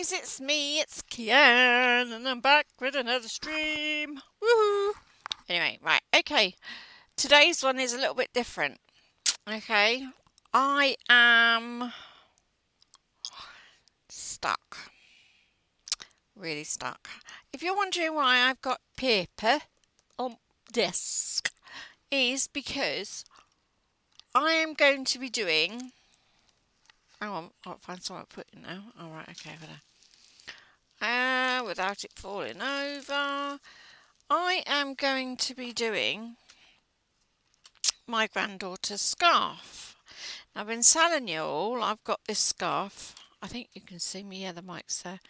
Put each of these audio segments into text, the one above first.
guys, it's me, it's Kian, and I'm back with another stream. Woohoo! Anyway, right, okay. Today's one is a little bit different. Okay, I am stuck. Really stuck. If you're wondering why I've got paper on desk, is because I am going to be doing. Hang on, I'll find somewhere to put it now. Alright, okay, without it falling over. I am going to be doing my granddaughter's scarf. Now, I've been telling you all I've got this scarf. I think you can see me, yeah, the mic's there.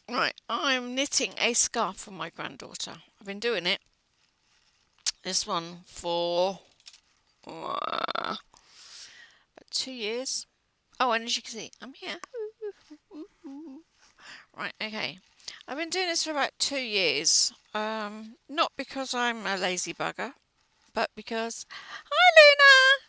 Right, I'm knitting a scarf for my granddaughter. I've been doing it, this one, for about 2 years. Oh, and as you can see, I'm here. Right, okay. I've been doing this for about 2 years. Not because I'm a lazy bugger, but because, hi Luna!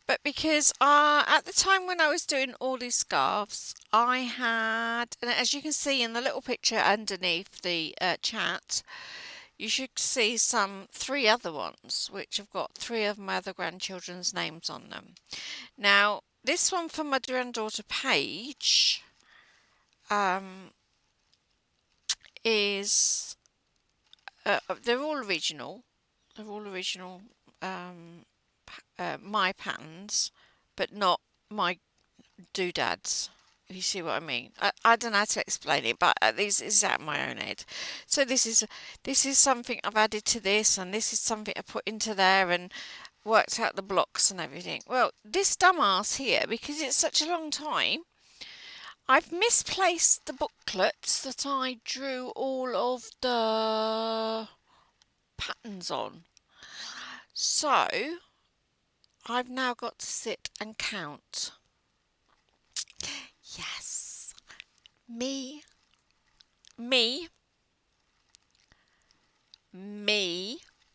But because at the time when I was doing all these scarves, I had, and as you can see in the little picture underneath the chat, you should see 3 other ones, which have got 3 of my other grandchildren's names on them. Now, this one for my granddaughter Paige is, they're all original. They're all original my patterns, but not my doodads. If you see what I mean, I don't know how to explain it, but this is out of my own head. So this is something I've added to this, and this is something I put into there, and worked out the blocks and everything. Well, this dumbass here, because it's such a long time, I've misplaced the booklets that I drew all of the patterns on. So I've now got to sit and count. Yes. Me.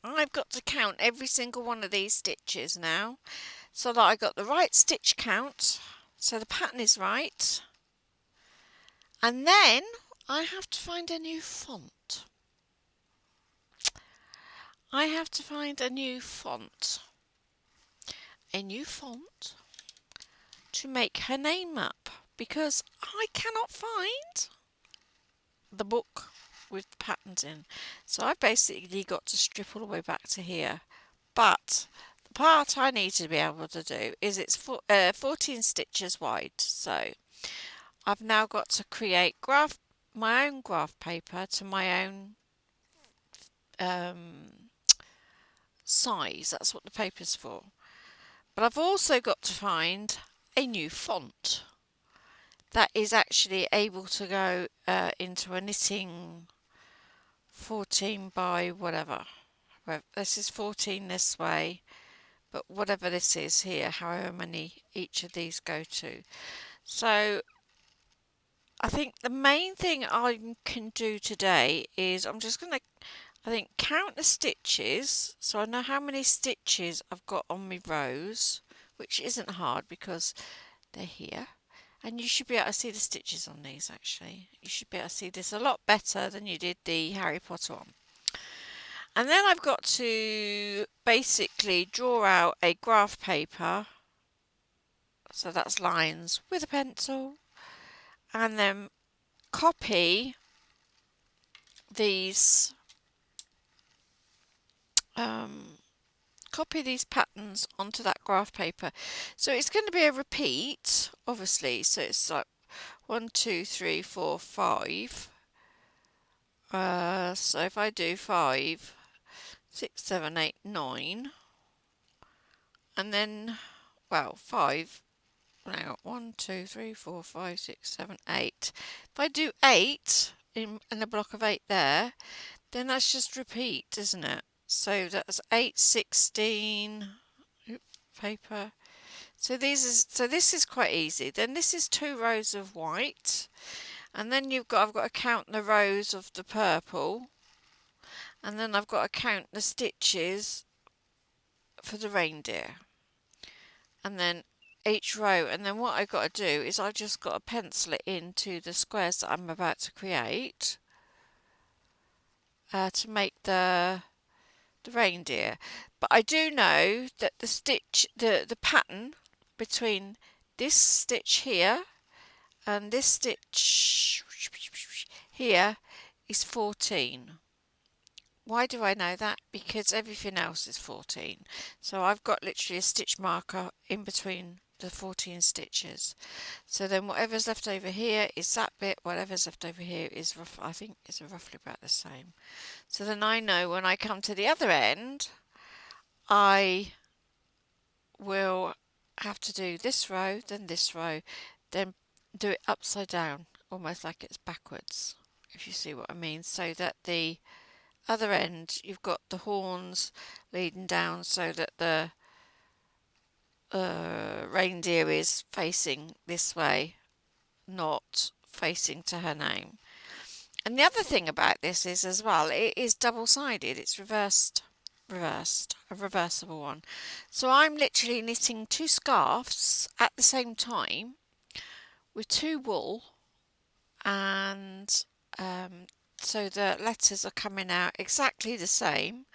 I've got to count every single one of these stitches now, so that I got the right stitch count, so the pattern is right. And then I have to find a new font. To make her name up, because I cannot find the book with the patterns in. So I've basically got to strip all the way back to here. But the part I need to be able to do is it's 14 stitches wide. So I've now got to create my own graph paper to my own size. That's what the paper's for. But I've also got to find a new font that is actually able to go into a knitting 14 by whatever. This is 14 this way, but whatever this is here, however many each of these go to. So I think the main thing I can do today is I'm just going to, I think, count the stitches, so I know how many stitches I've got on my rows, which isn't hard because they're here. And you should be able to see the stitches on these, actually. You should be able to see this a lot better than you did the Harry Potter one. And then I've got to basically draw out a graph paper, so that's lines, with a pencil, and then copy these patterns onto that graph paper. So it's going to be a repeat, obviously. So it's like 1, 2, 3, 4, 5. So if I do 5, 6, 7, 8, 9, and then, well, 5. Now, 1, 2, 3, 4, 5, 6, 7, 8. If I do 8 in a block of 8 there, then that's just repeat, isn't it? So that's 8, 16. Paper. So this is quite easy. Then this is 2 rows of white, and then I've got to count the rows of the purple, and then I've got to count the stitches for the reindeer, and then each row, and then what I got to do is I just got to pencil it into the squares that I'm about to create to make the reindeer. But I do know that the stitch, the pattern between this stitch here and this stitch here is 14. Why do I know that? Because everything else is 14. So I've got literally a stitch marker in between the 14 stitches. So then whatever's left over here is that bit, whatever's left over here is I think is roughly about the same. So then I know when I come to the other end, I will have to do this row, then this row, then do it upside down, almost like it's backwards, if you see what I mean, so that the other end you've got the horns leading down so that the reindeer is facing this way, not facing to her name. And the other thing about this is as well, it is double-sided, it's reversed, a reversible one. So I'm literally knitting 2 scarves at the same time with 2 wool, and so the letters are coming out exactly the same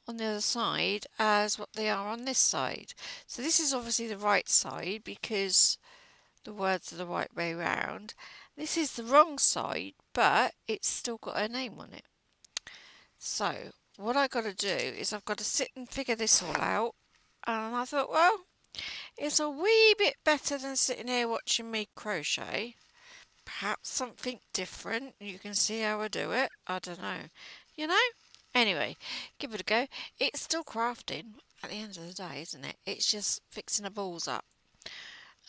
on the other side as what they are on this side. So this is obviously the right side because the words are the right way round. This is the wrong side, but it's still got her name on it. So what I got to do is I've got to sit and figure this all out. And I thought, well, it's a wee bit better than sitting here watching me crochet. Perhaps something different. You can see how I do it. I don't know. You know? Anyway, give it a go. It's still crafting at the end of the day, isn't it? It's just fixing the balls up.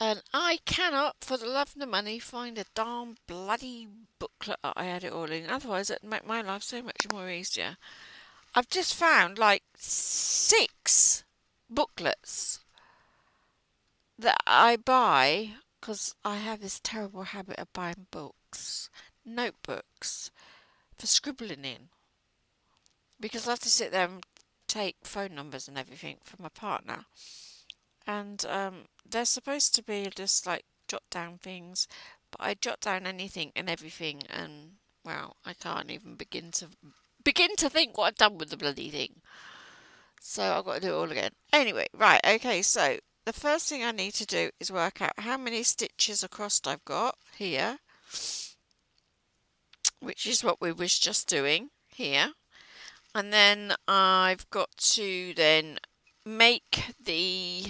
And I cannot, for the love of the money, find a darn bloody booklet that I had it all in. Otherwise, it'd make my life so much more easier. I've just found like 6 booklets that I buy because I have this terrible habit of buying books, notebooks, for scribbling in. Because I have to sit there and take phone numbers and everything from my partner. And they're supposed to be just like jot down things, but I jot down anything and everything, and well, I can't even begin to think what I've done with the bloody thing. So I've got to do it all again. Anyway, right, okay, so the first thing I need to do is work out how many stitches across I've got here, which is what we was just doing here. And then I've got to then make the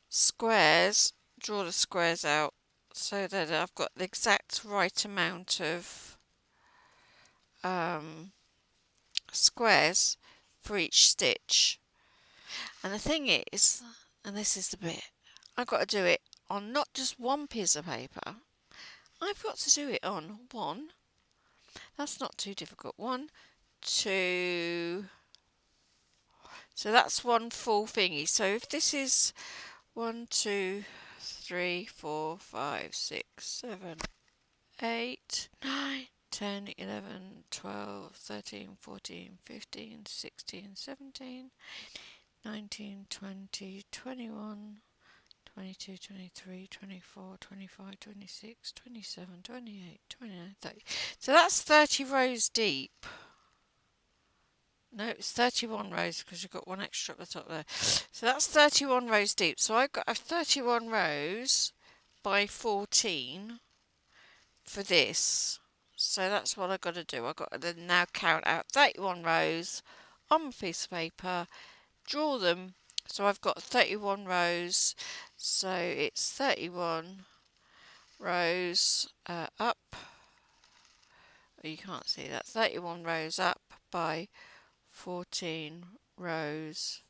squares, draw the squares out so that I've got the exact right amount of squares for each stitch. And the thing is, and this is the bit, I've got to do it on not just one piece of paper, I've got to do it on one, that's not too difficult, 1, 2, so that's one full thingy. So if this is 1, 2, 3, 4, 5, 6, 7, 8, 9, 10, 11, 12, 13, 14, 15, 16, 17, 19, 20, 21, 22, 23, 24, 25, 26, 27, 28, 29, 30. So that's 30 rows deep. No, it's 31 rows because you've got one extra at the top there. So that's 31 rows deep. So I've got 31 rows by 14 for this. So that's what I've got to do. I've got to then now count out 31 rows on a piece of paper, draw them. So I've got 31 rows. So it's 31 rows up. Oh, you can't see that. 31 rows up by 14 rows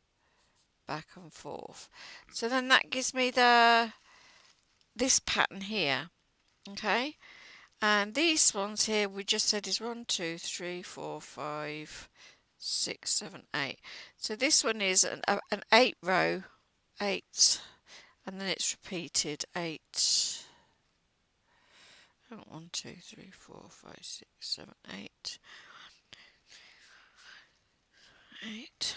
back and forth. So then that gives me this pattern here. Okay. And these ones here we just said is 1, 2, 3, 4, 5, 6, 7, 8. So this one is an 8 row, 8, and then it's repeated 8. 1, 2, 3, 4, 5, 6, 7, 8. 8.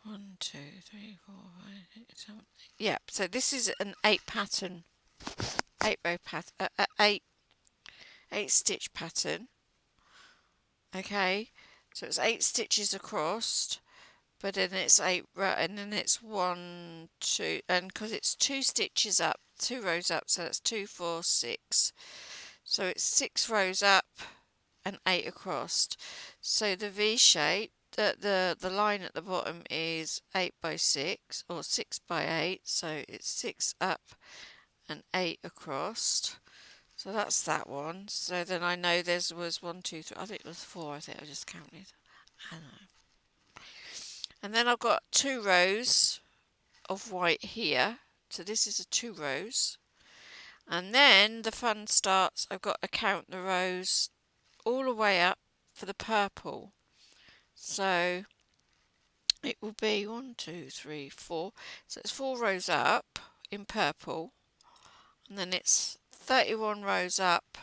1, 2, 3, 4, 5, 6, 7. Yeah, so this is an 8 pattern, 8 row pattern, 8 stitch pattern. Okay, so it's 8 stitches across, but then it's 8 and then it's 1, 2, and because it's 2 stitches up, 2 rows up, so that's 2, 4, 6. So it's 6 rows up and 8 across. So the V shape, the line at the bottom is 8 by 6 or 6 by 8, so it's 6 up and 8 across. So that's that one. So then I know there was 1, 2, 3. I think it was 4. I think I just counted. I don't know. And then I've got 2 rows of white here. So this is a 2 rows. And then the fun starts. I've got to count the rows all the way up for the purple. So it will be 1, 2, 3, 4. So it's 4 rows up in purple. And then it's 31 rows up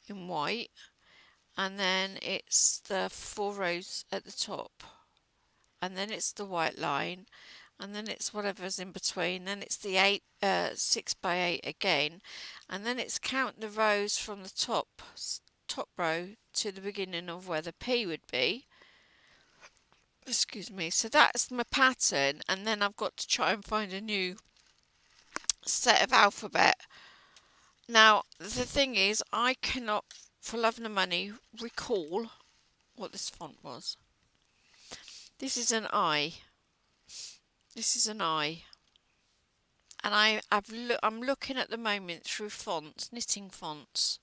in white, and then it's the 4 rows at the top, and then it's the white line, and then it's whatever's in between, then it's the 6 by 8 again, and then it's count the rows from the top row to the beginning of where the P would be. Excuse me. So that's my pattern, and then I've got to try and find a new set of alphabet. Now, the thing is, I cannot, for love nor money, recall what this font was. This is an I. This is an I. And I'm looking at the moment through fonts, knitting fonts,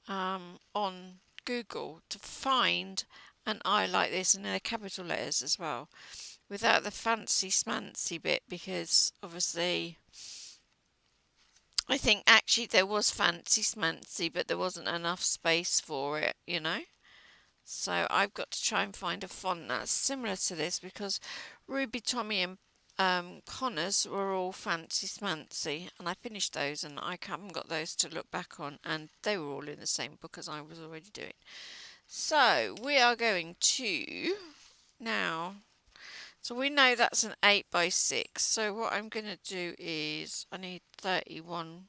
on Google to find an I like this, and in the capital letters as well, without the fancy smancy bit, because obviously I think actually there was fancy smancy, but there wasn't enough space for it, you know. So I've got to try and find a font that's similar to this, because Ruby, Tommy and Connors were all fancy smancy, and I finished those, and I haven't got those to look back on, and they were all in the same book as I was already doing. So we are going to now, so we know that's an 8 by 6, so what I'm going to do is I need 31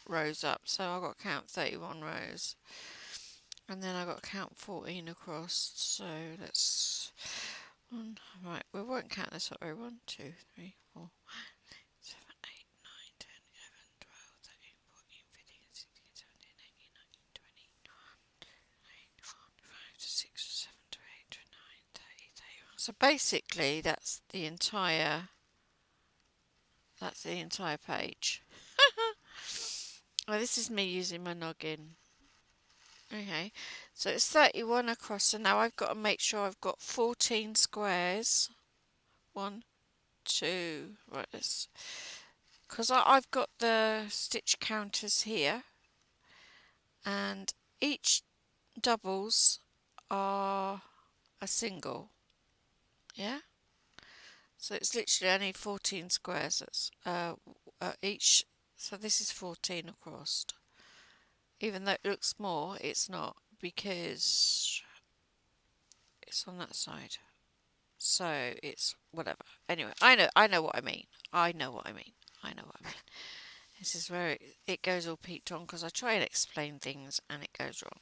rows up, so I've got to count 31 rows. And then I've got to count 14 across, so that's right, we won't count this up. 1, 2, 3, 4, 5, 6, 7, 8, 9, 10, 11, 12, 13, 14, 15, 16, 17, 18, 19, 20, 5 to 6 to 7 to 8 to 9, 30, 31. So basically that's the entire page. Well, this is me using my noggin. Okay, so it's 31 across, so now I've got to make sure I've got 14 squares. 1, 2, right, this, because I've got the stitch counters here, and each doubles are a single, yeah? So it's literally only 14 squares, that's each, so this is 14 across. Even though it looks more, it's not, because it's on that side. So it's whatever. Anyway, I know what I mean. I know what I mean. This is where it goes all peaked on, because I try and explain things and it goes wrong.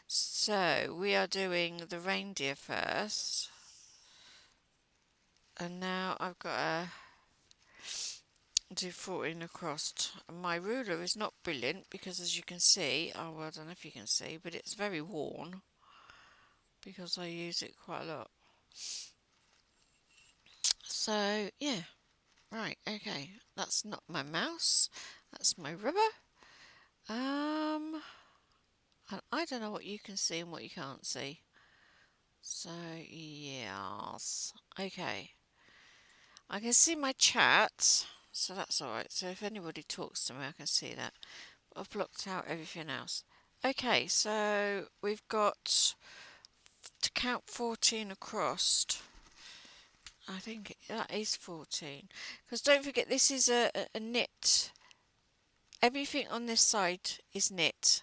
So we are doing the reindeer first. And now I've got to do 14 across. My ruler is not brilliant, because as you can see, oh well, I don't know if you can see, but it's very worn because I use it quite a lot. So yeah, right, okay, that's not my mouse, that's my rubber. And I don't know what you can see and what you can't see. So yes, okay, I can see my chat, so that's alright. So if anybody talks to me, I can see that. But I've blocked out everything else. Okay, so we've got to count 14 across. I think that is 14. Because don't forget, this is a knit. Everything on this side is knit,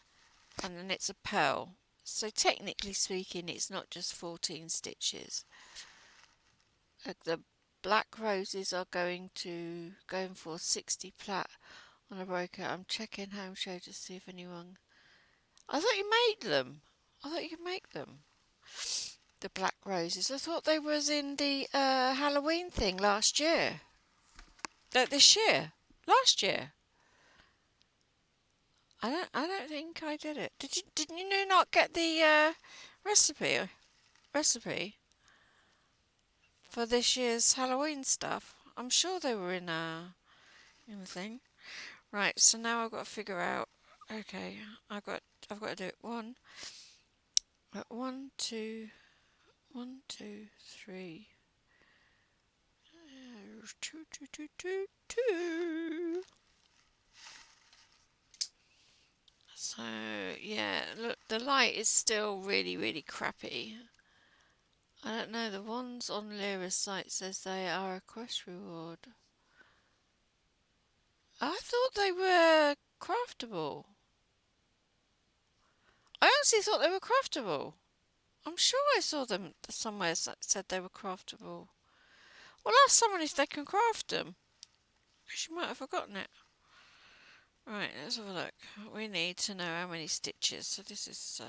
and then it's a purl. So technically speaking, it's not just 14 stitches. The black roses are going for 60 plat on a broker. I'm checking home show to see if anyone. I thought you made them. I thought you could make them. The black roses. I thought they was in the Halloween thing last year. This year. Last year. I don't think I did it. Didn't you not get the recipe for this year's Halloween stuff? I'm sure they were in the thing. Right, so now I've got to figure out. Okay, I've got to do it. One, two, 3. Two. So yeah, look, the light is still really, really crappy. I don't know. The ones on Lyra's site says they are a quest reward. I thought they were craftable. I honestly thought they were craftable. I'm sure I saw them somewhere that said they were craftable. Well, ask someone if they can craft them. She might have forgotten it. Right, let's have a look. We need to know how many stitches. So this is so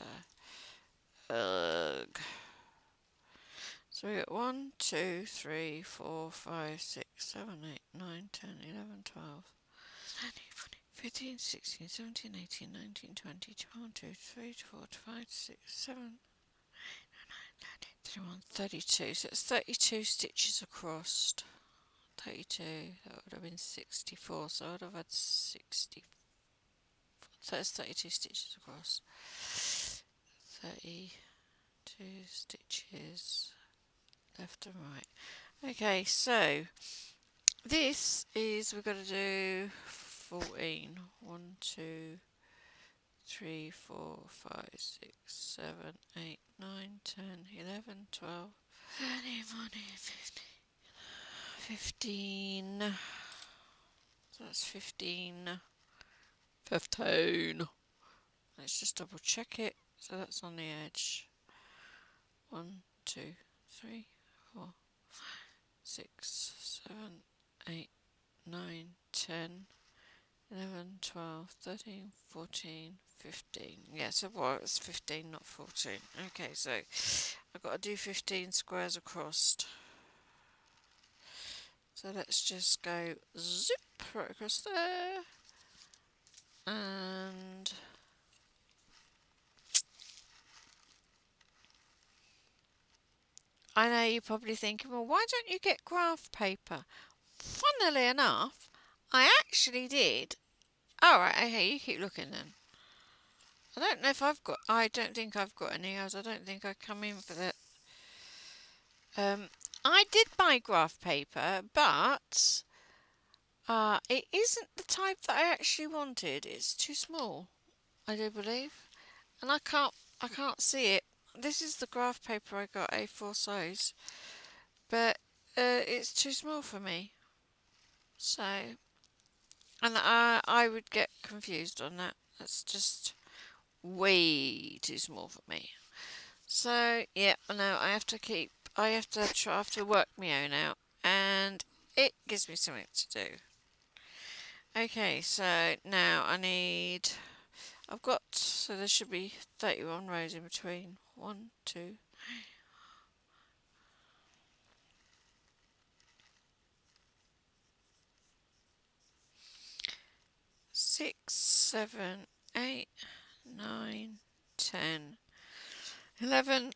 we got 1, 2, 3, 4, 5, 6, 7, 8, 9, 10, 11, 12, 13, 14, 15, 16, 17, 18, 19, 20, 21, 2, 3, 4, 5, 6, 7, 31, 32. So it's 32 stitches across. 32, that would have been 64, so I would have had 60. So it's 32 stitches across. 32 stitches left and right. Okay, so this is, we've got to do 14. 1, 2, 3, 4, 5, 6, 7, 8, 9, 10, 11, 12, 13, 14, 15. So that's 15. 15. Let's just double check it. So that's on the edge. 1, 2, 3, 4, 5, 6, 7, 8, 9, 10, 11, 12, 13, 14, 15. Yeah, so well, it's 15, not 14. Okay, so I've got to do 15 squares across. So let's just go zip right across there. And I know you're probably thinking, well, why don't you get graph paper? Funnily enough, I actually did. Alright, okay, you keep looking then. I don't know if I don't think I've got any, as I don't think I come in for that. I did buy graph paper, but it isn't the type that I actually wanted. It's too small, I do believe. And I can't see it. This is the graph paper I got, A4 size. But it's too small for me. So, and I would get confused on that. That's just way too small for me. So, yeah, no, I have to work my own out. And it gives me something to do. Okay, so now so there should be 31 rows in between. 1, 2, 6, 7, 8, 9, 10, 11,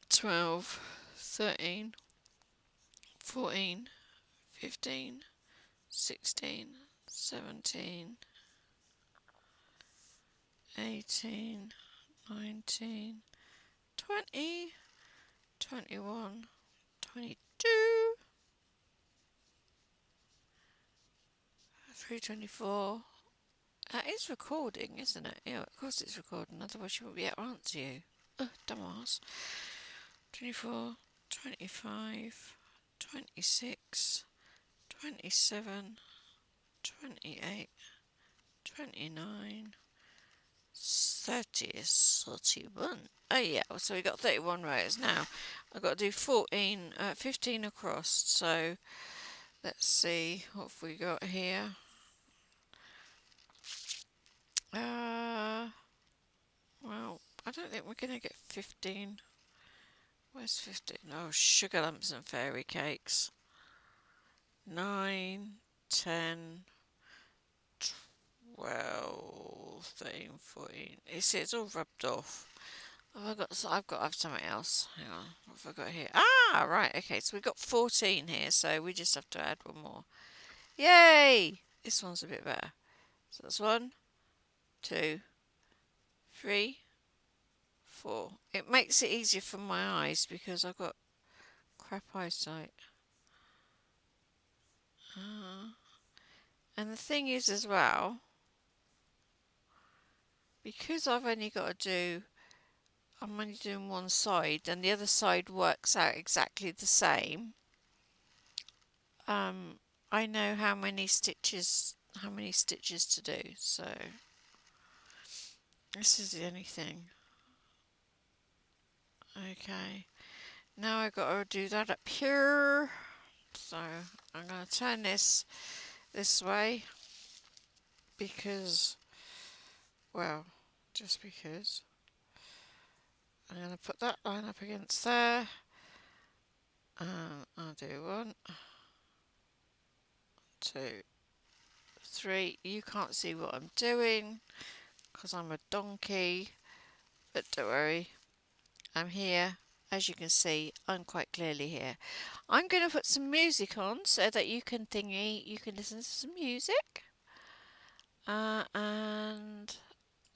12, 13, 14, 15, 16, 17, 18, 19, 20, 21, 22, 324. That is recording, isn't it? Yeah, of course it's recording, otherwise she won't be able to answer you. Dumbass. 24, 25, 26, 27, 28, 29, 30 is 31. Oh yeah, so we got 31 rows. Now I've got to do 15 across. So let's see what have we got here. Well, I don't think we're going to get 15. Where's 15? Oh, sugar lumps and fairy cakes. 9, 10, 12, 13, 14. It's all rubbed off. I've got to have something else. Hang on, what have I got here? Ah, right, okay, so we've got 14 here, so we just have to add one more. Yay! This one's a bit better. So that's 1, 2, 3, 4. It makes it easier for my eyes because I've got crap eyesight. And the thing is as well, because I'm only doing one side and the other side works out exactly the same, I know how many stitches to do, so this is the only thing. Okay, now I've got to do that up here, so I'm going to turn this way because, well, just because. I'm going to put that line up against there, and I'll do 1, 2, 3. You can't see what I'm doing because I'm a donkey, but don't worry, I'm here. As you can see, I'm quite clearly here. I'm going to put some music on so that you can listen to some music. And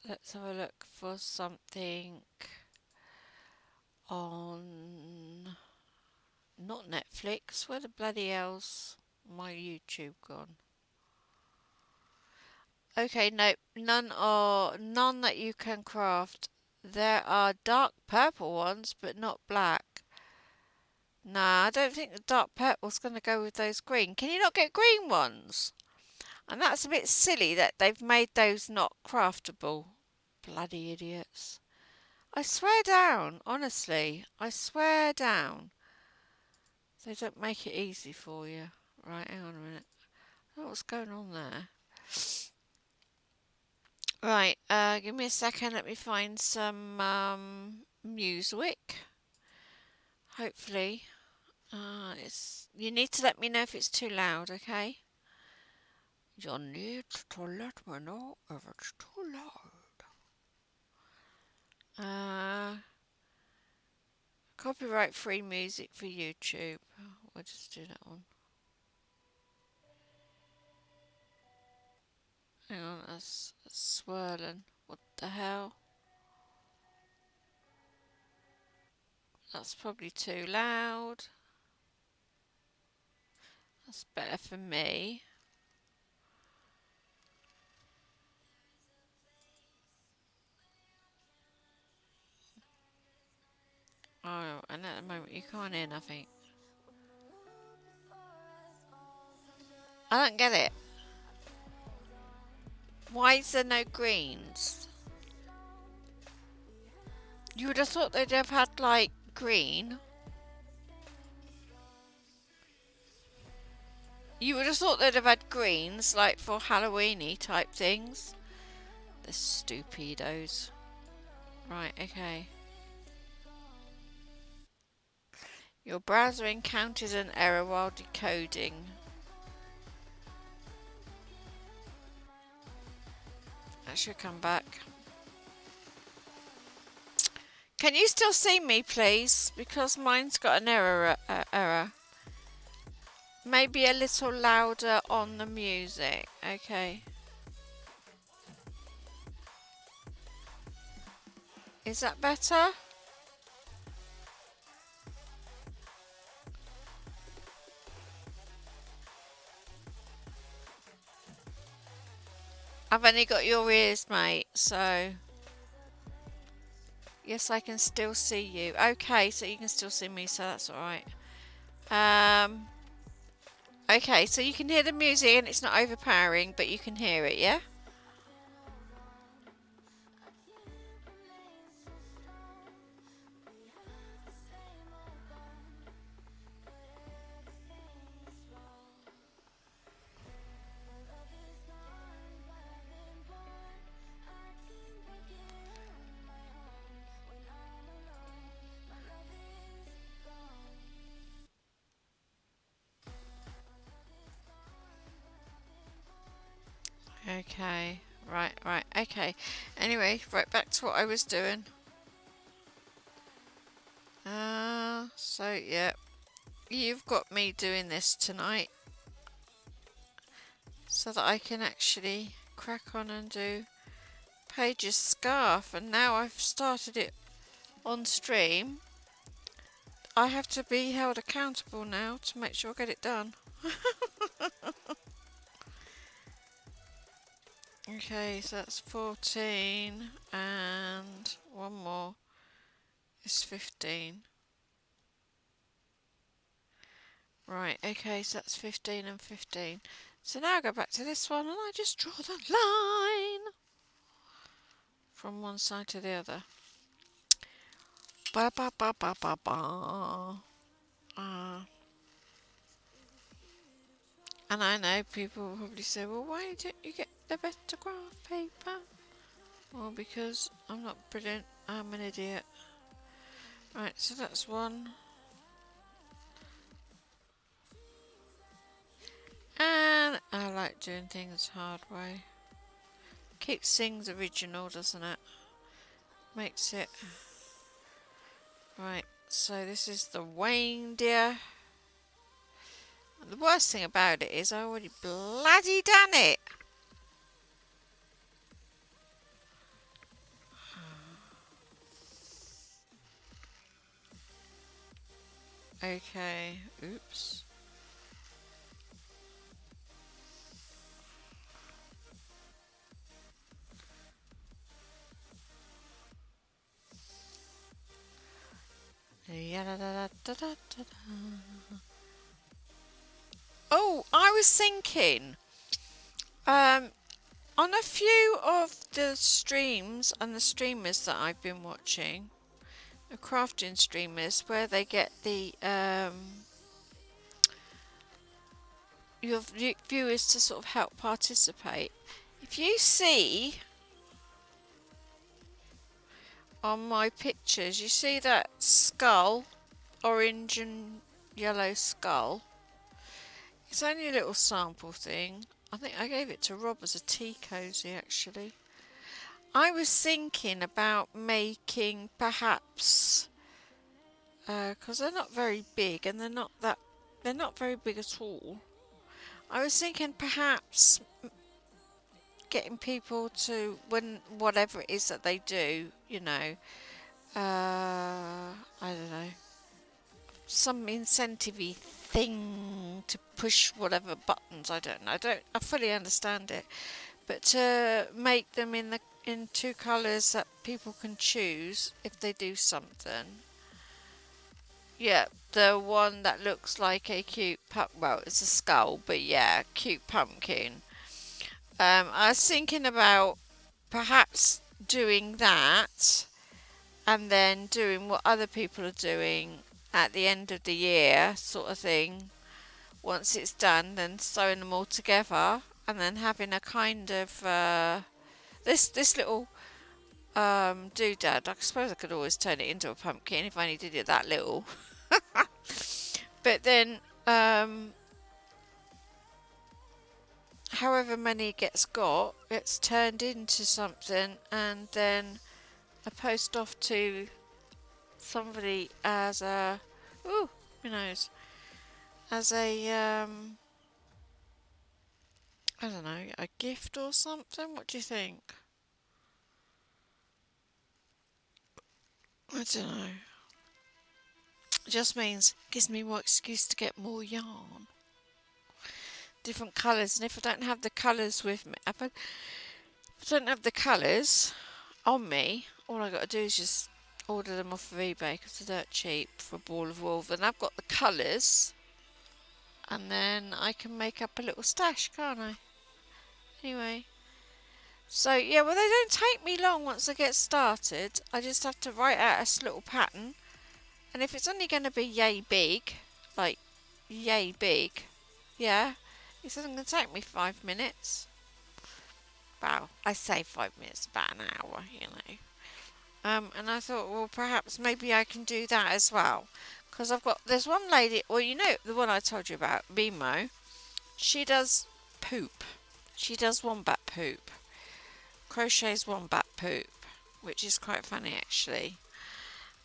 let's have a look for something on, not Netflix. Where the bloody hell's my YouTube gone? Okay, no, none that you can craft. There are dark purple ones, but not black. Nah, I don't think the dark purple's going to go with those green. Can you not get green ones? And that's a bit silly that they've made those not craftable. Bloody idiots. I swear down, honestly. I swear down. They don't make it easy for you. Right, hang on a minute. I don't know what's going on there. Right, give me a second. Let me find some music. Hopefully. You need to let me know if it's too loud, okay? You need to let me know if it's too loud. Copyright free music for YouTube. We'll just do that one. Hang on, that's swirling. What the hell? That's probably too loud. That's better for me. Oh, and at the moment you can't hear nothing. I don't get it. Why is there no greens? You would have thought they'd have had, like, green. You would have thought they'd have had greens, like, for Halloweeny type things. The stupidos. Right, okay. Your browser encountered an error while decoding. That should come back. Can you still see me, please? Because mine's got an error. Maybe a little louder on the music. Okay. Is that better? I've only got your ears, mate, so... Yes, I can still see you. Okay, so you can still see me, so that's alright. Okay, so you can hear the music and it's not overpowering, but you can hear it, yeah? Okay. Right. Okay. Anyway, right back to what I was doing. So yeah, you've got me doing this tonight so that I can actually crack on and do Paige's scarf, and now I've started it on stream. I have to be held accountable now to make sure I get it done. Okay, so that's 14 and one more is 15. Right, okay, so that's 15 and 15. So now I go back to this one and I just draw the line from one side to the other. Ba ba ba ba ba ba. And I know people will probably say, well, why don't you get the better graph paper? Well, because I'm not brilliant, I'm an idiot. Right, so that's one. And I like doing things hard way. Keeps things original, doesn't it? Makes it. Right, so this is the reindeer. The worst thing about it is I already bloody done it. Okay, oops. Oh, I was thinking, on a few of the streams and the streamers that I've been watching, the crafting streamers, where they get the your viewers to sort of help participate. If you see on my pictures, you see that skull, orange and yellow skull. It's only a little sample thing. I think I gave it to Rob as a tea cozy actually. I was thinking about making perhaps, because they're not very big and they're not very big at all. I was thinking perhaps getting people to, when whatever it is that they do, I don't know, some incentive-y thing to push whatever buttons. I don't know. I fully understand it, but to make them in two colours that people can choose if they do something. Yeah, the one that looks like a cute well, it's a skull, but yeah, cute pumpkin. I was thinking about perhaps doing that and then doing what other people are doing at the end of the year, sort of thing. Once it's done, then sewing them all together and then having a kind of this little doodad. I suppose I could always turn it into a pumpkin if I only did it that little. But then however many it gets turned into something and then I post off to somebody as a, ooh, who knows, as a I don't know, a gift or something. What do you think? I don't know. It just gives me more excuse to get more yarn, different colours. And if I don't have the colours with me, if I don't have the colours on me, all I got to do is just order them off of eBay because they're dirt cheap for a ball of wool. Then I've got the colours, and then I can make up a little stash, can't I? Anyway, so yeah, well, they don't take me long once I get started. I just have to write out a little pattern, and if it's only going to be yay big, like yay big, yeah, it's only going to take me 5 minutes. Wow, I say 5 minutes, about an hour, And I thought, well, perhaps maybe I can do that as well. Because there's one lady, well, the one I told you about, Bimo, she does poop. She does wombat poop. Crochets wombat poop, which is quite funny actually.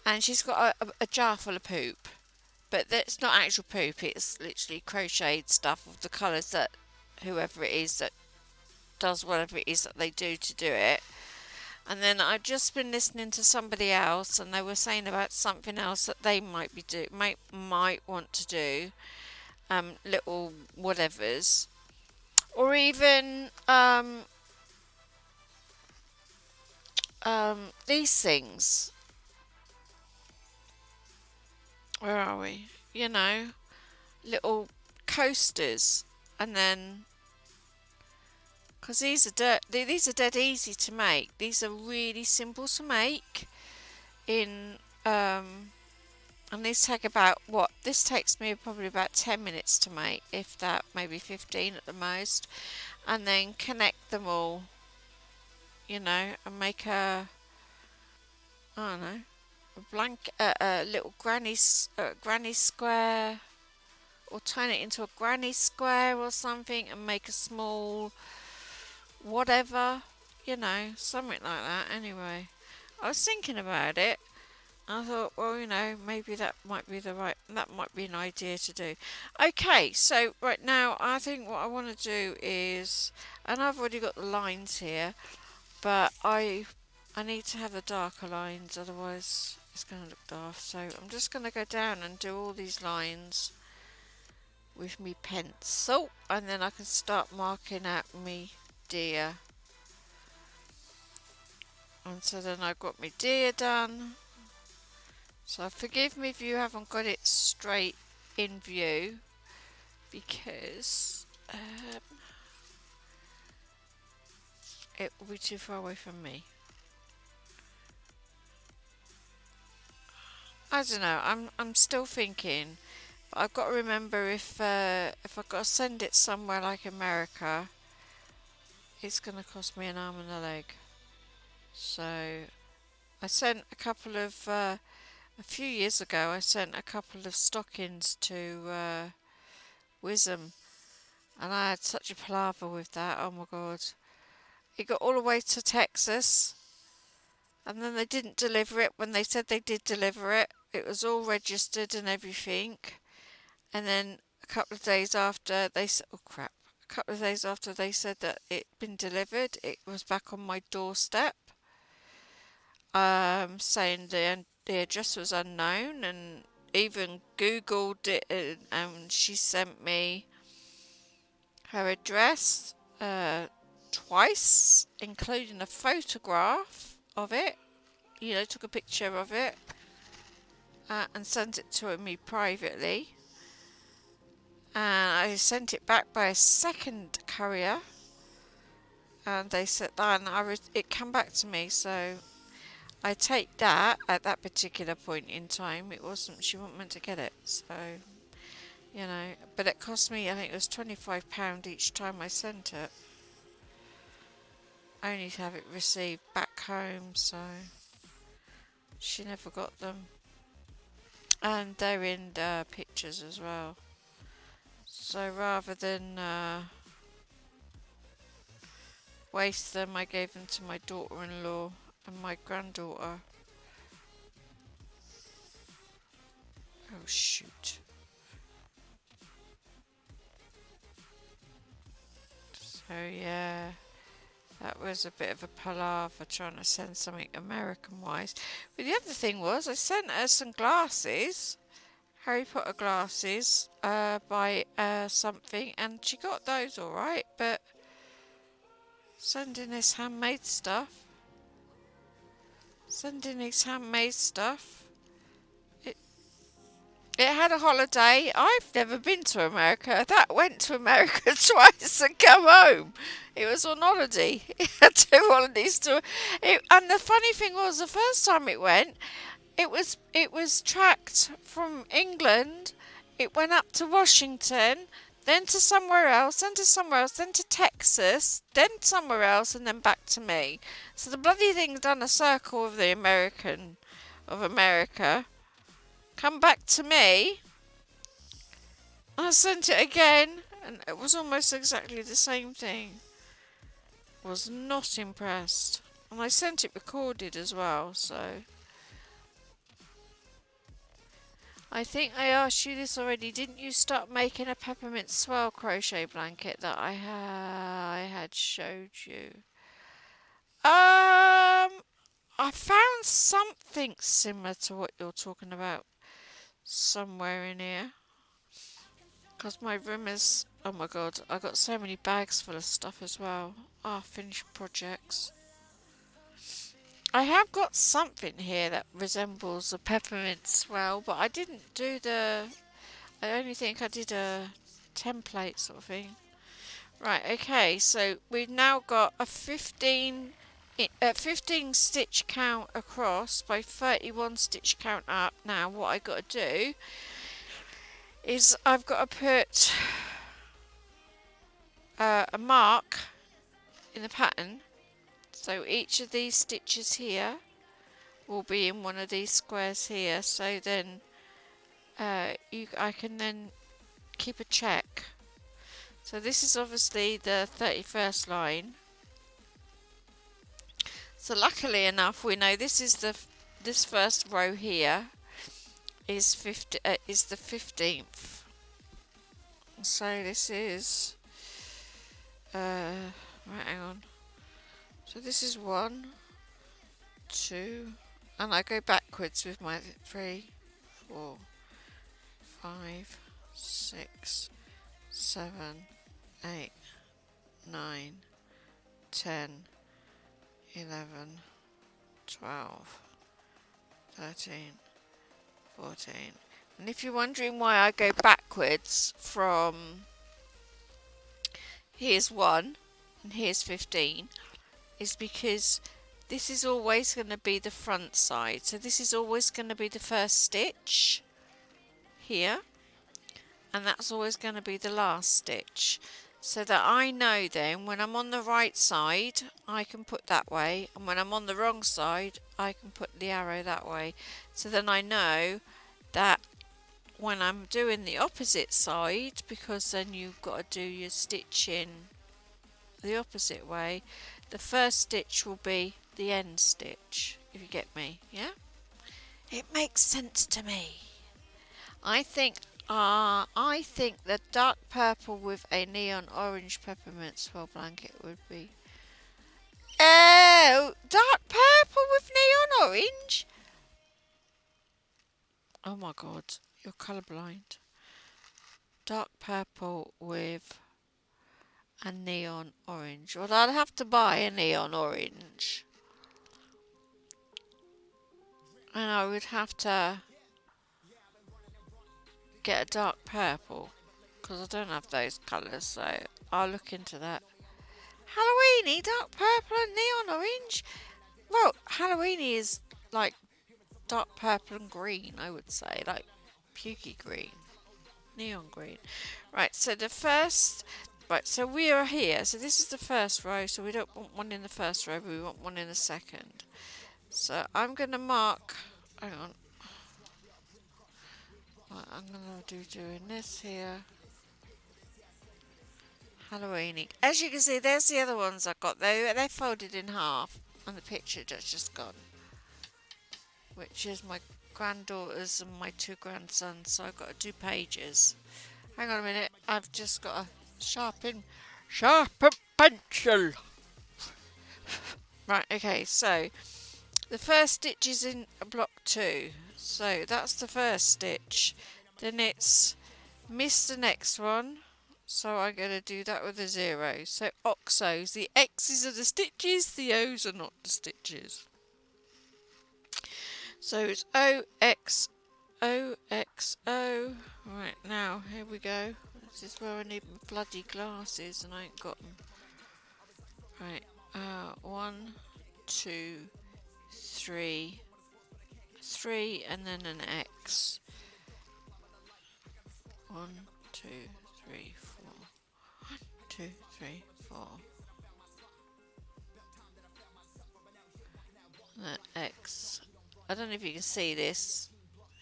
And she's got a jar full of poop, but that's not actual poop. It's literally crocheted stuff of the colours that whoever it is that does whatever it is that they do it. And then I'd just been listening to somebody else, and they were saying about something else that they might want to do, little whatevers, or even these things. Where are we? You know, little coasters, and then because these are dead easy to make. These are really simple to make. In and these take about what? This takes me probably about 10 minutes to make, if that, maybe 15 at the most, and then connect them all. And make I don't know, a little granny square, or turn it into a granny square or something, and make a small whatever, something like that. Anyway, I was thinking about it. I thought, well, maybe that might be an idea to do. Okay, so right now, I think what I want to do is, and I've already got the lines here, but I need to have the darker lines, otherwise it's going to look daft. So I'm just going to go down and do all these lines with me pencil, and then I can start marking out me deer. And so then I've got my deer done. So forgive me if you haven't got it straight in view, because it will be too far away from me. I don't know. I'm still thinking, but I've got to remember if I've got to send it somewhere like America, it's going to cost me an arm and a leg. So I sent a few years ago. I sent a couple of stockings to Wisdom, and I had such a palaver with that. Oh my god! It got all the way to Texas, and then they didn't deliver it when they said they did deliver it. It was all registered and everything. And then a couple of days after they said, oh crap, a couple of days after they said that it'd been delivered, it was back on my doorstep, saying the address was unknown, and even Googled it, and she sent me her address twice, including a photograph of it. Took a picture of it and sent it to me privately. And I sent it back by a second courier, and they said it came back to me. So I take that at that particular point in time. It wasn't she wasn't meant to get it, so But it cost me, I think it was £25 each time I sent it, only to have it received back home. So she never got them, and they're in pictures as well. So rather than waste them, I gave them to my daughter-in-law and my granddaughter. Oh shoot. So yeah, that was a bit of a palaver trying to send something American-wise. But the other thing was, I sent her some glasses, Harry Potter glasses, by something, and she got those alright, but sending these handmade stuff, it had a holiday. I've never been to America. That went to America twice and come home. It was on holiday. It had 2 holidays and the funny thing was, the first time it went, it was tracked from England. It went up to Washington, then to somewhere else, then to somewhere else, then to Texas, then somewhere else, and then back to me. So the bloody thing's done a circle of America, come back to me. I sent it again, and it was almost exactly the same thing. Was not impressed. And I sent it recorded as well, so. I think I asked you this already. Didn't you start making a peppermint swirl crochet blanket that I had showed you? I found something similar to what you're talking about somewhere in here. Because my room is... Oh my god, I got so many bags full of stuff as well. Finished projects. I have got something here that resembles a peppermint swirl, but I didn't do the... I only think I did a template sort of thing. Right, okay, so we've now got a 15 stitch count across by 31 stitch count up. Now what I got to do is I've got to put a mark in the pattern, so each of these stitches here will be in one of these squares here, so then I can then keep a check. So this is obviously the 31st line. So luckily enough, we know this first row here is the 15th. So this is right, hang on. So this is 1, 2, and I go backwards with my 3, 4, 5, 6, 7, 8, 9, 10, 11, 12, 13, 14. And if you're wondering why I go backwards from here's 1 and here's 15, is because this is always going to be the front side. So this is always going to be the first stitch here, and that's always going to be the last stitch. So that I know then when I'm on the right side, I can put that way, and when I'm on the wrong side, I can put the arrow that way. So then I know that when I'm doing the opposite side, because then you've got to do your stitching the opposite way, the first stitch will be the end stitch, if you get me, yeah? It makes sense to me. I think the dark purple with a neon orange peppermint swirl blanket would be... Oh, dark purple with neon orange? Oh my god, you're colourblind. Dark purple with a neon orange. Well, I'd have to buy a neon orange. And I would have to get a dark purple, because I don't have those colours, so I'll look into that. Halloweeny, dark purple and neon orange? Well, Halloweeny is like dark purple and green, I would say, like pukey green, neon green. Right, so so we are here, so this is the first row, so we don't want one in the first row, but we want one in the second. So I'm going to mark, hang on, right, I'm going to doing this here. Halloweeny. As you can see, there's the other ones I got. They're folded in half, and the picture that's just gone, which is my granddaughters and my 2 grandsons. So I've got 2 pages. Hang on a minute. I've just got a sharpen pencil. Right. Okay. So the first stitch is in block 2. So that's the first stitch. Then it's miss the next one. So I'm going to do that with a 0. So oxos, the X's are the stitches, the O's are not the stitches. So it's O, X, O, X, O. Right, now, here we go. This is where I need my bloody glasses and I ain't got them. Right, 1, 2, 3, 3 and then an X. 1, 2, 3, 4. 1, 2, 3, 4. The X. I don't know if you can see this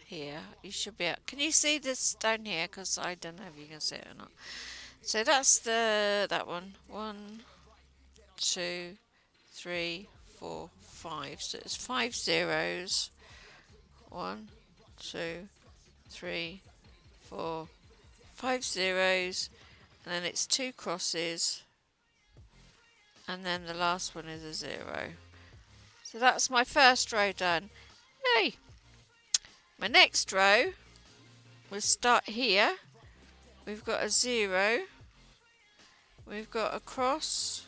here. You should be able. Can you see this down here? Because I don't know if you can see it or not. So that's that one. 1, 2, 3, 4, 5. So it's 5 zeros. 1, 2, 3, 4, 5 zeros. And then it's 2 crosses. And then the last one is a 0. So that's my first row done. Hey! My next row, we'll start here. We've got a 0. We've got a cross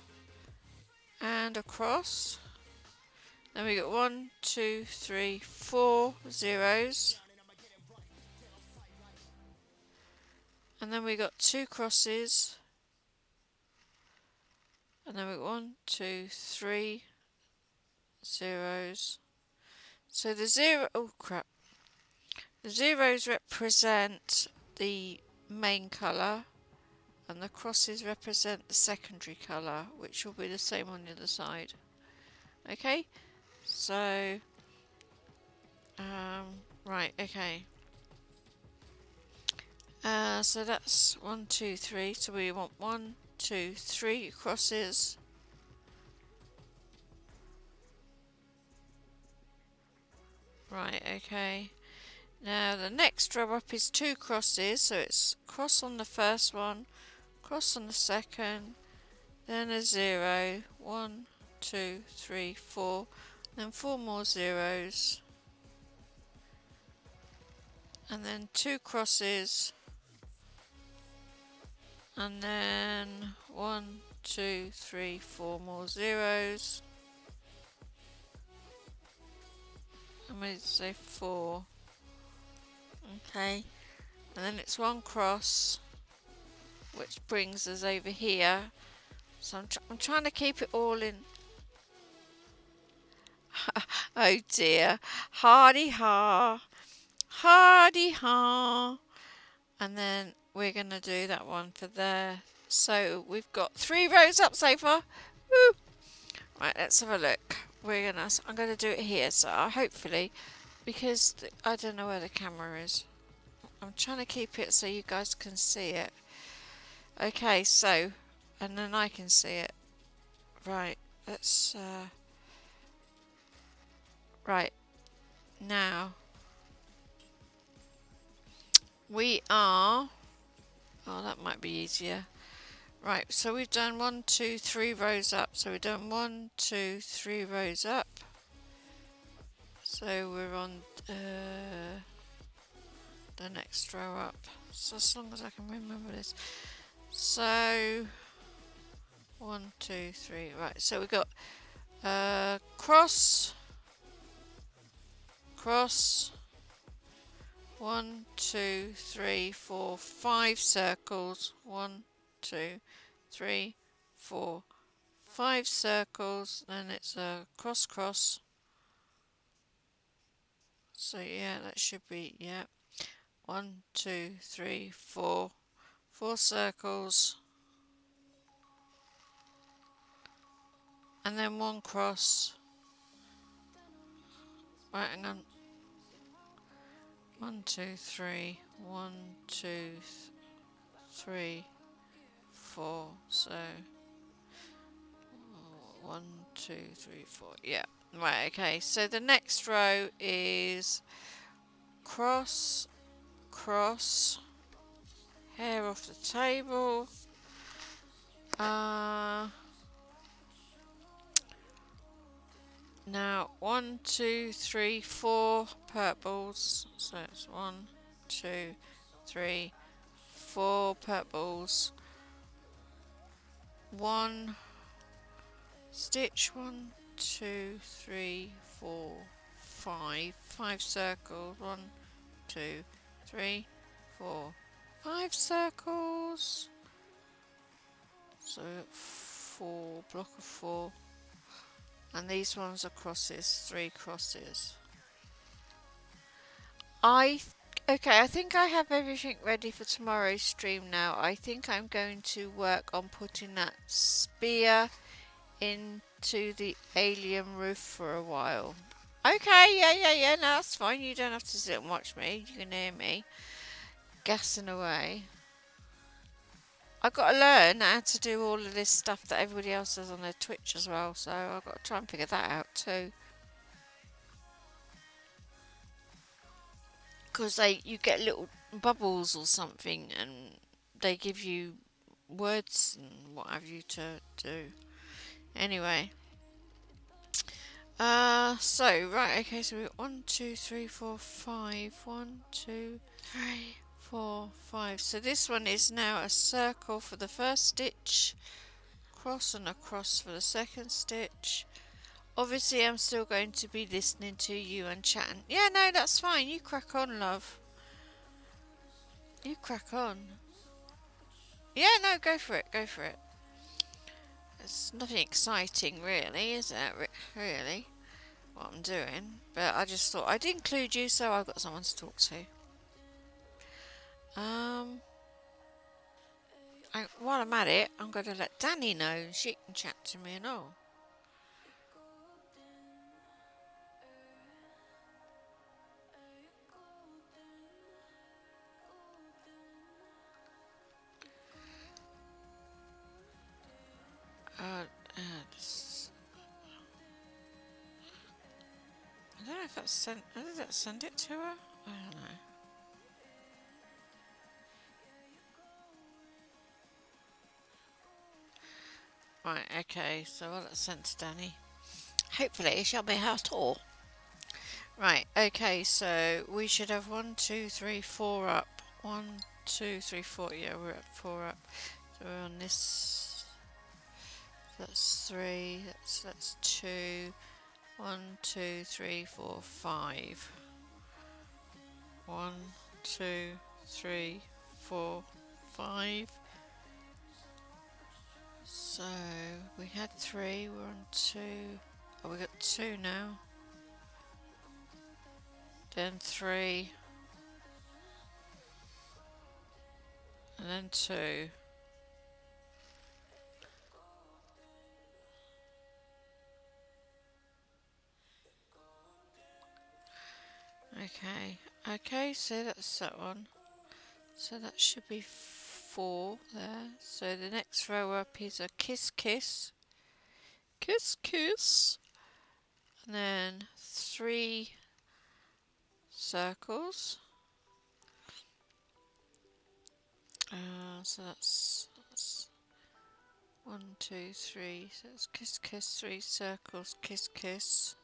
and a cross. Then we got 1, 2, 3, 4 zeros. And then we got 2 crosses. And then we got 1, 2, 3 zeros. So the the zeros represent the main colour, and the crosses represent the secondary colour, which will be the same on the other side. Okay, so right, okay. So that's 1, 2, 3. So we want 1, 2, 3 crosses. Right, okay. Now the next row up is 2 crosses, so it's cross on the first one, cross on the second, then a 0, 1, 2, 3, 4, then 4 more zeros, and then 2 crosses, and then 1, 2, 3, 4 more zeros. I'm going to say 4. Okay, and then it's 1 cross, which brings us over here. So I'm trying to keep it all in. Oh dear, hardy ha, hardy ha. And then we're going to do that one for there. So we've got 3 rows up so far. Woo. Right, let's have a look. I'm going to do it here. So hopefully, because I don't know where the camera is. I'm trying to keep it so you guys can see it. Okay, so, and then I can see it. Right, let's, right, now, we are, oh, that might be easier. Right, so we've done 1, 2, 3 rows up. So we've done 1, 2, 3 rows up. So we're on the next row up. So as long as I can remember this. So 1, 2, 3. Right. So we got cross, cross. 1, 2, 3, 4, 5 circles. 1, 2, 3, 4, 5 circles. Then it's a cross, cross. So yeah, that should be, yeah. 1, 2, 3, 4. 4 circles. And then 1 cross. Right, hang on. 1, 2, 3. 1, 2, 3, 4. So 1, 2, 3, 4. Yeah. Right, okay. So the next row is cross, cross, hair off the table. Now 1, 2, 3, 4 purples. So it's 1, 2, 3, 4 purples. 1 stitch. 1, 2, 3, 4, 5. 5 circles. 1, 2, 3, 4, 5 circles. So 4, block of 4. And these ones are crosses, 3 crosses. Okay, I think I have everything ready for tomorrow's stream now. I think I'm going to work on putting that spear into the alien roof for a while. Okay, yeah, no, that's fine. You don't have to sit and watch me. You can hear me gassing away. I've got to learn how to do all of this stuff that everybody else does on their Twitch as well, so I've got to try and figure that out too. Because you get little bubbles or something, and they give you words and what have you to do. Anyway, right, okay, so we've got 1, 2, 3, 4, 5. 1, 2, 3, 4, 5. So this one is now a circle for the first stitch, cross and a cross for the second stitch. Obviously, I'm still going to be listening to you and chatting. Yeah, no, that's fine. You crack on, love. You crack on. Yeah, no, go for it. Go for it. It's nothing exciting, really, is it? Really, what I'm doing. But I just thought I'd include you so I've got someone to talk to. While I'm at it, I'm going to let Danny know. She can chat to me and all. This, I don't know if that's sent. Did that send it to her? I don't know. Right, okay, so well, that's sent to Danny. Hopefully, she'll be her too. Right, okay, so we should have 1, 2, 3, 4 up. 1, 2, 3, 4. Yeah, we're at 4 up. So we're on this. That's 3. That's 2. 1, 2, 3, 4, 5. 1, 2, 3, 4, 5. So we had 3. We're on 2. Oh, we got 2 now. Then 3. And then 2. Okay, so that's that one. So that should be 4 there. So the next row up is a kiss kiss. Kiss kiss. And then 3 circles. So that's 1, 2, 3. So it's kiss kiss, 3 circles, kiss kiss.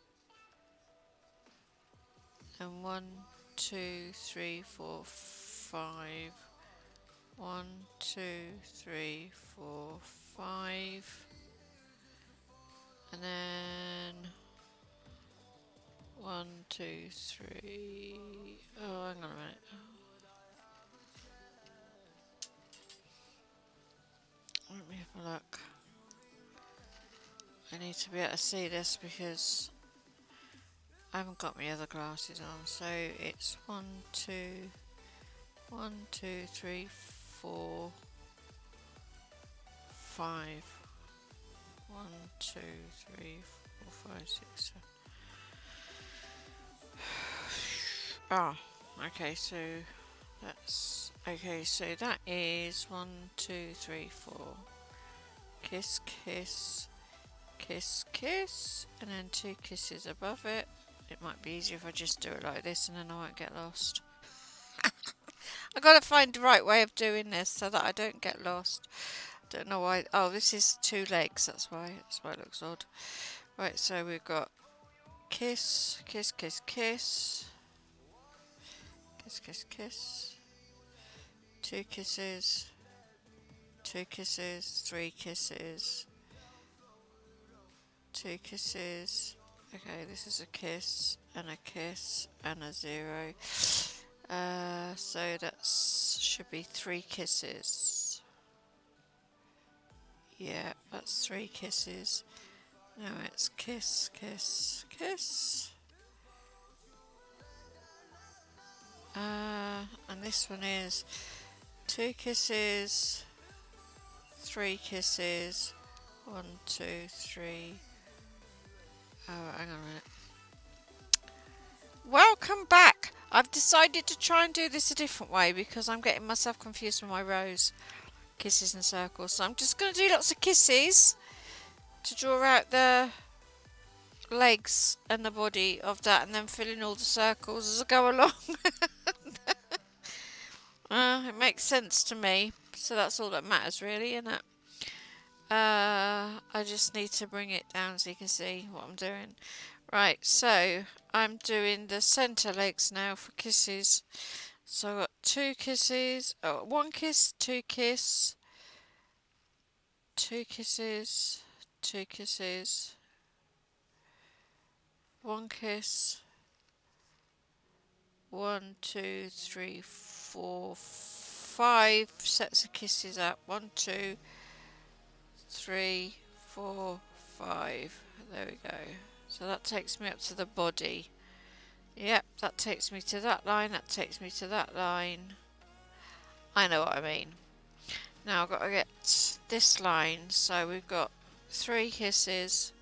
And 1, 2, 3, 4, 5. 1, 2, 3, 4, 5. And then 1, 2, 3. Oh, hang on a minute. Let me have a look. I need to be able to see this because I haven't got my other glasses on. So it's 1, 2, 1, 2, 3, 4, 5. 1, 2, 3, 4, 5, 6, 7. Ah, okay, so that's okay, so that is 1, 2, 3, 4. Kiss, kiss, kiss, kiss, and then 2 kisses above it. It might be easier if I just do it like this and then I won't get lost. I've got to find the right way of doing this so that I don't get lost. Don't know why. Oh, this is 2 legs, that's why it looks odd. Right, so we've got kiss, kiss, kiss, kiss. Kiss, kiss, kiss. 2 kisses. 2 kisses. 3 kisses. 2 kisses. Okay, this is a kiss and a kiss and a 0. So that should be 3 kisses. Yeah, that's 3 kisses. Now it's kiss, kiss, kiss. And this one is 2 kisses, 3 kisses, 1, 2, 3. Oh, hang on a minute. Welcome back. I've decided to try and do this a different way because I'm getting myself confused with my rows. kisses and circles. So I'm just going to do lots of kisses to draw out the legs and the body of that, and then fill in all the circles as I go along. It makes sense to me, so that's all that matters really, isn't it? I just need to bring it down so you can see what I'm doing. Right, so I'm doing the centre legs now for kisses. So I've got two kisses, one kiss, two kiss, two kisses, two kisses, one kiss, one, two, three, four, five sets of kisses up. One, two, three, four, five. There we go. So that takes me up to the body. Yep, that takes me to that line. That takes me to that line. I know what I mean. Now I've got to get this line. So we've got three kisses.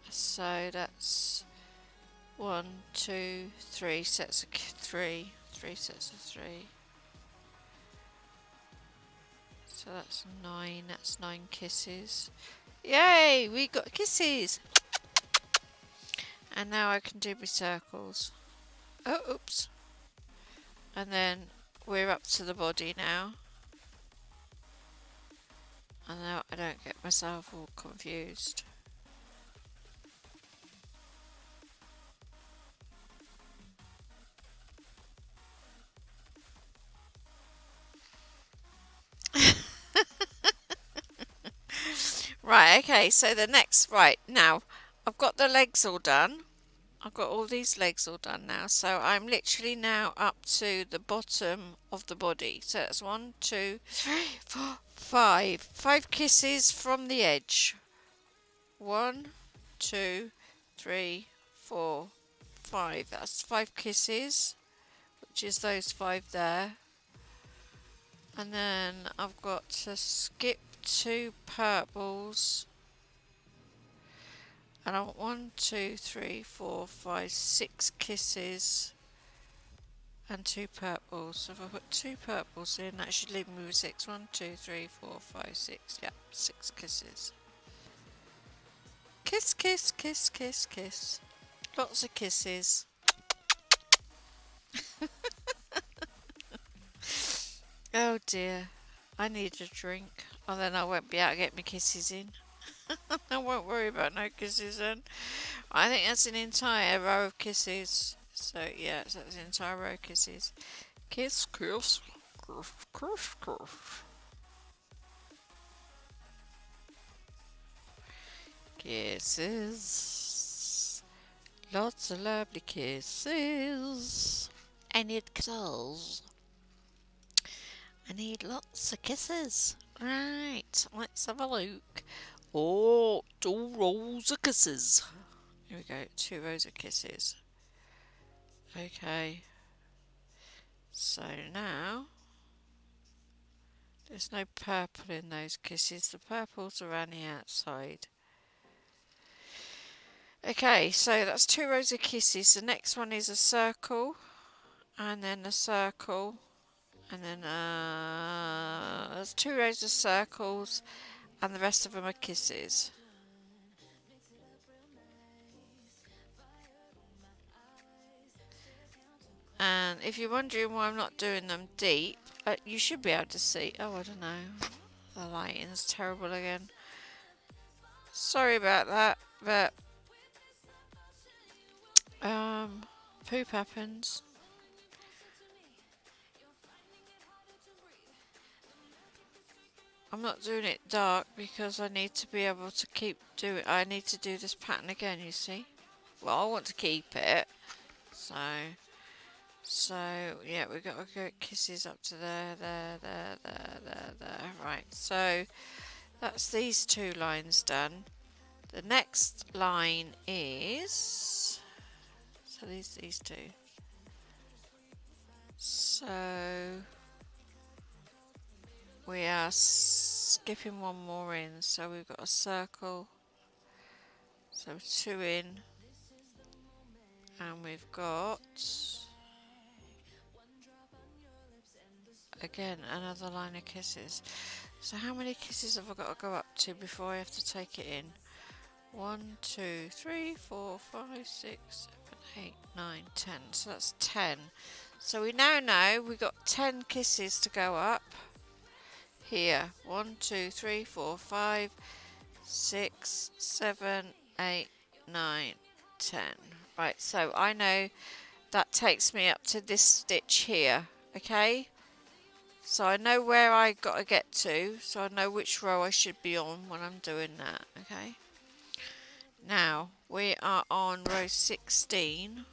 So that's one, two, three sets of three sets of three. So that's nine. That's 9 kisses. Yay! We got kisses. And now I can do my circles. Oh, oops. And then we're up to the body now. And now I don't get myself all confused. Right, okay, so the next, right, now I've got the legs all done. I've got all these legs all done now, so I'm literally now up to the bottom of the body. So that's 1, 2, 3, 4, 5. 5 kisses from the edge. 1, 2, 3, 4, 5. That's 5 kisses, which is those 5 there. And then I've got to skip 2 purples. And I want 1, 2, 3, 4, 5, 6 kisses and 2 purples. So if I put 2 purples in, that should leave me with 6. 1, 2, 3, 4, 5, 6. Yep, 6 kisses. Kiss, kiss, kiss, kiss, kiss. Lots of kisses. Oh dear, I need a drink. And then I won't be able to get my kisses in. I won't worry about no kisses then. I think that's an entire row of kisses. So yeah, so that's an entire row of kisses. Kiss, kiss, kiss, kiss, kiss. Kisses. Lots of lovely kisses. I need kisses. I need lots of kisses. Right, let's have a look. Oh, 2 rows of kisses. Here we go, 2 rows of kisses. Okay. So now, there's no purple in those kisses. The purple's around the outside. Okay, so that's 2 rows of kisses. The next one is a circle, and then a circle, and then there's 2 rows of circles, and the rest of them are kisses. And if you're wondering why I'm not doing them deep, you should be able to see. Oh, I don't know. The lighting's terrible again. Sorry about that, but poop happens. I'm not doing it dark because I need to be able to keep doing. I need to do this pattern again. You see. Well, I want to keep it. So yeah, we've got to go kisses up to there, there. Right. So that's these 2 lines done. The next line is, so these 2. So we are skipping one more in. So we've got a circle. So 2 in. And we've got Again, another line of kisses. So how many kisses have I got to go up to before I have to take it in? 1, 2, 3, 4, 5, 6, 7, 8, 9, 10. So that's 10. So we now know we've got 10 kisses to go up here. 1, 2, 3, 4, 5, 6, 7, 8, 9, 10. Right, so I know that takes me up to this stitch here, okay? So I know where I got to get to, so I know which row I should be on when I'm doing that, okay? Now, we are on row 16,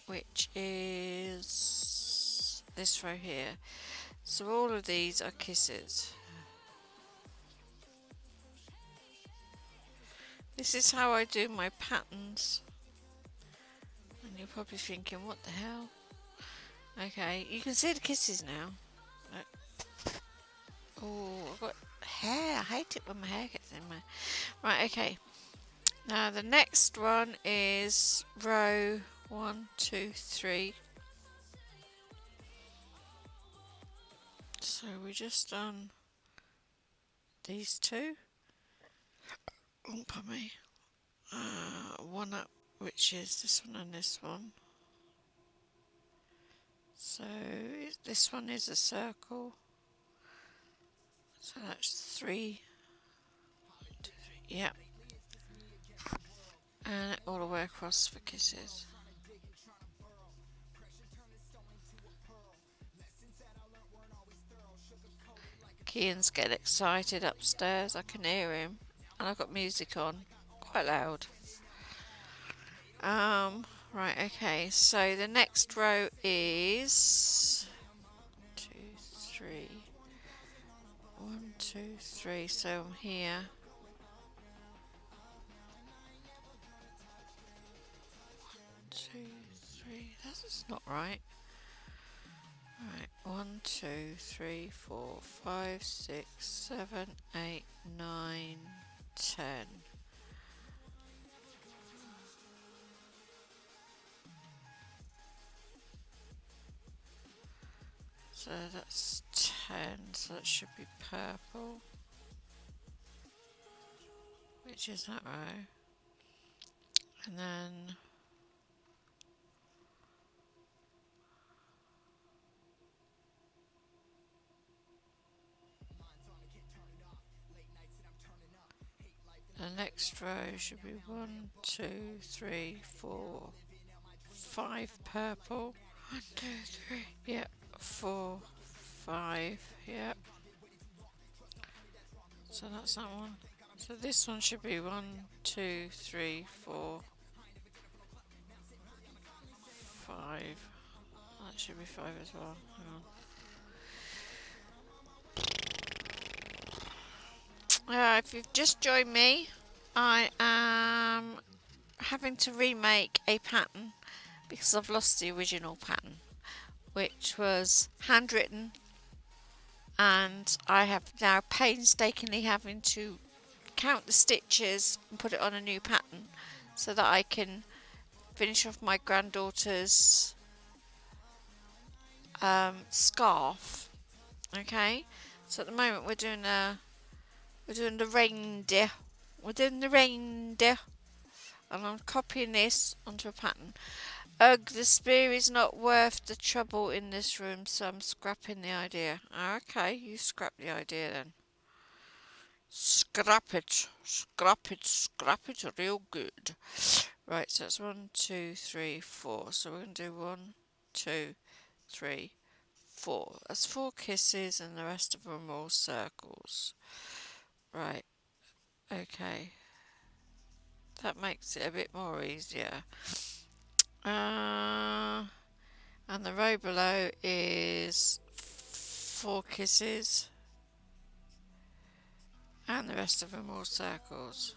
which is this row here. So all of these are kisses. This is how I do my patterns. And you're probably thinking, what the hell? Okay, you can see the kisses now. Oh, I've got hair. I hate it when my hair gets in my... Right, okay. Now the next one is row 1, 2, 3. So we just done these two. Oh, pardon me. One up, which is this one and this one. So this one is a circle. So that's 3. 1, 2, 3. Yep. And all the way across for kisses. Kian's getting excited upstairs. I can hear him. And I've got music on. Quite loud. Right, okay. So the next row is 2, 3. 1, 2, 3. So I'm here. 2, 3. That's not right. Right. 1, 2, 3, 4, 5, 6, 7, 8, 9, 10. So that's 10, so that should be purple, which is that row. And then the next row should be 1, 2, 3, 4, 5 purple. 1, 2, 3, yep, 4, 5, yep. So that's that one. So this one should be 1, 2, 3, 4, 5. That should be 5 as well. Hang on. If you've just joined me, I am having to remake a pattern because I've lost the original pattern, which was handwritten, and I have now painstakingly having to count the stitches and put it on a new pattern so that I can finish off my granddaughter's scarf. Okay, so at the moment we're doing the reindeer. We're doing the reindeer, and I'm copying this onto a pattern. Ugh, the spear is not worth the trouble in this room, so I'm scrapping the idea. Okay, you scrap the idea then. Scrap it, scrap it, scrap it real good. Right, so that's 1, 2, 3, 4. So we're going to do 1, 2, 3, 4. That's 4 kisses, and the rest of them are all circles. Right, okay. That makes it a bit more easier. And the row below is 4 kisses, and the rest of them all circles.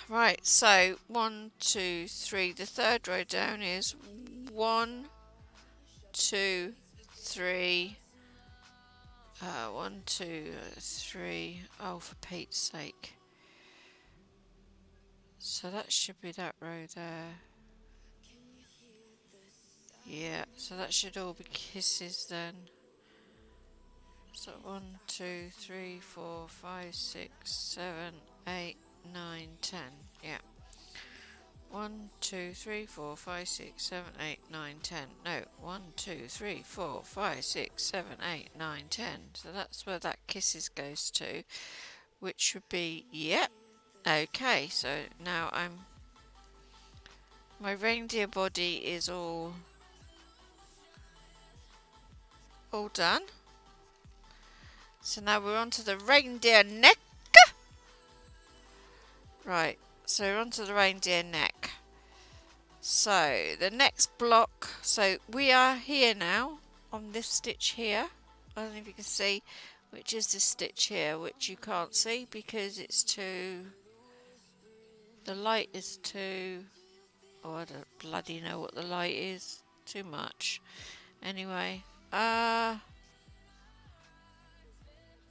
Right, so 1, 2, 3. The third row down is 1, 2, 3. 1, 2, 3. Oh, for Pete's sake. So that should be that row there. Yeah, so that should all be kisses then. So 1, 2, 3, 4, 5, 6, 7, 8, 9, 10. Yeah. 1, 2, 3, 4, 5, 6, 7, 8, 9, 10. No, 1, 2, 3, 4, 5, 6, 7, 8, 9, 10. So that's where that kisses goes to, which would be, yep. Okay, so now my reindeer body is all done. So now we're on to the reindeer neck. Right, so we're on to the reindeer neck. So the next block, so we are here now on this stitch here. I don't know if you can see, which is this stitch here, which you can't see because it's too, the light is too, oh I don't bloody know what the light is, too much. Anyway,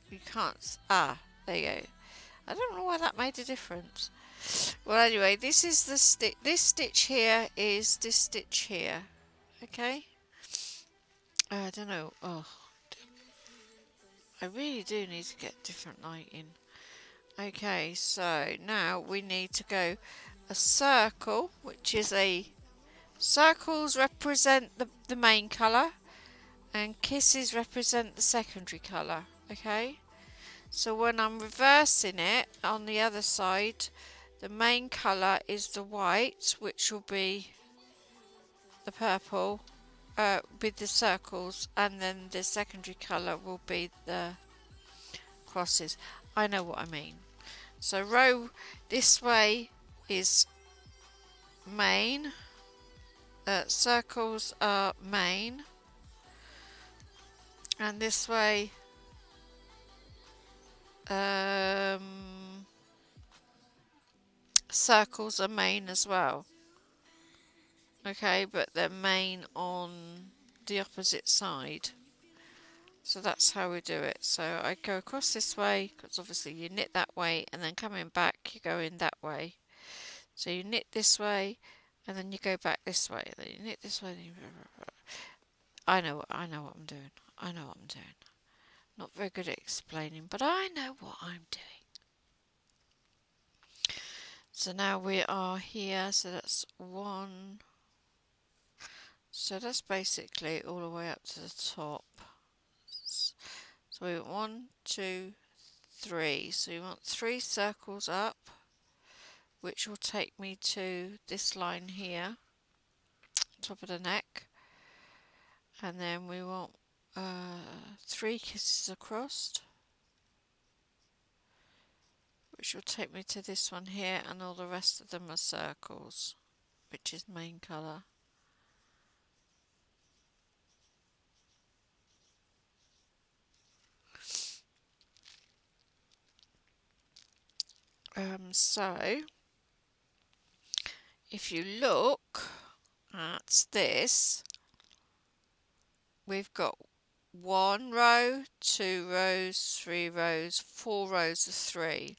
you can't, there you go. I don't know why that made a difference. Well, anyway, this is the stitch. This stitch here is this stitch here. Okay. I don't know. Oh, I really do need to get different lighting. Okay, so now we need to go a circle, which is circles represent the main colour, and kisses represent the secondary colour. Okay. So when I'm reversing it on the other side, the main colour is the white, which will be the purple with the circles, and then the secondary colour will be the crosses. I know what I mean. So row this way is main, circles are main, and this way circles are main as well. Okay, but they're main on the opposite side. So that's how we do it. So I go across this way, because obviously you knit that way, and then coming back you go in that way. So you knit this way, and then you go back this way. Then you knit this way. Then you... I know what I'm doing. I know what I'm doing. Not very good at explaining, but I know what I'm doing. So now we are here. So that's one. So that's basically all the way up to the top. So we want 1, 2, 3. So you want 3 circles up, which will take me to this line here, top of the neck. And then we want 3 kisses across, which will take me to this one here, and all the rest of them are circles, which is main colour. So if you look at this, we've got 1 row, 2 rows, 3 rows, 4 rows of 3.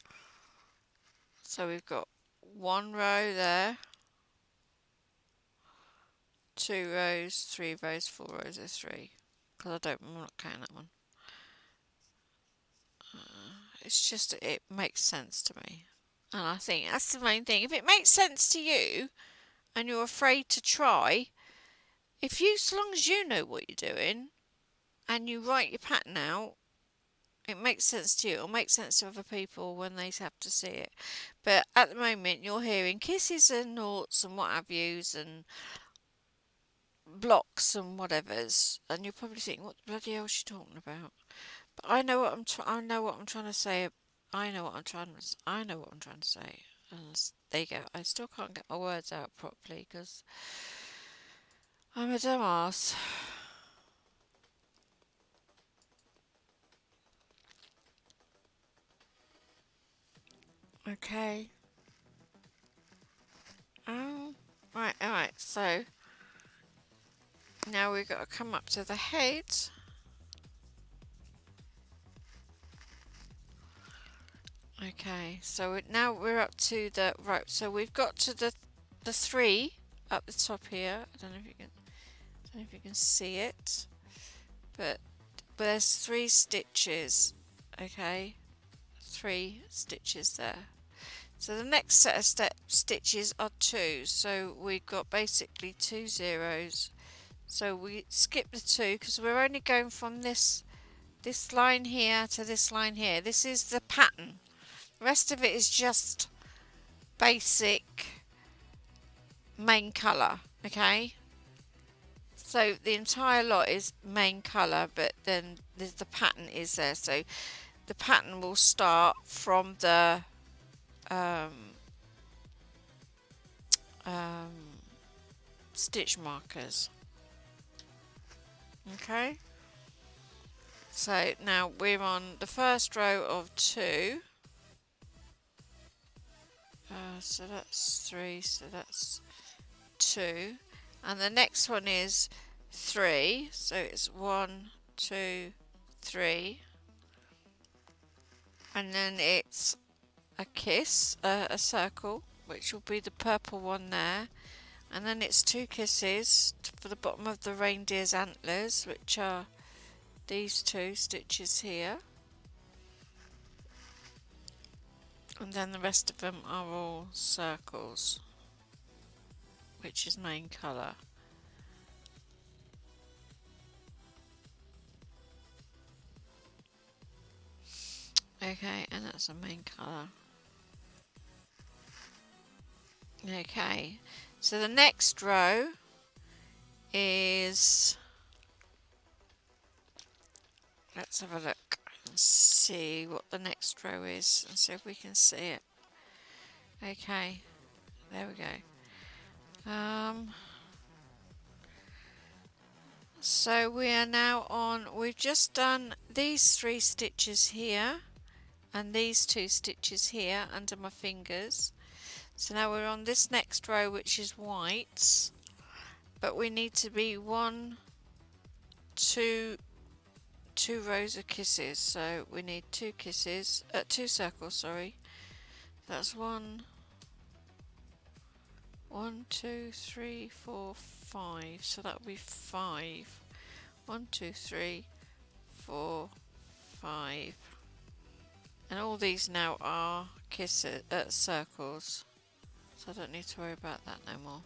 So we've got 1 row there, 2 rows, 3 rows, 4 rows of 3. Because I'm not counting that one. It's just, it makes sense to me. And I think that's the main thing. If it makes sense to you and you're afraid to try, so long as you know what you're doing and you write your pattern out, it makes sense to you. It'll make sense to other people when they have to see it. But at the moment, you're hearing kisses and noughts and what have yous and blocks and whatevers, and you're probably thinking, "What the bloody hell is she talking about?" But I know what I know what I'm trying to say. I know what I'm trying to say. And there you go. I still can't get my words out properly because I'm a dumbass. Okay. Right, alright, so now we've got to come up to the head. Okay, so now we're up to the right. So we've got to the three up the top here. I don't know if you can. I don't know if you can see it, but there's 3 stitches. Okay, 3 stitches there. So the next set of stitches are 2. So we've got basically 2 zeros. So we skip the 2 because we're only going from this line here to this line here. This is the pattern. The rest of it is just basic main colour, okay? So the entire lot is main colour, but then the pattern is there. So the pattern will start from the um, um, stitch markers, okay? So now we're on the first row of 2. So that's 3, so that's 2. And the next one is 3, so it's 1, 2, 3. And then it's a kiss, a circle, which will be the purple one there. And then it's 2 kisses for the bottom of the reindeer's antlers, which are these 2 stitches here. And then the rest of them are all circles, which is main colour. Okay, and that's a main colour. Okay, so the next row is, let's have a look and see what the next row is and see if we can see it. Okay, there we go. So we are now on, we've just done these 3 stitches here and these 2 stitches here under my fingers. So now we're on this next row, which is whites, but we need to be 2 rows of kisses. So we need 2 kisses, 2 circles, sorry. That's 1, 2, 3, 4, 5. So that will be 5. 1, 2, 3, 4, 5. And all these now are kisses, circles. So I don't need to worry about that no more.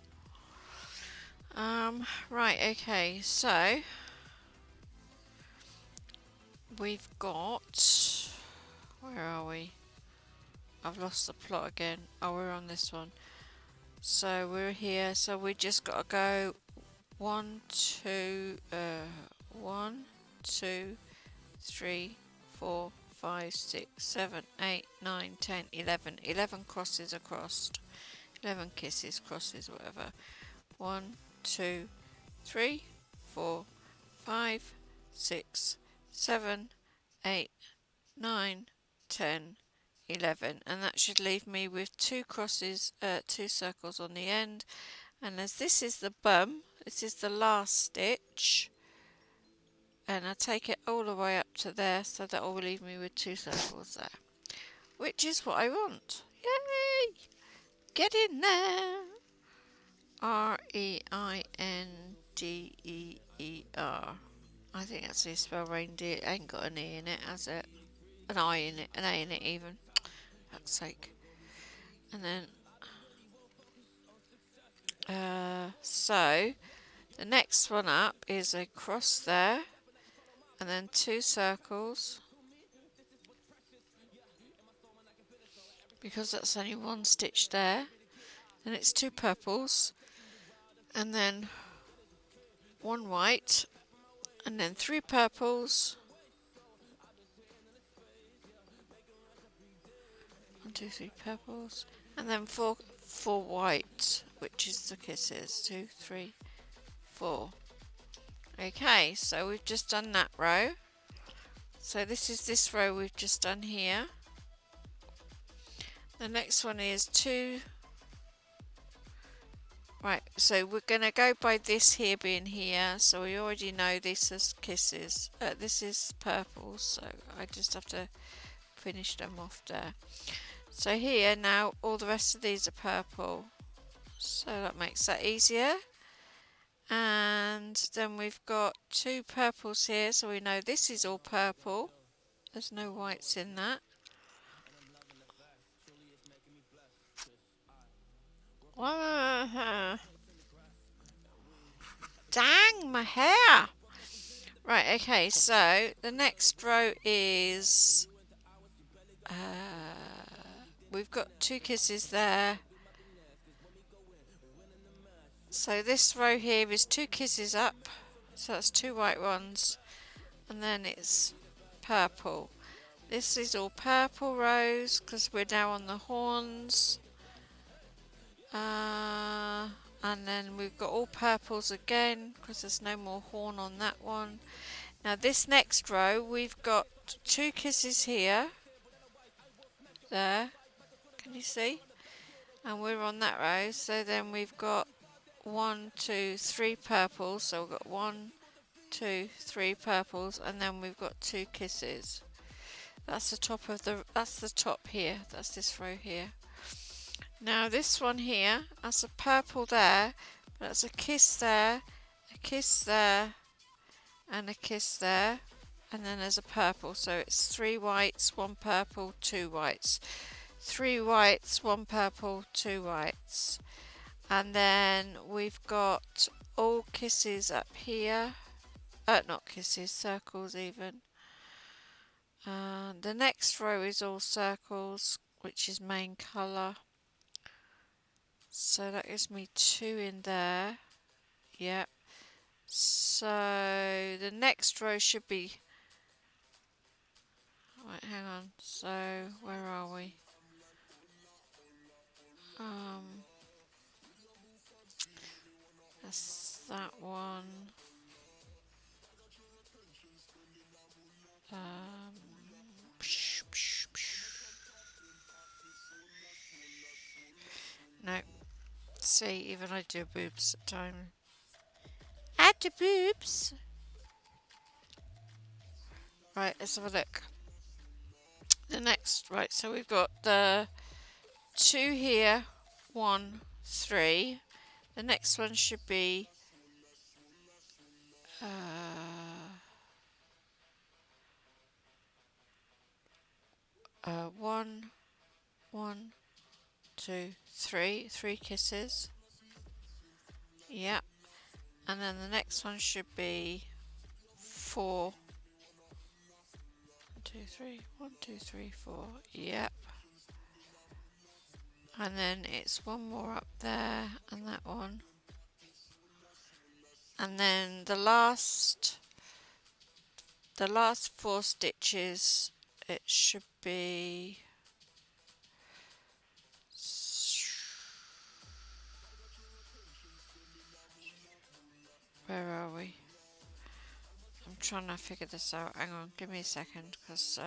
Right, okay, so we've got, where are we? I've lost the plot again. Oh, we're on this one. So we're here, so we just got to go 1, 2, 3, 4, 5, 6, 7, 8, 9, 10, 11. 11 crosses across. 11 kisses, crosses, whatever. 1, 2, 3, 4, 5, 6, 7, 8, 9, 10, 11. And that should leave me with 2 crosses, 2 circles on the end. And as this is the bum, this is the last stitch. And I take it all the way up to there, so that will leave me with 2 circles there. Which is what I want. Yay! Get in there! Reindeer. I think that's how you spell reindeer. It ain't got an E in it, has it? An I in it, an A in it even. For fuck's sake. And then, so the next one up is a cross there, and then 2 circles, because that's only 1 stitch there. Then it's 2 purples, and then 1 white, and then 3 purples. 1, 2, 3 purples, and then 4 white, which is the kisses. 2, 3, 4. Okay, so we've just done that row. So this is this row we've just done here. The next one is 2. Right, so we're going to go by this here being here. So we already know this is kisses. This is purple, so I just have to finish them off there. So here now all the rest of these are purple, so that makes that easier. And then we've got 2 purples here, so we know this is all purple. There's no whites in that. Dang, my hair! Right, okay, so the next row is... we've got 2 kisses there. So this row here is 2 kisses up. So that's 2 white ones. And then it's purple. This is all purple rows because we're now on the horns. And then we've got all purples again because there's no more horn on that one. Now this next row we've got 2 kisses here. There. Can you see? And we're on that row. So then we've got 1, 2, 3 purples. So we've got 1, 2, 3 purples, and then we've got 2 kisses. That's the top of the. That's the top here. That's this row here. Now this one here, that's a purple there. That's a kiss there, a kiss there, and a kiss there, and then there's a purple. So it's 3 whites, 1 purple, 2 whites. 3 whites, 1 purple, 2 whites. And then we've got all kisses up here. Not kisses, circles even. The next row is all circles, which is main colour. So that gives me 2 in there. Yep. So the next row should be... Right, hang on. So where are we? That's that one. No. See, even I do boobs at times. Add the boobs. Right, let's have a look. The next, right, so we've got the 2 here, 1, 3. The next one should be 1, 1, 2, 3. 3 kisses. Yep. And then the next one should be 4. 1, 2, 3. 1, 2, 3, 4. Yep. And then it's 1 more up there, and that one. And then the last 4 stitches, it should be... Where are we? I'm trying to figure this out. Hang on, give me a second, because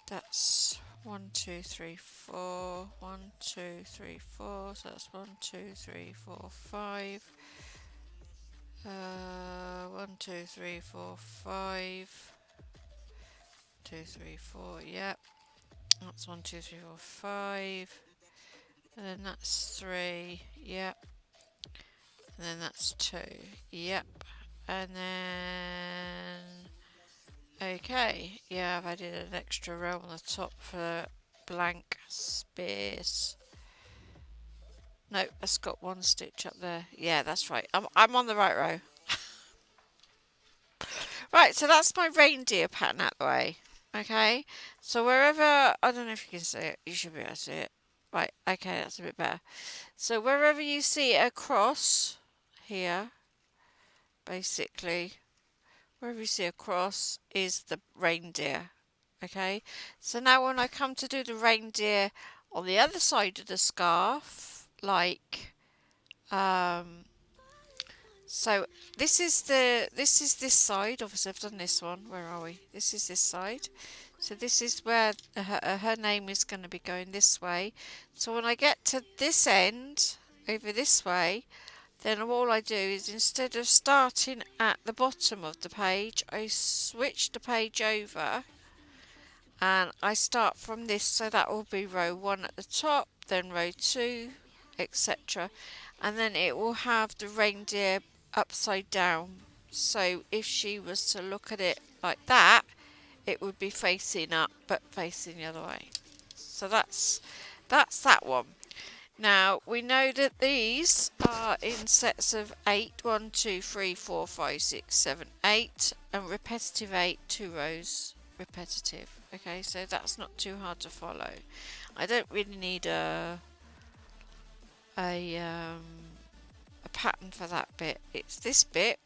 that's 1, 2, 3, 4. 1, 2, 3, 4. So that's 1, 2, 3, 4, 5. 1, 2, 3, 4, 5. 2, 3, 4. Yep. That's 1, 2, 3, 4, 5. And then that's 3. Yep. And then that's 2. Yep. And then... Okay. Yeah, I've added an extra row on the top for blank space. No, it's got 1 stitch up there. Yeah, that's right. I'm on the right row. Right, so that's my reindeer pattern out the way. Okay, so wherever, I don't know if you can see it, you should be able to see it. Right, okay, that's a bit better. So wherever you see a cross here, basically, wherever you see a cross is the reindeer. Okay, so now when I come to do the reindeer on the other side of the scarf, like, so this is this side. Obviously, I've done this one. Where are we? This is this side. So this is where her name is going to be going this way. So when I get to this end, over this way, then all I do is instead of starting at the bottom of the page, I switch the page over And I start from this, so that will be row 1 at the top, then row 2, etc. And then it will have the reindeer upside down. So if she was to look at it like that, it would be facing up, but facing the other way. So that's that one. Now we know that these are in sets of 8, 1, 2, 3, 4, 5, 6, 7, 8, and repetitive 8, 2 rows repetitive. Okay, so that's not too hard to follow. I don't really need a um, a pattern for that bit. It's this bit,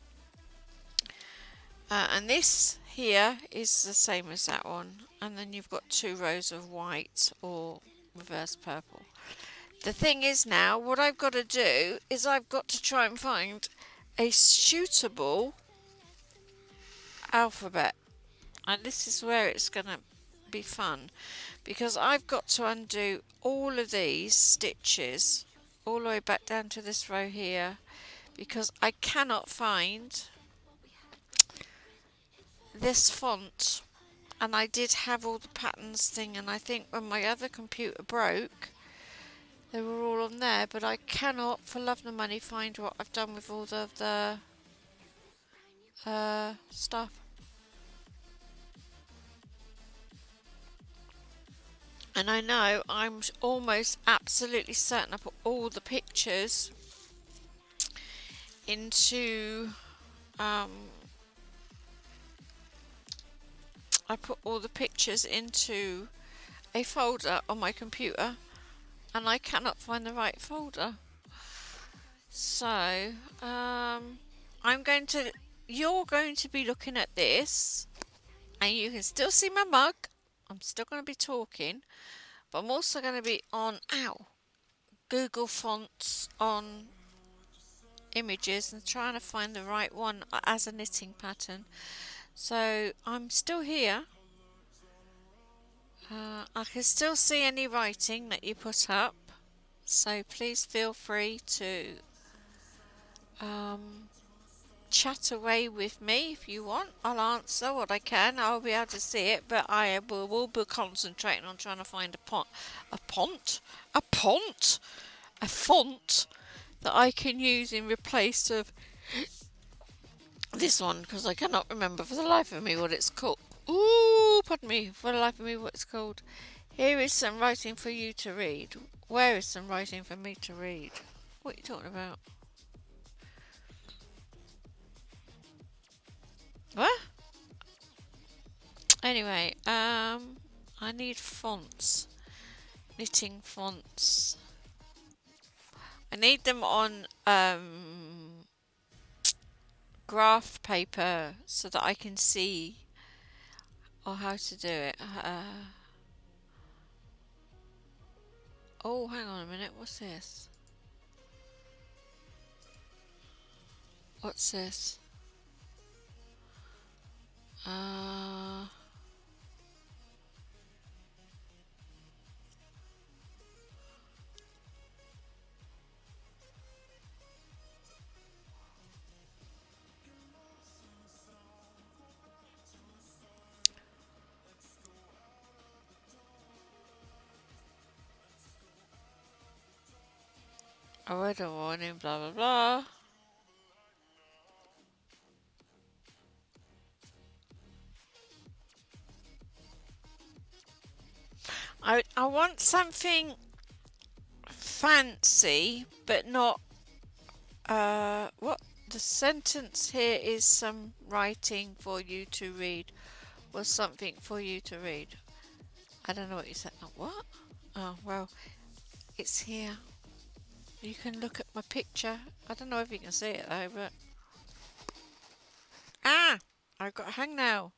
and this here is the same as that one, and then you've got 2 rows of white or reverse purple. The thing is now, what I've got to do is I've got to try and find a suitable alphabet. And this is where it's going to be fun, because I've got to undo all of these stitches all the way back down to this row here, because I cannot find this font. And I did have all the patterns thing, and I think when my other computer broke, they were all on there, but I cannot for love nor money find what I've done with all of the stuff. And I know I'm almost absolutely certain I put all the pictures into I put all the pictures into a folder on my computer, and I cannot find the right folder. So you're going to be looking at this, and you can still see my mug. I'm still going to be talking, but I'm also going to be on Google Fonts on images and trying to find the right one as a knitting pattern. So I'm still here. I can still see any writing that you put up, so please feel free to chat away with me if you want. I'll answer what I can. I'll be able to see it, but I will be concentrating on trying to find a font that I can use in replace of this one, because I cannot remember for the life of me what it's called. Ooh, pardon me, for the life of me what it's called. Here is some writing for you to read. Where is some writing for me to read? What are you talking about? What? Anyway, I need fonts. Knitting fonts. I need them on graph paper so that I can see how to do it. Oh, hang on a minute. What's this? What's this? I read a warning, blah blah blah. I want something fancy, but not. What the sentence here is some writing for you to read, was something for you to read. I don't know what you said. Oh, what? Oh, well, it's here. You can look at my picture. I don't know if you can see it though, but. Ah! I've got a hangnail.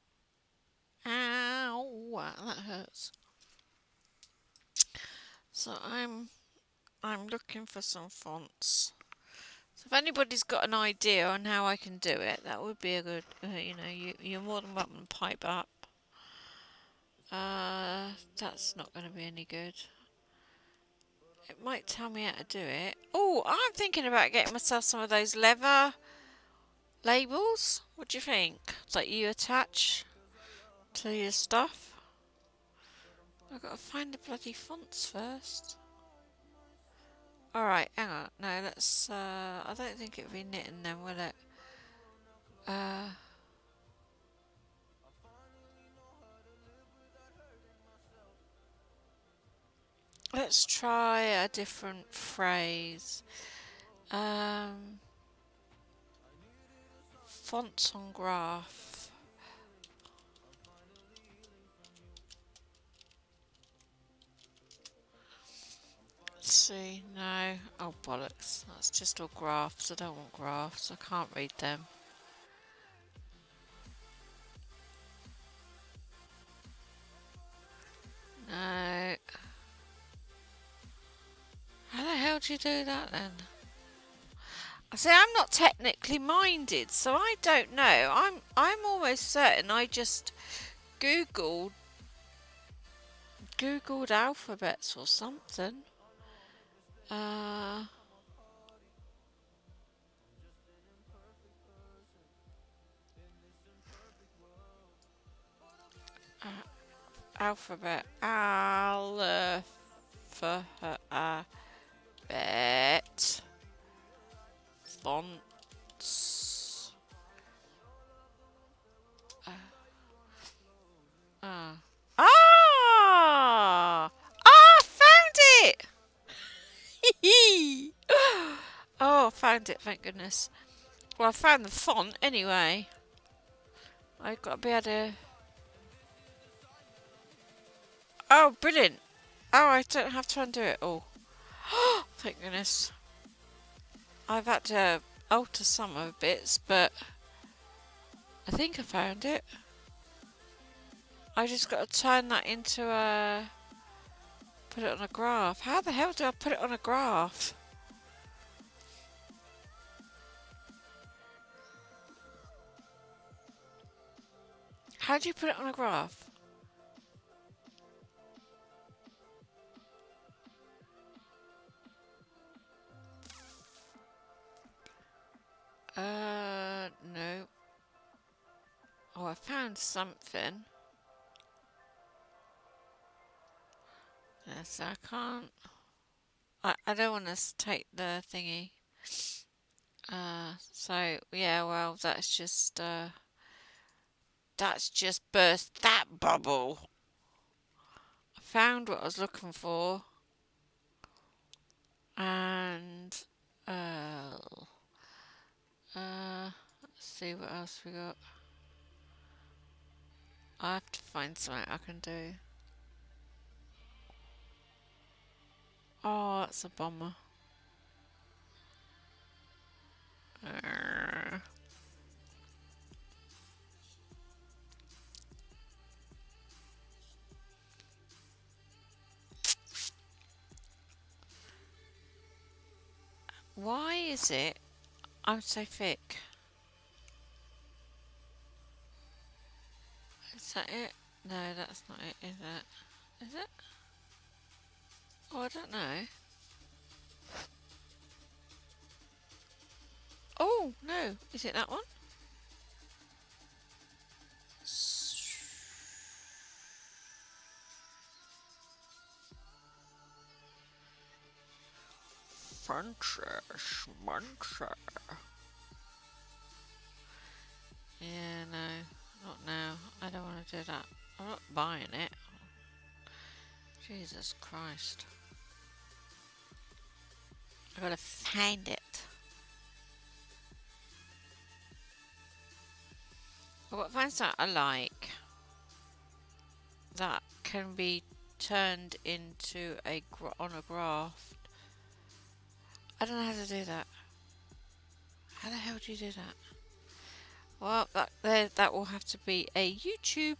Ow! That hurts. So I'm looking for some fonts. So if anybody's got an idea on how I can do it, that would be a good, you're more than welcome to pipe up. That's not going to be any good. It might tell me how to do it. Oh, I'm thinking about getting myself some of those leather labels. What do you think? That you attach to your stuff? I've got to find the bloody fonts first. Alright, hang on. No, let's, I don't think it'll be knitting then, will it? Let's try a different phrase. Fonts on graph. Let's see, no. Oh, bollocks. That's just all graphs. I don't want graphs. I can't read them. No. How the hell do you do that then? I say I'm not technically minded, so I don't know. I'm almost certain I just googled alphabets or something. Alphabet. Bet. Fonts. Ah! Found it! Oh, found it, thank goodness. Well, I found the font anyway. I've got to be able to... Oh, brilliant. Oh, I don't have to undo it all. Thank goodness. I've had to alter some of the bits, but I think I found it. I just got to turn that into a... Put it on a graph. How the hell do I put it on a graph? How do you put it on a graph? No. Oh, I found something. Yes, I can't. I don't want to take the thingy. So yeah, well, that's just burst that bubble. I found what I was looking for, and let's see what else we got. I have to find something I can do. Oh, that's a bummer. Why is it I'm so thick? Is that it? No, that's not it, is it? Is it? Oh, I don't know. Oh, no. Is it that one? Francis Muncher. Yeah, no. Not now. I don't want to do that. I'm not buying it. Jesus Christ. I gotta find it. I've got to find something I like that can be turned into on a graph. I don't know how to do that. How the hell do you do that? Well, that will have to be a YouTube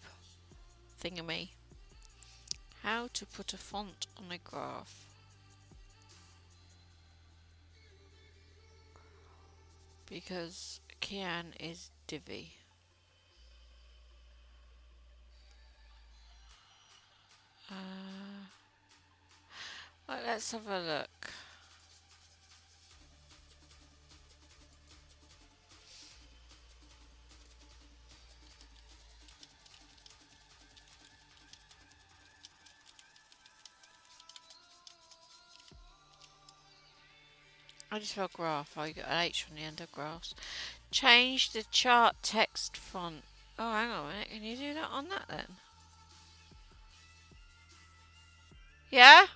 thingamy. How to put a font on a graph. Because Kian is divvy. Well, let's have a look. I just spelled graph. I got an H on the end of graphs. Change the chart text font. Oh, hang on a minute. Can you do that on that then? Yeah?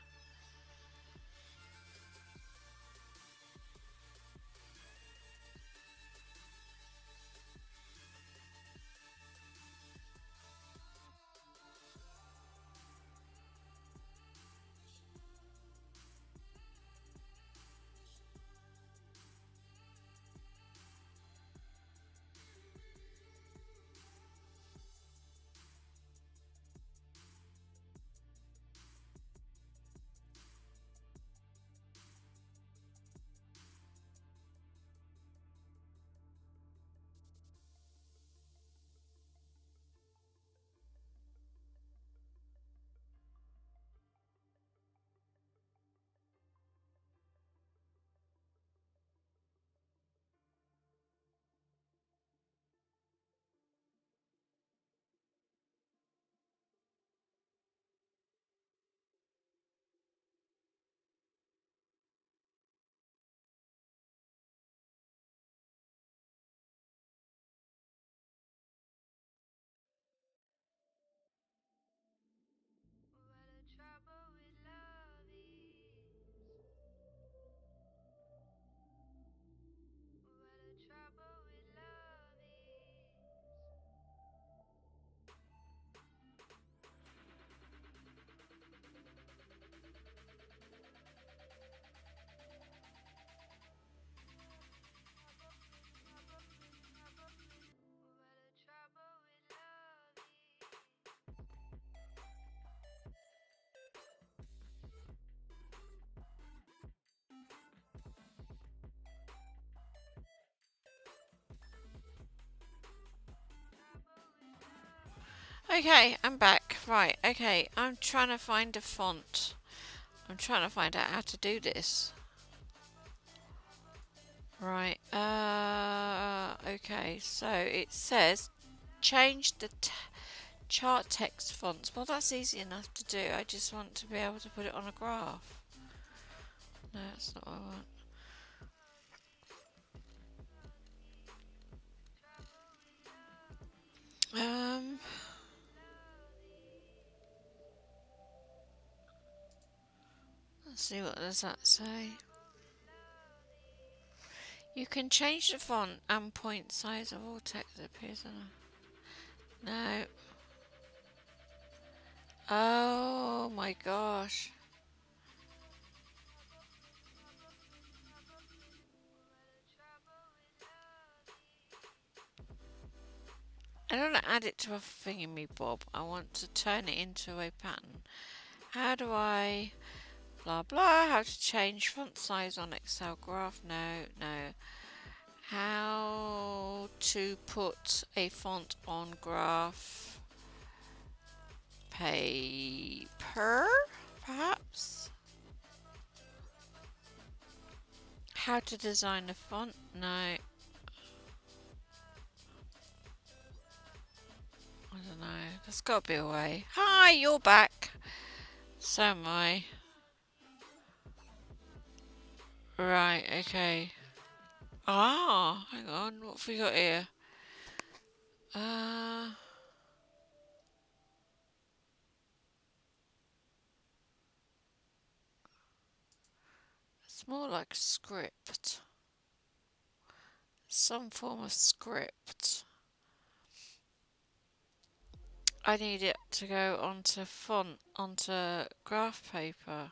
Okay, I'm back. Right, okay. I'm trying to find a font. I'm trying to find out how to do this. Right, okay. So it says change the chart text fonts. Well, that's easy enough to do. I just want to be able to put it on a graph. No, that's not what I want. Let's see, what does that say? You can change the font and point size of all text that appears on a... No. Oh my gosh. I don't want to add it to a thingy bob. I want to turn it into a pattern. How do I... Blah blah. How to change font size on Excel graph? No, no. How to put a font on graph paper, perhaps? How to design a font? No. I don't know. There's got to be a way. Hi, you're back. So am I. Right, okay. Ah, hang on. What have we got here? Uh, it's more like script. Some form of script. I need it to go onto font, onto graph paper.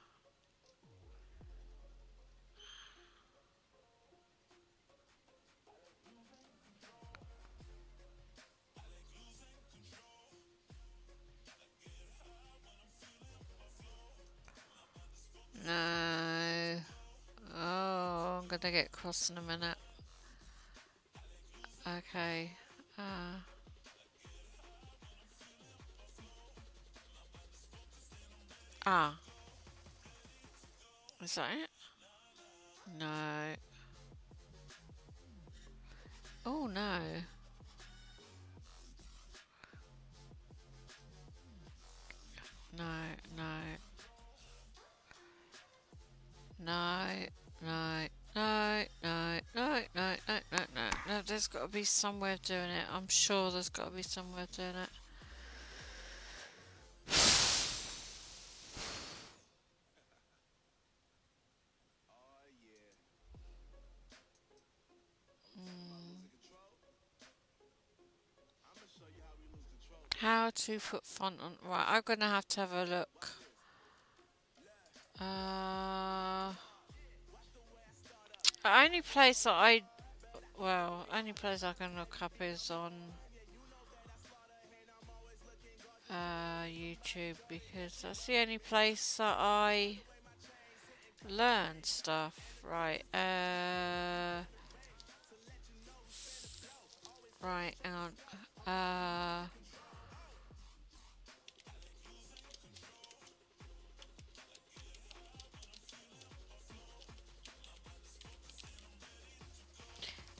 No. Oh, I'm gonna get cross in a minute. Okay. Uh, ah. Is that it? No. Oh no. No, no. No, no, no. There's got to be some way of doing it. I'm sure there's got to be some way of doing it. How to put font on. Right, I'm going to have a look. Only place that only place I can look up is on YouTube, because that's the only place that I learn stuff. Right, right, hang on.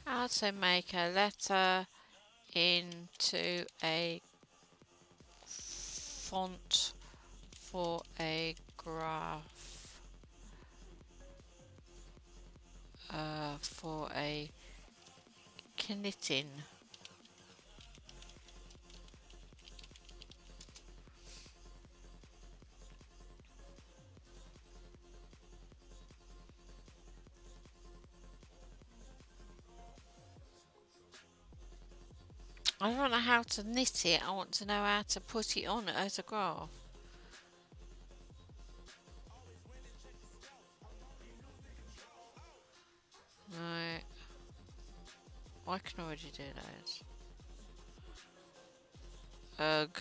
How to make a letter into a font for a graph, for a knitting. I don't know how to knit it, I want to know how to put it on as a graph. Right. I can already do those. Ugh.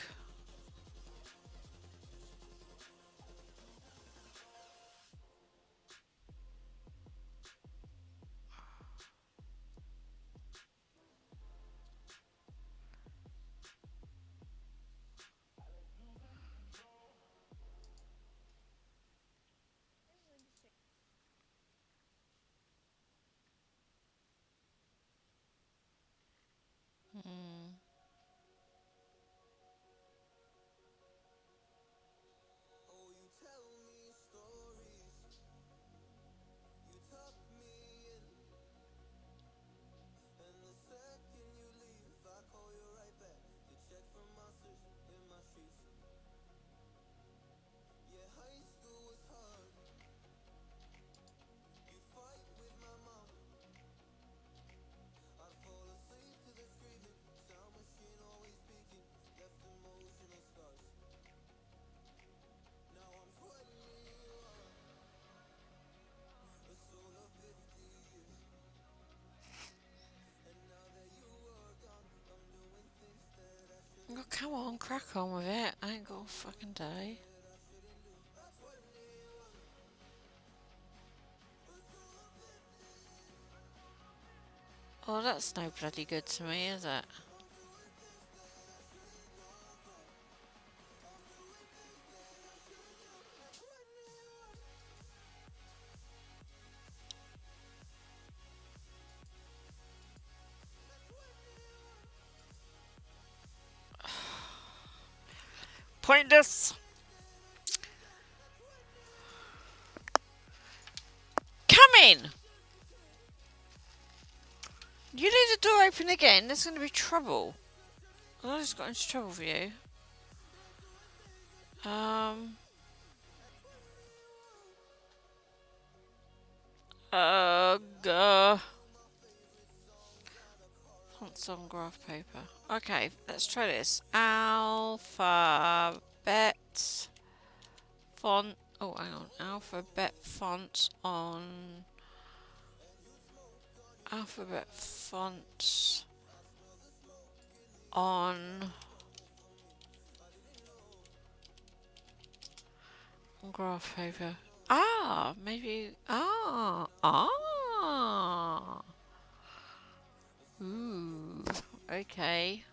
Mm. Oh, come on, crack on with it. I ain't got all fucking day. Oh, that's no bloody good to me, is it? Pointless! Come in! You leave the door open again, there's going to be trouble. I just got into trouble for you. Ugh. Fonts on graph paper. Okay, let's try this. Alphabet font. Oh, hang on. Alphabet font on. Alphabet fonts on graph paper. Ah, maybe. Ooh, okay.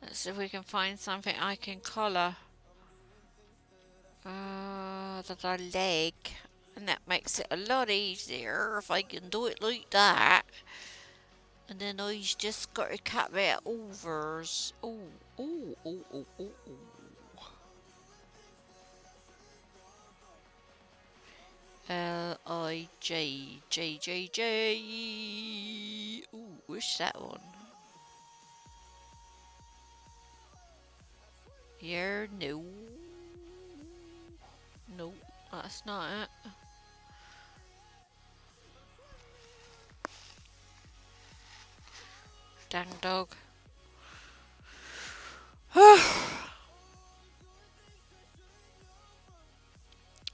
Let's see if we can find something I can collar. That I like. And that makes it a lot easier if I can do it like that. And then I just got to cut that overs. Oh. Lijjjj. Ooh, what's that one? Yeah, no. No, that's not it. Dang dog.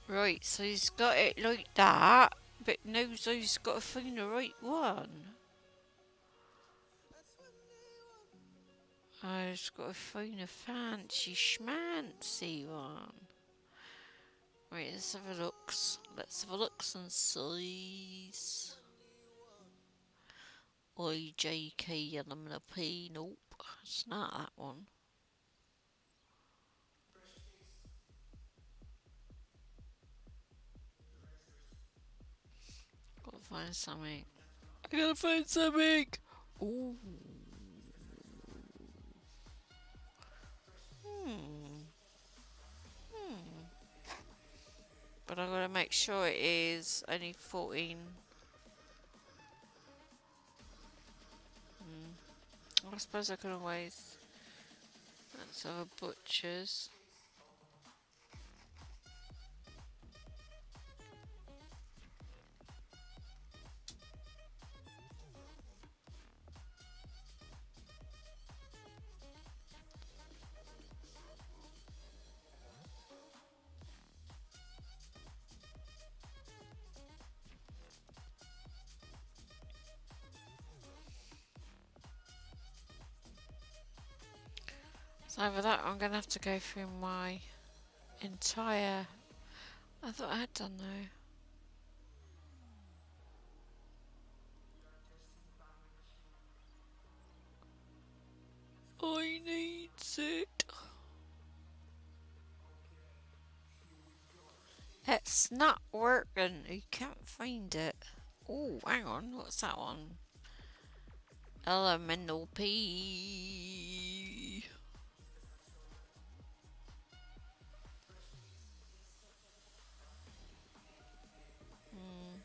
Right, so he's got it like that, but knows he's got to find the right one. I've got to find a fancy schmancy one. Right, let's have a look. Let's have a look and see. IJK and I'm gonna P. Nope, it's not that one. Gotta find something. I gotta find something. Ooh. Hmm. Hmm. But I gotta make sure it is only 14. I suppose I can always. That's our butchers. So for that, I'm gonna have to go through my entire. I thought I had done though. I need it. It's not working. You can't find it. Oh, hang on. What's that one? Elemental P. Hmm.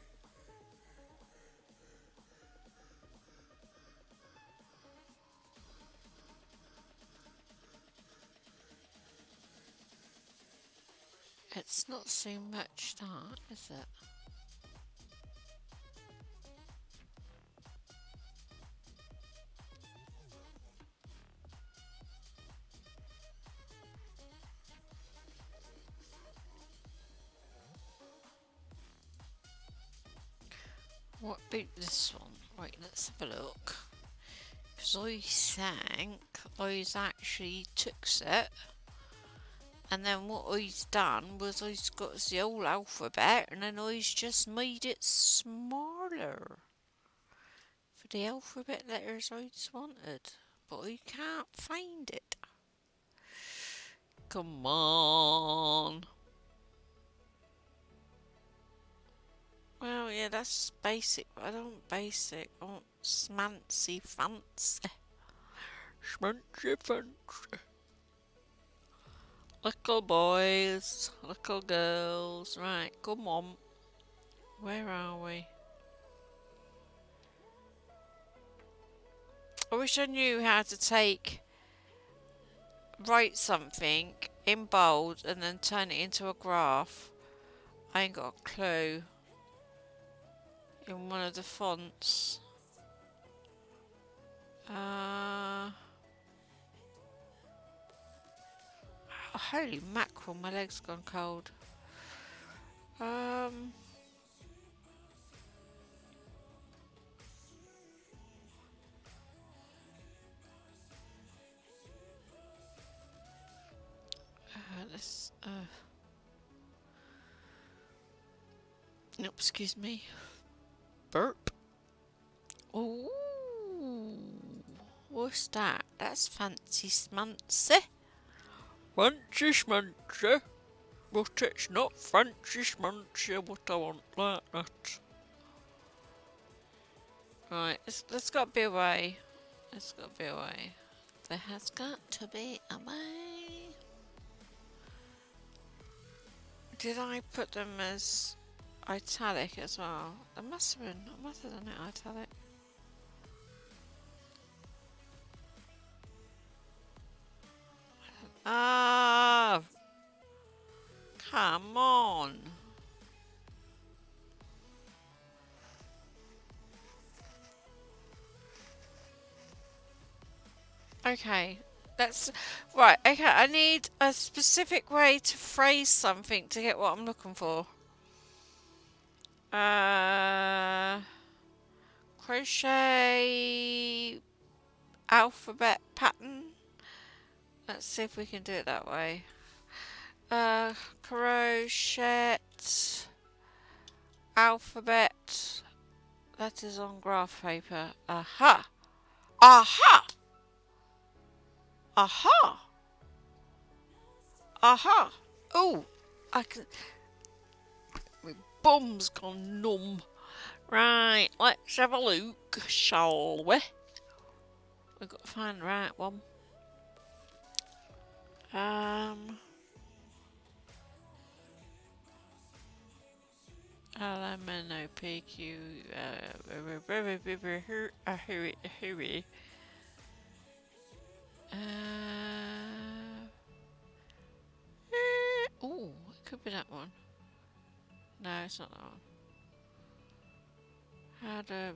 It's not so much that, is it? What about this one? Right, let's have a look. Because I think I's actually took it, and then what I's done was I's got the whole alphabet, and then I's just made it smaller for the alphabet letters I's wanted. But I can't find it. Come on. Well, yeah, that's basic, but I don't want basic. I want smancy fancy. Smancy fancy. Little boys, little girls. Right, come on. Where are we? I wish I knew how to write something in bold and then turn it into a graph. I ain't got a clue. In one of the fonts. Holy mackerel, my leg's gone cold. Um, this, nope, excuse me. Burp. Ooh, what's that? That's fancy smancy. Fancy smancy. But it's not fancy smancy what I want like that. Right, let's got to be away. Let's got to be away. There has got to be a way. Did I put them as italic as well? I must have been. I must have done it italic. Ah, come on. Okay, that's right. Okay, I need a specific way to phrase something to get what I'm looking for. Uh, crochet alphabet pattern. Let's see if we can do it that way. Crochet alphabet letters on graph paper. Aha! Aha! Aha! Aha! Oh, I can. My bum's gone numb. Right, let's have a look, shall we? We've got to find the right one. LMNOPQ. Hurry. Oh, it could be that one. No, it's not that one. How to.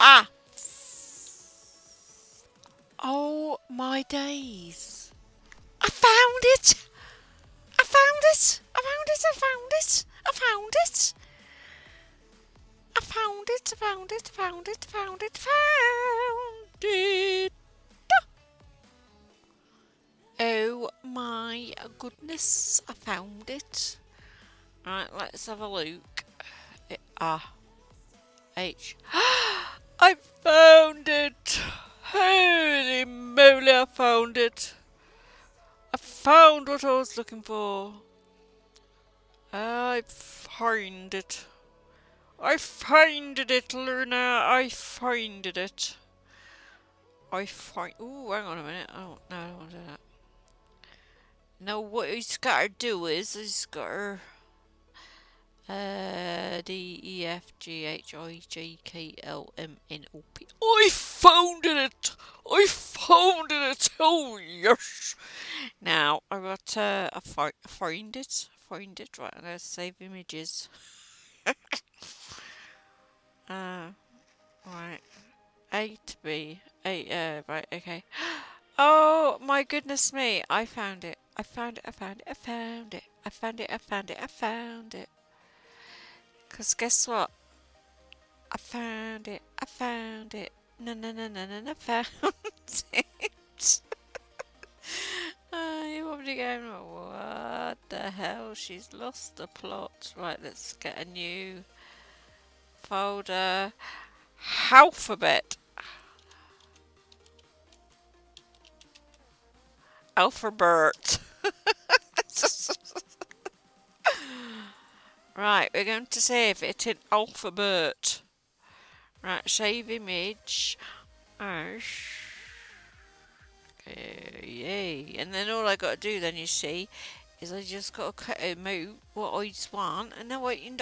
Ah! Oh my days! I found it! I found it! I found it! I found it! I found it! I found it! I found it! I found it! I found it! Found it! Oh my goodness! I found it. Right, let's have a look. H. I found it! Holy moly! I found it! I found what I was looking for. I find it. I finded it, Luna. I finded it. I find. Ooh, hang on a minute. Oh no, I don't want to do that. No, what he's got to do is he's got to D E F G H I J K L M N O P. I found it. I found it. Oh yes. Now I got I find it. Find it. Right, I'm gonna save images. Right. A to B. Right, okay. Oh my goodness me! I found it. I found it. I found it. I found it. I found it. I found it. I found it. Cause guess what? I found it. I found it. No, no, no, no, no, no, found it. You probably going, what the hell? She's lost the plot. Right, let's get a new folder. Alphabet. Alphabet. Right, we're going to save it in alphabet. Right, save image. Ash. Yay. And then all I got to do then, you see, is I just got to cut him out what I just want. And now I do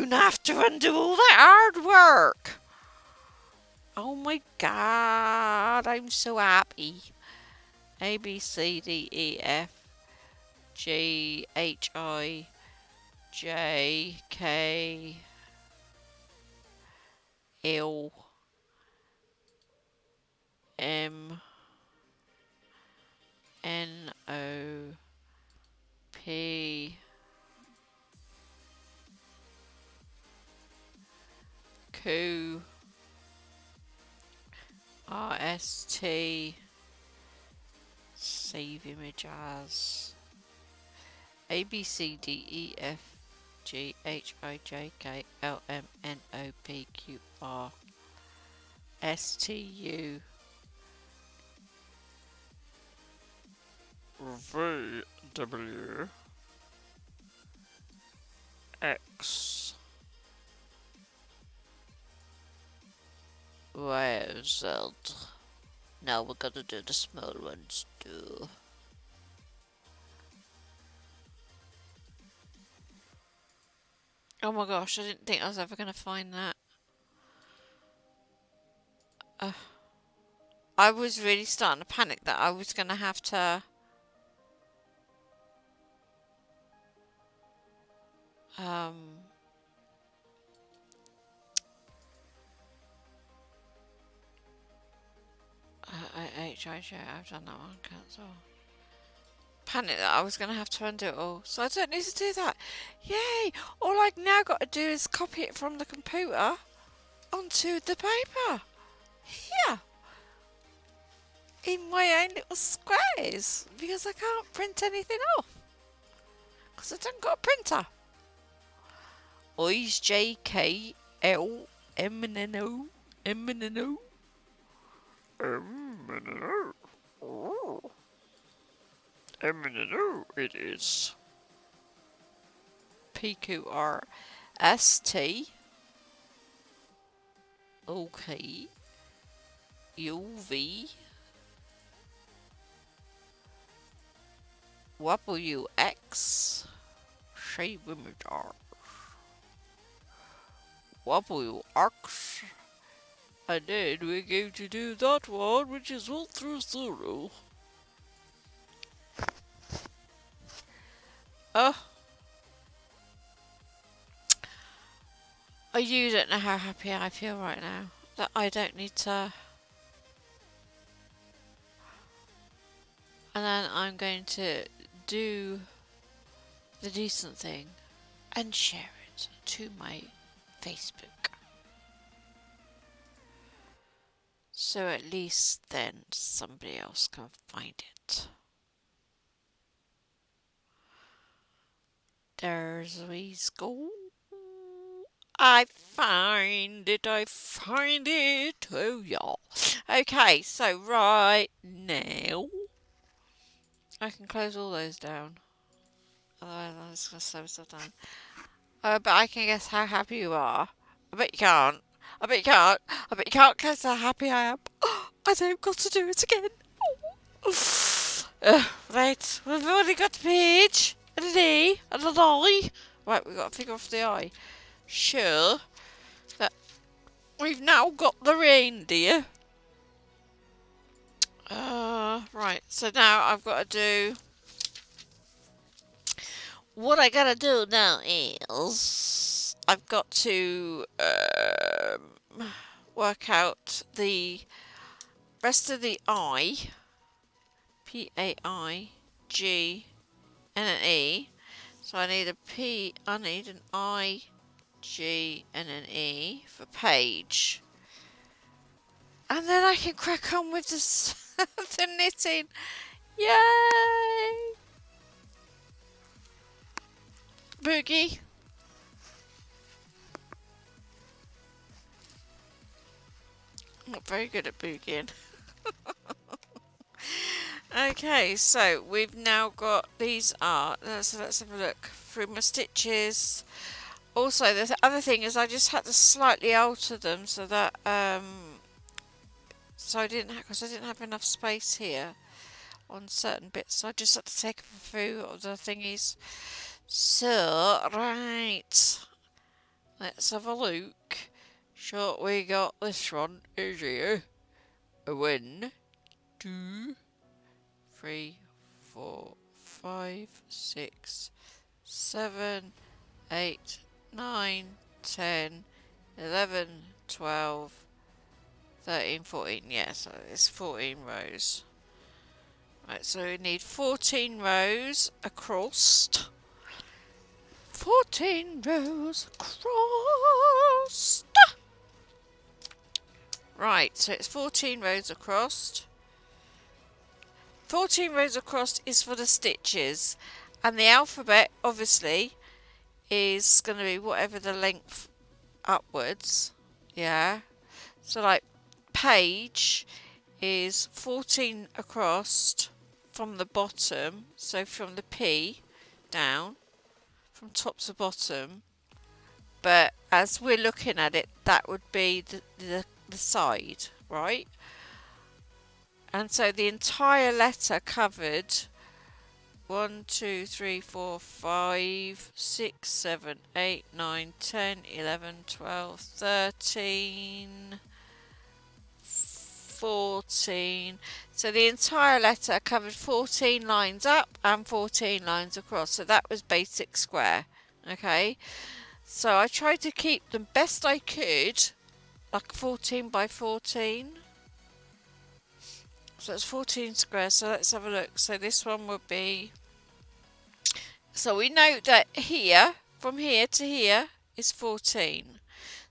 not have to undo all that hard work. Oh my god, I'm so happy. A, B, C, D, E, F, G, H, I, J, K, L, M, N, O, P, Q, R, S, T, save image as A, B, C, D, E, F, G, H, I, J, K, L, M, N, O, P, Q, R, S, T, U, V, W, X, Y, Z. Now we're gonna do the small ones too. Oh my gosh, I didn't think I was ever gonna find that. Uh, I was really starting to panic that I was gonna have to um I've done that one, cancel. Panic that I was going to have to undo it all. So I don't need to do that. Yay! All I've now got to do is copy it from the computer onto the paper. Here. In my own little squares. Because I can't print anything off. Because I don't got a printer. I's JKL M-N-O M-N-O M-N-O M-N-O it is. PQRST OK UV WX shape image WX, and then we're going to do that one, which is 1 through 0. You don't know how happy I feel right now that I don't need to. And then I'm going to do the decent thing and share it to my Facebook. So at least then somebody else can find it. There's we go. I find it. Oh, y'all. Okay, so right now, I can close all those down. Otherwise, I'm just going to slow myself down. But I can guess how happy you are. I bet you can't. I bet you can't. I bet you can't guess how happy I am. I don't got to do it again. Right, we've already got the page, and an E, and an I. Right, we've got to figure off the I. Sure. That we've now got the reindeer. Right, so now I've got to do... What I gotta do now is... I've got to work out the rest of the I. P-A-I-G and an E. So I need a P, I need an I, G and an E for page. And then I can crack on with the knitting. Yay! Boogie. I'm not very good at boogieing. Okay, so we've now got these so let's have a look through my stitches. Also, the other thing is I just had to slightly alter them so that so I didn't have enough space here on certain bits, so I just had to take them through the thingies. So right, let's have a look. So we got this one is here. 1, 2, 3, 4, 5, 6, 7, 8, 9, 10, 11, 12, 13, 14. Yeah, so it's 14 rows. Right, so we need 14 rows across. 14 rows across. Right, so it's 14 rows across. 14 rows across is for the stitches, and the alphabet obviously is going to be whatever the length upwards. Yeah, so like page is 14 across from the bottom, so from the P down, from top to bottom. But as we're looking at it, that would be the side, right? And so the entire letter covered 1, 2, 3, 4, 5, 6, 7, 8, 9, 10, 11, 12, 13, 14. So the entire letter covered 14 lines up and 14 lines across. So that was basic square. Okay. So I tried to keep them best I could, like 14 by 14. So it's 14 squares. So let's have a look. So this one would be. So we know that here, from here to here, is 14.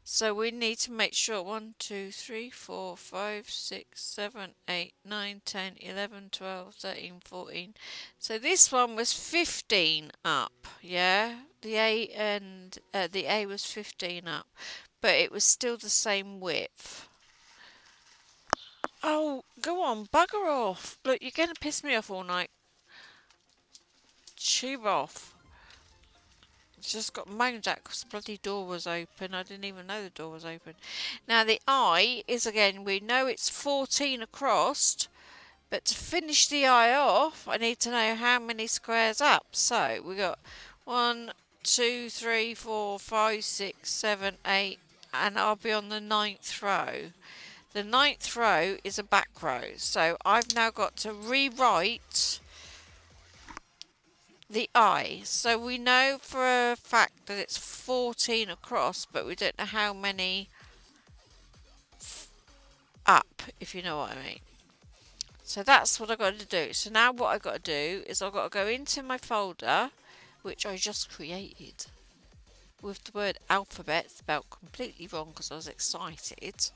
So we need to make sure 1, 2, 3, 4, 5, 6, 7, 8, 9, 10, 11, 12, 13, 14. So this one was 15 up, yeah? The A was 15 up, but it was still the same width. Oh, go on, bugger off. Look, you're going to piss me off all night. Tube off. Just got moaned at because the bloody door was open. I didn't even know the door was open. Now the eye is, again, we know it's 14 across, but to finish the eye off, I need to know how many squares up. So we got 1, 2, 3, 4, 5, 6, 7, 8, and I'll be on the 9th row. The 9th row is a back row, so I've now got to rewrite the eye. So we know for a fact that it's 14 across, but we don't know how many up, if you know what I mean. So that's what I've got to do. So now what I've got to do is I've got to go into my folder, which I just created, with the word alphabet spelled completely wrong because I was excited.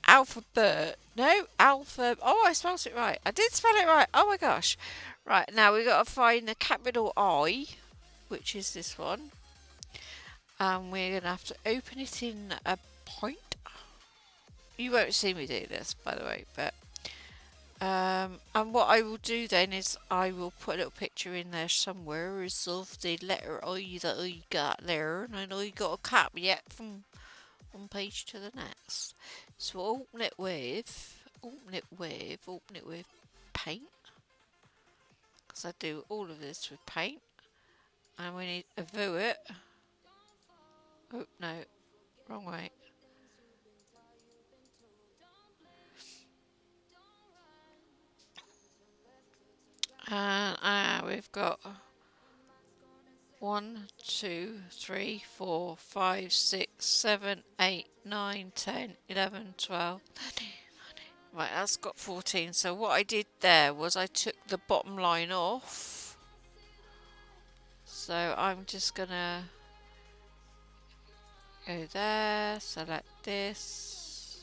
Alphabet. No, alpha. Oh, I spelled it right. I did spell it right. Oh my gosh. Right, now we've got to find the capital I, which is this one. And we're going to have to open it in a point. You won't see me do this, by the way, but... and what I will do then is I will put a little picture in there somewhere as of the letter I that I got there. And I got a cap yet from one page to the next. So open it with paint. Because I do all of this with paint. And we need a view it. Oh, no. Wrong way. And we've got 1, 2, 3, 4, 5, 6, 7, 8, 9, 10, 11, 12. Right, that's got 14. So what I did there was I took the bottom line off. So I'm just going to go there, select this.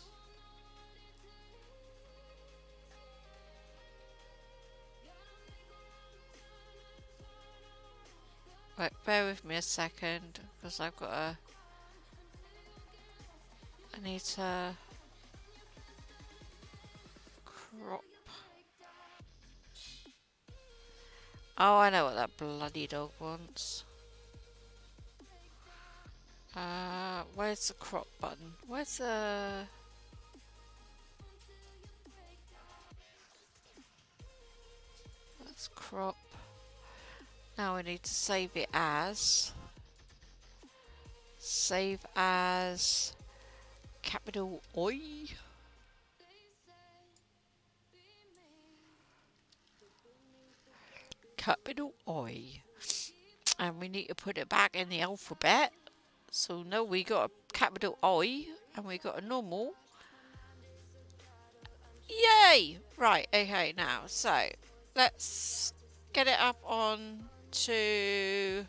Right, bear with me a second because I've got I need to crop. Oh, I know what that bloody dog wants. Where's the crop button? Where's the... Let's crop. Now we need to save it as... Save as... Capital I. Capital I. And we need to put it back in the alphabet. So now we got a capital I and we got a normal. Yay! Right, okay, now, so let's get it up on to...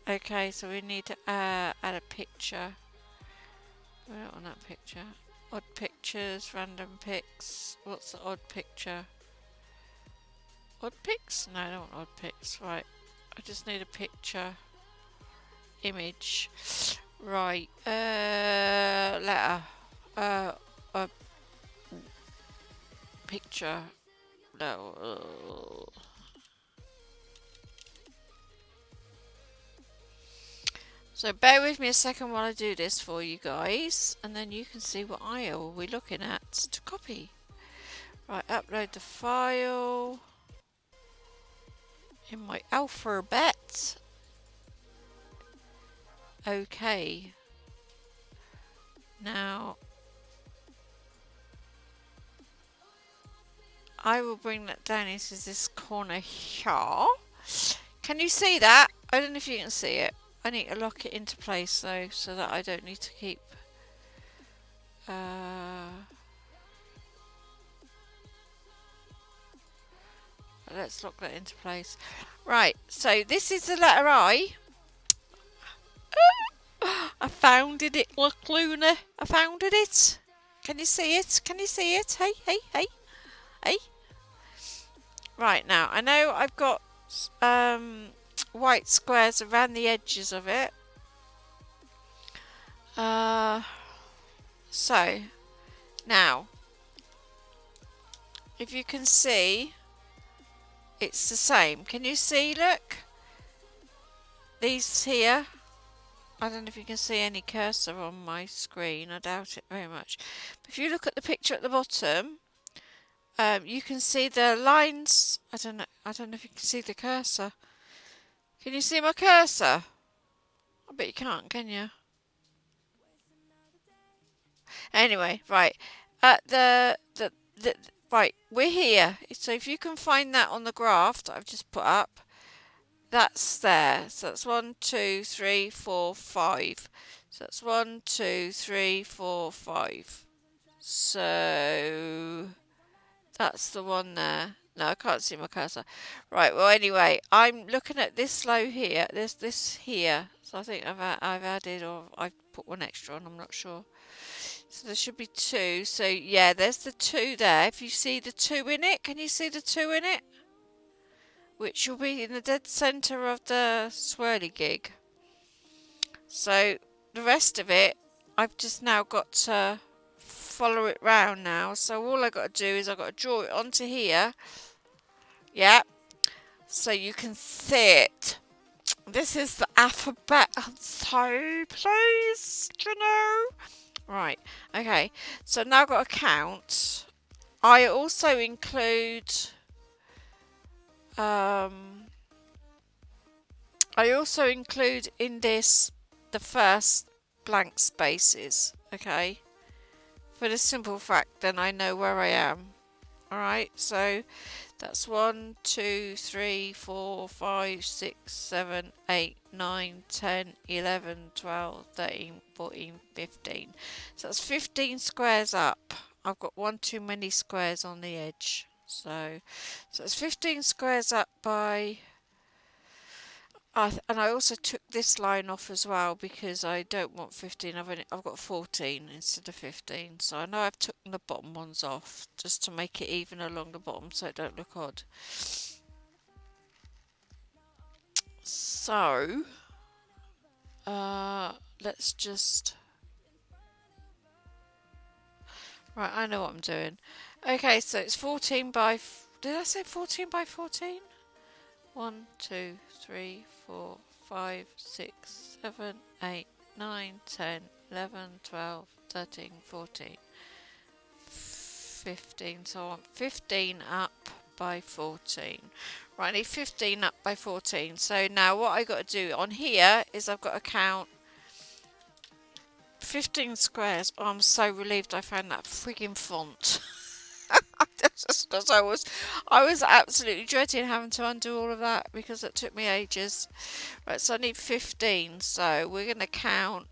okay, so we need to add a picture. We're not on that picture. Odd pictures, random pics. What's the odd picture? Odd pics? No, I don't want odd pics. Right, I just need a picture. Image. Right, letter. A picture. No. So bear with me a second while I do this for you guys, and then you can see what aisle we're looking at to copy. Right, upload the file in my alphabet. Okay. Now, I will bring that down into this corner here. Can you see that? I don't know if you can see it. I need to lock it into place though, so that I don't need to keep... let's lock that into place. Right, so this is the letter I. I found it, look Luna. I found it. Can you see it? Can you see it? Hey, hey, hey, hey. Right, now, I know I've got white squares around the edges of it. So, now, if you can see, it's the same. Can you see, look? These here. I don't know if you can see any cursor on my screen. I doubt it very much. But if you look at the picture at the bottom, you can see the lines. I don't know if you can see the cursor. Can you see my cursor? I bet you can't, can you? Anyway, right. Right, we're here. So if you can find that on the graph that I've just put up, that's there. So that's 1, 2, 3, 4, 5. So that's 1, 2, 3, 4, 5. So that's the one there. No, I can't see my cursor. Right, well anyway, I'm looking at this low here. There's this here. So I think I've added, or I've put one extra on, I'm not sure. So there should be 2. So yeah, there's the 2 there. If you see the 2 in it, can you see the 2 in it? Which will be in the dead centre of the swirly gig. So the rest of it, I've just now got to follow it round now. So all I got to do is I've got to draw it onto here. Yeah. So you can see it. This is the alphabet. I'm so pleased, you know. Right. Okay. So now I've got to count. I also include in this the first blank spaces, okay? For the simple fact then I know where I am. Alright, so that's 1, 2, 3, 4, 5, 6, 7, 8, 9, 10, 11, 12, 13, 14, 15. So that's 15 squares up. I've got one too many squares on the edge. So it's 15 squares up by... and I also took this line off as well because I don't want 15. I've got 14 instead of 15. So I know I've taken the bottom ones off just to make it even along the bottom so it don't look odd. So let's just... Right, I know what I'm doing. Okay, so it's 14 by... Did I say 14 by 14? 1, 2, 3, 4, 5, 6, 7, 8, 9, 10, 11, 12, 13, 14, 15. So I want 15 up by 14. Right, I need 15 up by 14. So now what I got to do on here is I've got to count 15 squares. Oh, I'm so relieved I found that frigging font. Just because I was absolutely dreading having to undo all of that because it took me ages. Right, so I need 15. So we're going to count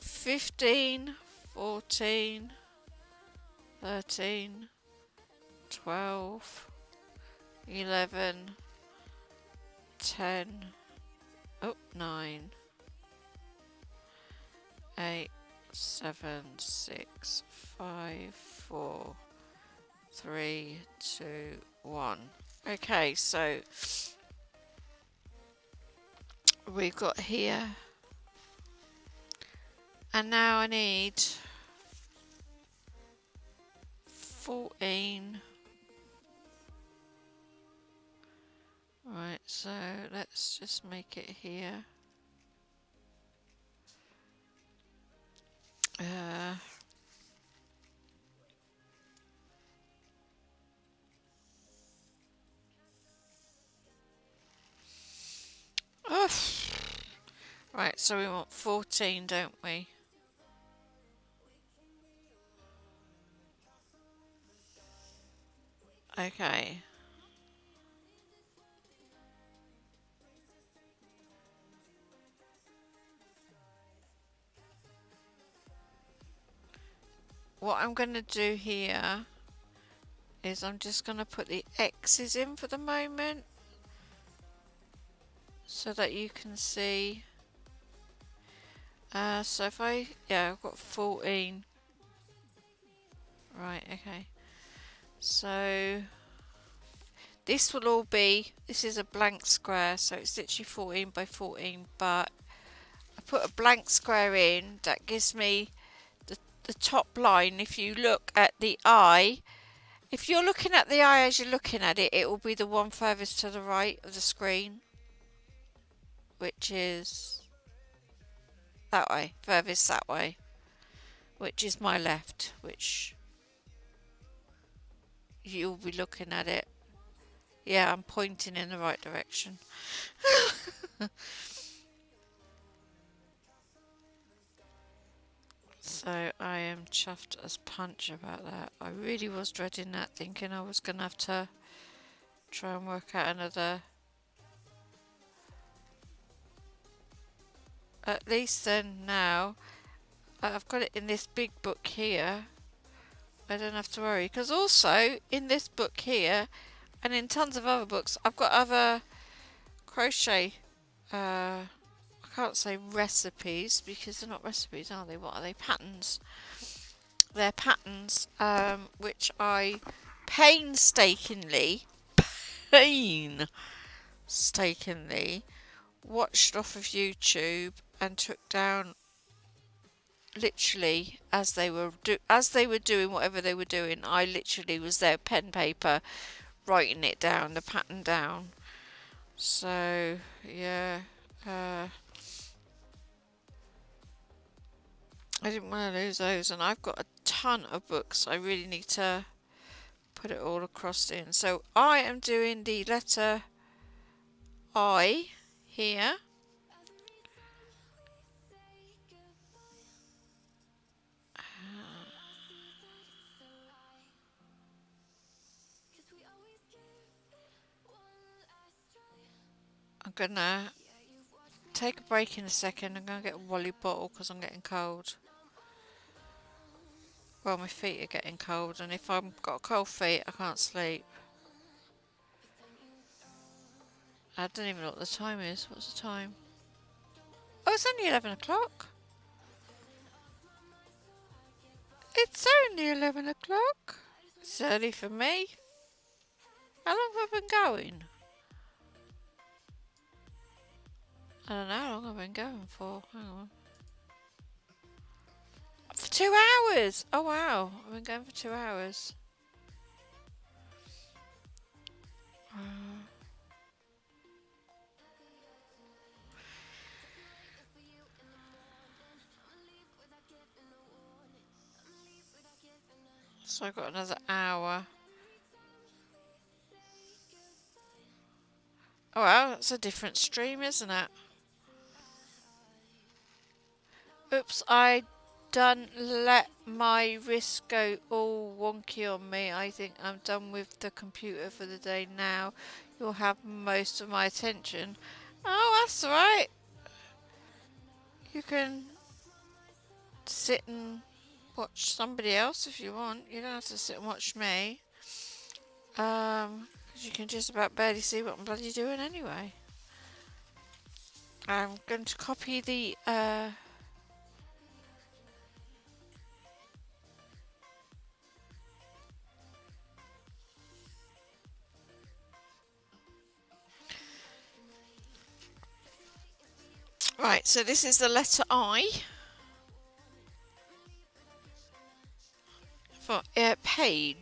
15, 14, 13, 12, 11, 10, 9, 8, 7, 6, 5, 4, 3, 2, 1. Okay, so we've got here, and now I need 14. Right, so let's just make it here. Uh, oh, right, so we want 14, don't we? Okay. What I'm going to do here is I'm just going to put the X's in for the moment so that you can see. So if I've got 14. Right, okay. So this will all be, this is a blank square, so it's literally 14 by 14, but I put a blank square in that gives me the top line. If you look at the eye, if you're looking at the eye as you're looking at it, it will be the one furthest to the right of the screen, which is that way, furthest that way, which is my left, which you'll be looking at it. Yeah, I'm pointing in the right direction. So I am chuffed as punch about that. I really was dreading that, thinking I was going to have to try and work out another. At least then now I've got it in this big book here. I don't have to worry, because also in this book here and in tons of other books I've got other crochet I can't say recipes because they're not recipes, are they? What are they? Patterns. They're patterns which I painstakingly watched off of YouTube and took down literally as they were doing whatever they were doing. I literally was there, pen paper, writing it down, the pattern down. So yeah, I didn't want to lose those, and I've got a ton of books I really need to put it all across in. So I am doing the letter I here. I'm gonna take a break in a second. I'm gonna get a Wally bottle because I'm getting cold. Well, my feet are getting cold, and if I've got cold feet, I can't sleep. I don't even know what the time is. What's the time? Oh, it's only 11 o'clock. It's only 11 o'clock. It's early for me. How long have I been going? I don't know how long I've been going for. Hang on. For 2 hours! Oh wow, I've been going for 2 hours. So I've got another hour. Oh wow, that's a different stream, isn't it? Oops, I done let my wrist go all wonky on me. I think I'm done with the computer for the day now. You'll have most of my attention. Oh, that's alright. You can sit and watch somebody else if you want. You don't have to sit and watch me. 'Cause you can just about barely see what I'm bloody doing anyway. I'm going to copy the right, so this is the letter I for page.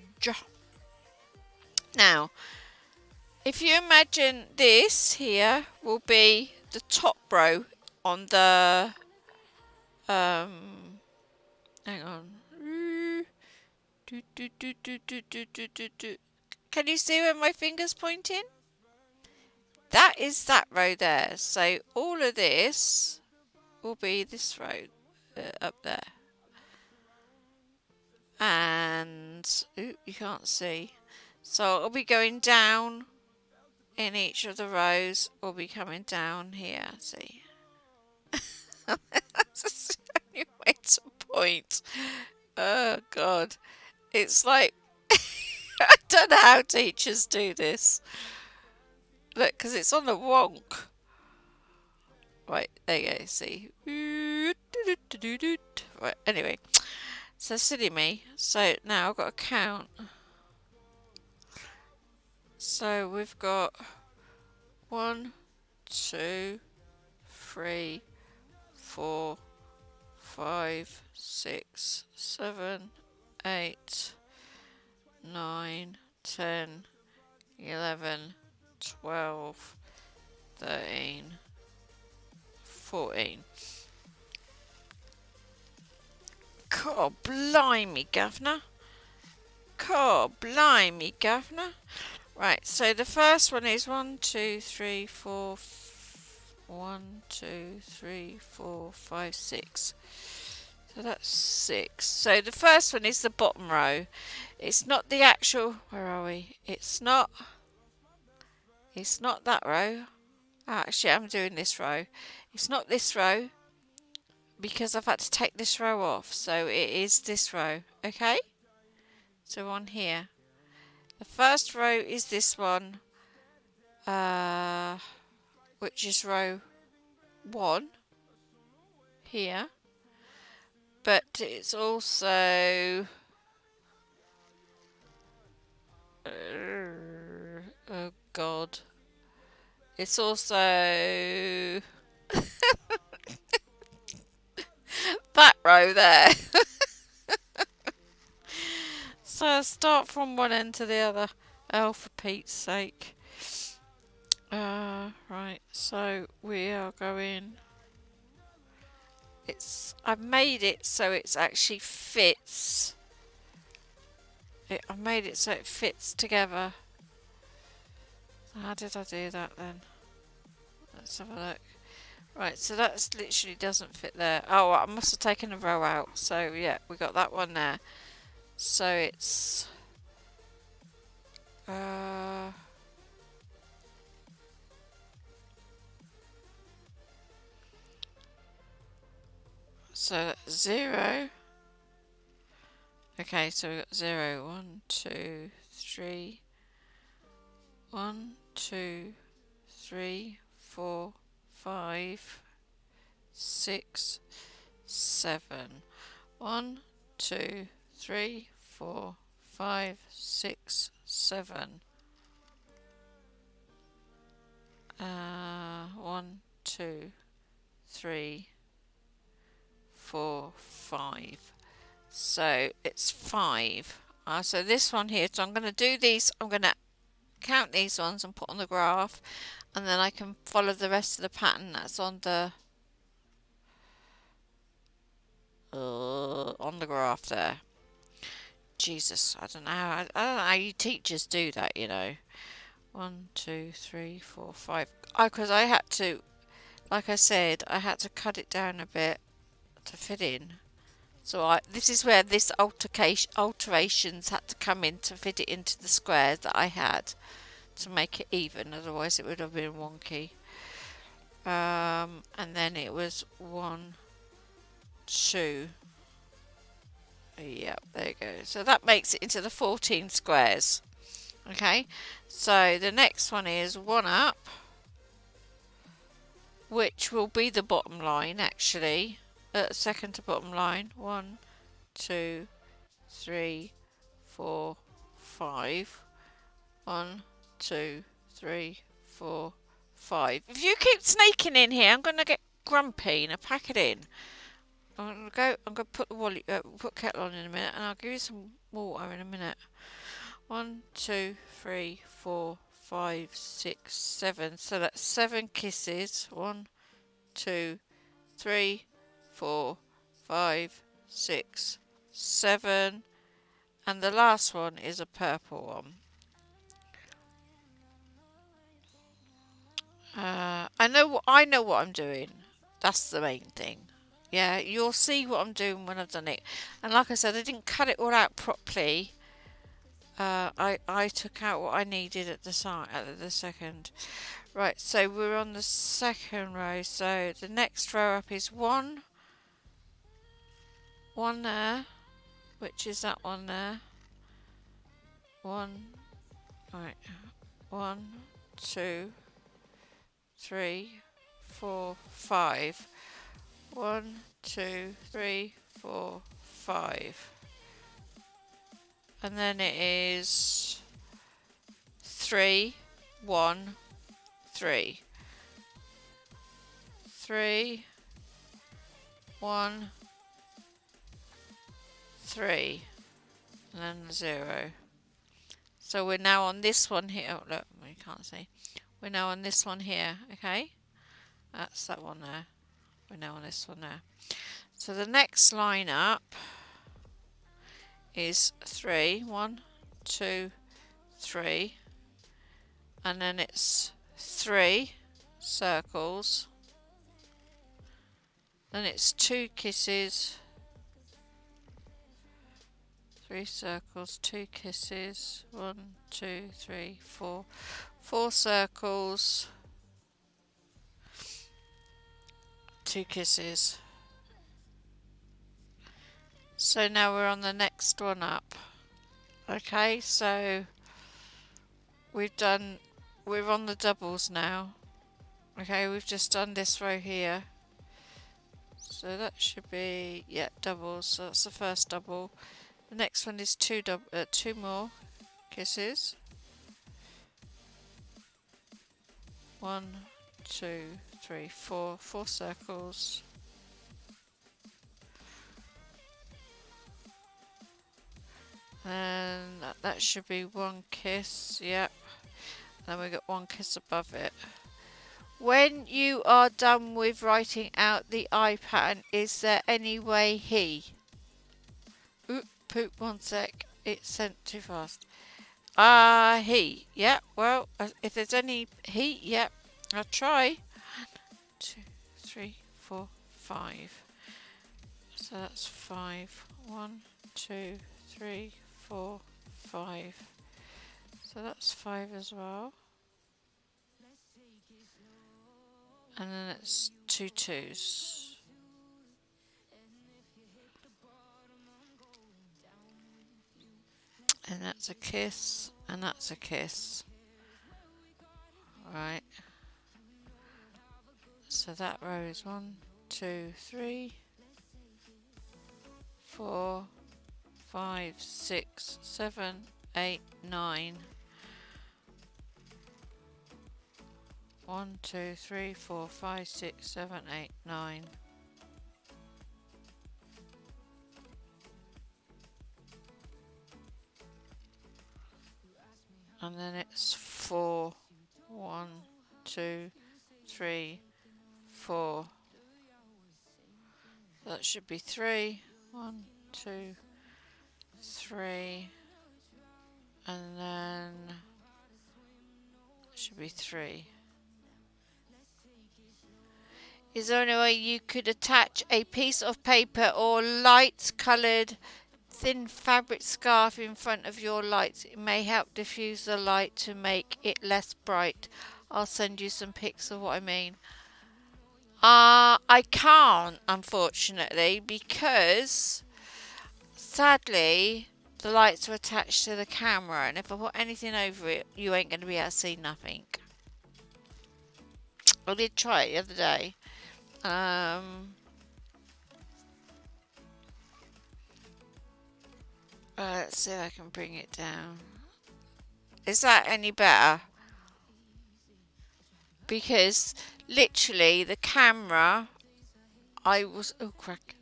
Now, if you imagine this here will be the top row on the Hang on. Can you see where my finger's pointing? That is that row there. So all of this will be this row up there. And ooh, you can't see. So it'll be going down in each of the rows. Will be coming down here. See. That's the only way to point. Oh God, it's like I don't know how teachers do this. Look, because it's on the wonk. Right, there you go. See. Right. Anyway, so silly me. So now I've got to count. So we've got 1, 2, 3, 4, 5, 6, 7, 8, 9, 10, 11, 12, 13, 14. God blimey, governor. God blimey, governor. Right, so the first one is 1, 2, 3, 4, 1, 2, 3, 4, 5, 6. So that's 6. So the first one is the bottom row. It's not the actual, where are we? It's not that row. Actually, I'm doing this row. It's not this row because I've had to take this row off. So it is this row, okay? So on here. The first row is this one, which is row 1 here. But it's also... oh God. It's also that row there. So I'll start from one end to the other. Oh, for Pete's sake. Right, so we are going... I've made it so it's actually fits. I've made it so it fits together. How did I do that then? Let's have a look. Right, so that literally doesn't fit there. Oh, I must have taken a row out. So yeah, we got that one there. So it's so 0. Okay, so we got 0, 1, 2, 3. 1, 2, 3, 4, 5, 6, 7. 1, 2, 3, 4, 5, 6, 7. 1, 2, 3, 4, 5. So it's 5. So this one here, so I'm going to do these, I'm going to count these ones and put on the graph, and then I can follow the rest of the pattern that's on the graph there. Jesus, I don't know how you teachers do that, you know. 1, 2, 3, 4, 5. Because I had to, like I said, I had to cut it down a bit to fit in. So this is where this alterations had to come in to fit it into the squares that I had to make it even. Otherwise, it would have been wonky. And then it was 1, 2. Yep, there you go. So that makes it into the 14 squares. Okay, so the next one is 1 up, which will be the bottom line actually. Second to bottom line. 1, 2, 3, 4, 5. 1, 2, 3, 4, 5. If you keep sneaking in here, I'm gonna get grumpy and pack it in. I'm gonna put the put kettle on in a minute, and I'll give you some water in a minute. 1, 2, 3, 4, 5, 6, 7. So that's 7 kisses. 1, 2, 3, 4, 5, 6, 7, and the last one is a purple one. I know what I'm doing. That's the main thing. Yeah, you'll see what I'm doing when I've done it. And like I said, I didn't cut it all out properly. I took out what I needed at the side at the second. Right, so we're on the second row. So the next row up is one there, which is that one there. One, right, 1, 2, 3, 4, 5. 1, 2, 3, 4, 5. And then it is 3, 1, 3. 3, 1, 3. And then 0. So we're now on this one here. Oh, look, you can't see. We're now on this one here, okay? That's that one there. We're now on this one there. So the next line up is 3, 1, 2, 3. And then it's 3 circles. Then it's 2 kisses. 3 circles, 2 kisses. 1, 2, 3, 4. 4 circles. 2 kisses. So now we're on the next one up. Okay, so we're on the doubles now. Okay, we've just done this row here. So that should be, yeah, doubles. So that's the first double. The next one is 2 more kisses. 1, 2, 3, 4. 4 circles. And that should be 1 kiss, yep. Then we got 1 kiss above it. When you are done with writing out the eye pattern, is there any way he? Oop, poop, 1 sec. It sent too fast. He. Yeah, well, if there's any he, yeah, I'll try. 2, 3, 4, 5. So that's 5. 1, 2, 3, 4, 5. So that's 5 as well. And then it's 2 twos. And that's a kiss, and that's a kiss. Right. So that row is 1, 2, 3, 4, 5, 6, 7, 8, 9. 1, 2, 3, 4, 5, 6, 7, 8, 9. And then it's 4. 1, 2, 3, 4. That should be 3. 1, 2, 3. And then it should be 3. Is there any way you could attach a piece of paper or light coloured thin fabric scarf in front of your lights? It may help diffuse the light to make it less bright. I'll send you some pics of what I mean. I can't, unfortunately, because sadly the lights are attached to the camera, and if I put anything over it, you ain't going to be able to see nothing. I did try it the other day. Let's see if I can bring it down. Is that any better? Because literally the camera, oh crack.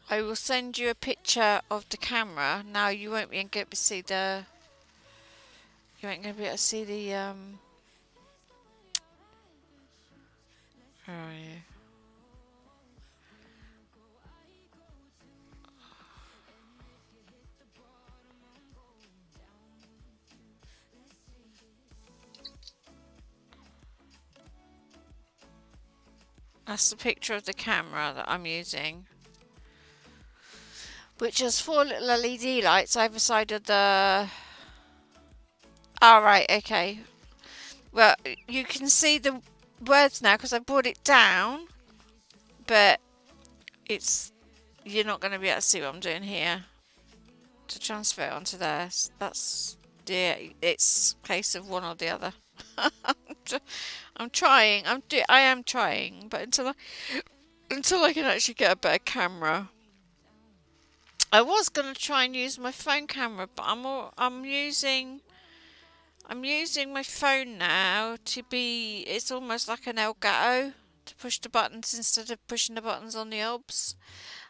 I will send you a picture of the camera. Now you won't be able to see the. You ain't gonna be able to see the Where are you? That's the picture of the camera that I'm using, which has 4 little LED lights either side of the... Oh, right, okay. Well, you can see the words now because I brought it down, but it's... You're not going to be able to see what I'm doing here to transfer it onto there. That's... Yeah, it's a case of one or the other. I'm trying. I am trying, but until I can actually get a better camera. I was gonna try and use my phone camera, but I'm using my phone now to be. It's almost like an Elgato to push the buttons instead of pushing the buttons on the obs.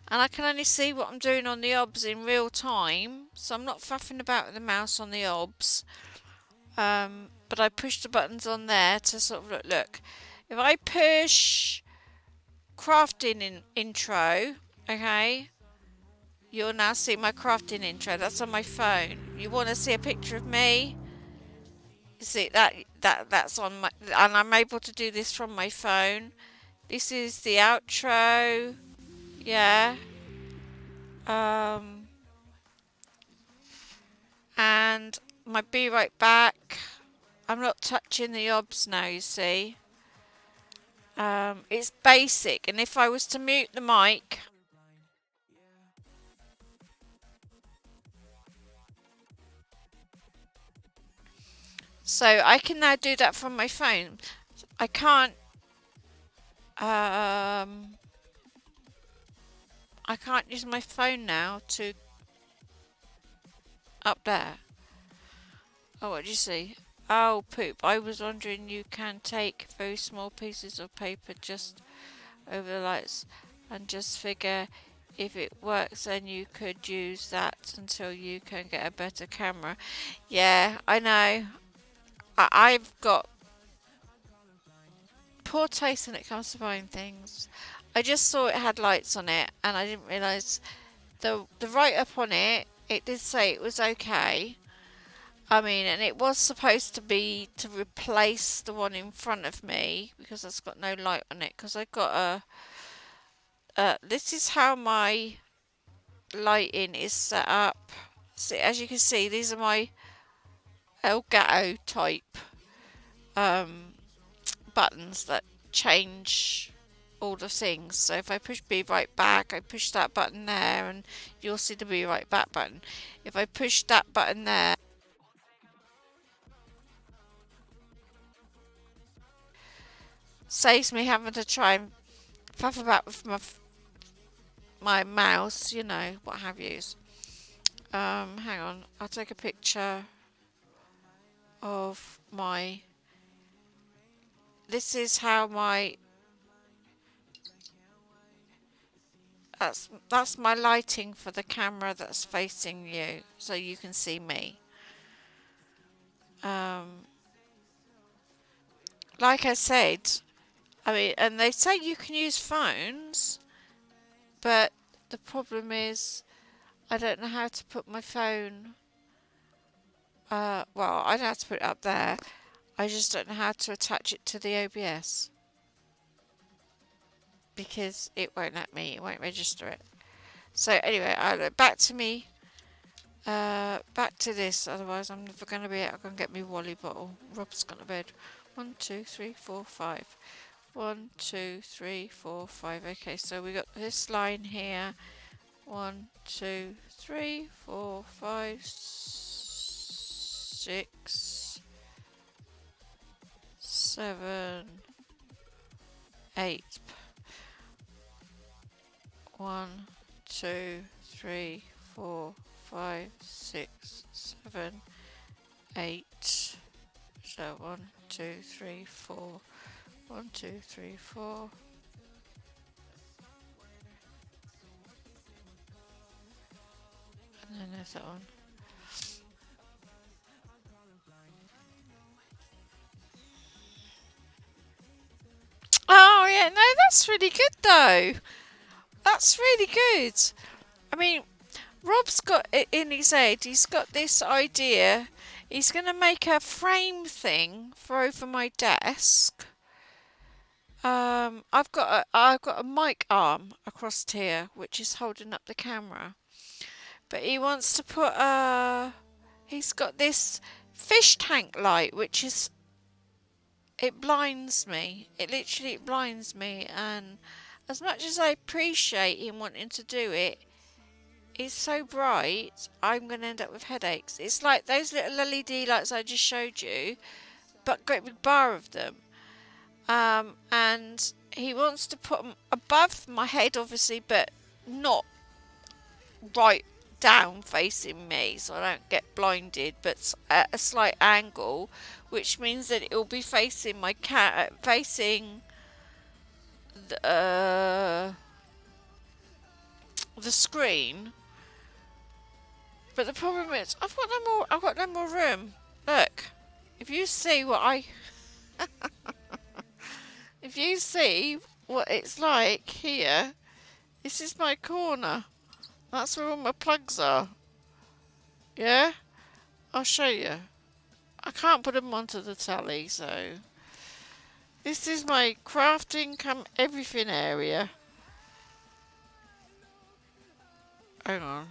And I can only see what I'm doing on the obs in real time, so I'm not faffing about with the mouse on the obs. But I push the buttons on there to sort of look. If I push crafting in intro, okay, you'll now see my crafting intro. That's on my phone. You want to see a picture of me? You see that's on my, and I'm able to do this from my phone. This is the outro. Yeah. And my be right back. I'm not touching the obs now, you see. It's basic, and if I was to mute the mic, so I can now do that from my phone. I can't. I can't use my phone now to up there. Oh, what do you see? Oh, poop. I was wondering you can take very small pieces of paper just over the lights and just figure if it works then you could use that until you can get a better camera. Yeah, I know. I've got poor taste when it comes to buying things. I just saw it had lights on it and I didn't realise the write-up on it, it did say it was okay. I mean, and it was supposed to be to replace the one in front of me because that's got no light on it. Because I got this is how my lighting is set up. See, as you can see, these are my Elgato type buttons that change all the things. So if I push be right back, I push that button there, and you'll see the be right back button. If I push that button there, saves me having to try and faff about with my mouse, you know, what have yous. Hang on, I'll take a picture of my. This is how my. That's my lighting for the camera that's facing you, so you can see me. Like I said, I mean, and they say you can use phones, but the problem is I don't know how to put my phone. Well, I know how to put it up there. I just don't know how to attach it to the OBS because it won't let me. It won't register it. So anyway, back to me. Back to this. Otherwise, I'm never going to be able to get me Wally bottle. Rob's gone to bed. 1, 2, 3, 4, 5. 1, 2, 3, 4, 5. Okay, so we got this line here. 1, 2, 3, 4, 5, 6, 7, 8. 1, 2, 3, 4, 5, 6, 7, 8. So 1, 2, 3, 4. 1, 2, 3, 4. And then there's that one. Oh yeah, no, that's really good though. That's really good. I mean, Rob's got it in his head. He's got this idea. He's going to make a frame thing for over my desk. I've got a mic arm across here which is holding up the camera. But he wants to put he's got this fish tank light which is, it blinds me. It literally blinds me, and as much as I appreciate him wanting to do it, it's so bright I'm going to end up with headaches. It's like those little LED lights I just showed you, but great big bar of them. And he wants to put them above my head, obviously, but not right down facing me, so I don't get blinded, but at a slight angle, which means that it will be facing my cat, facing the screen. But the problem is, I've got no more room. Look, if you see what I, if you see what it's like here, this is my corner. That's where all my plugs are. Yeah? I'll show you. I can't put them onto the tally, so this is my crafting come everything area. Hang on.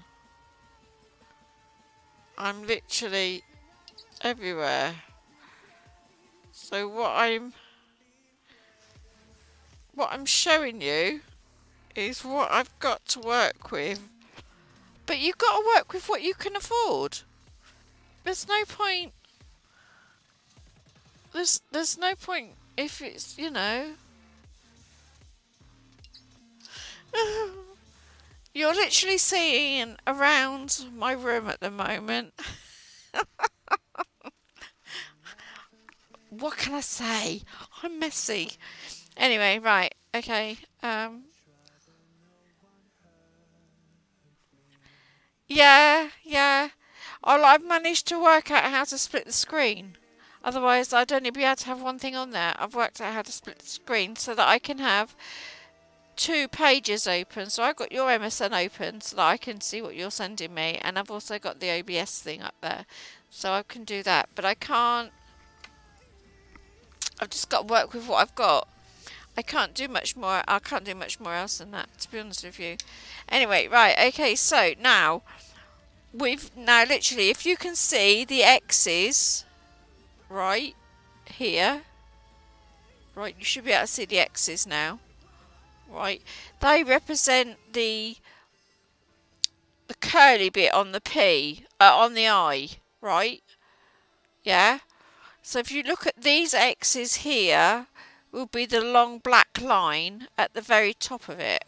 I'm literally everywhere. So what I'm showing you is what I've got to work with. But you've got to work with what you can afford. There's no point. There's no point if it's, you know. You're literally seeing around my room at the moment. What can I say? I'm messy. Anyway, right, okay. Yeah. I've managed to work out how to split the screen. Otherwise, I'd only be able to have one thing on there. I've worked out how to split the screen so that I can have two pages open. So I've got your MSN open so that I can see what you're sending me, and I've also got the OBS thing up there, so I can do that. But I can't. I've just got to work with what I've got. I can't do much more. I can't do much more else than that, to be honest with you. Anyway, right. Okay. So now literally, if you can see the X's right here, right, you should be able to see the X's now. Right, they represent the curly bit on the P, on the I, right? Yeah. So if you look at these X's here, will be the long black line at the very top of it.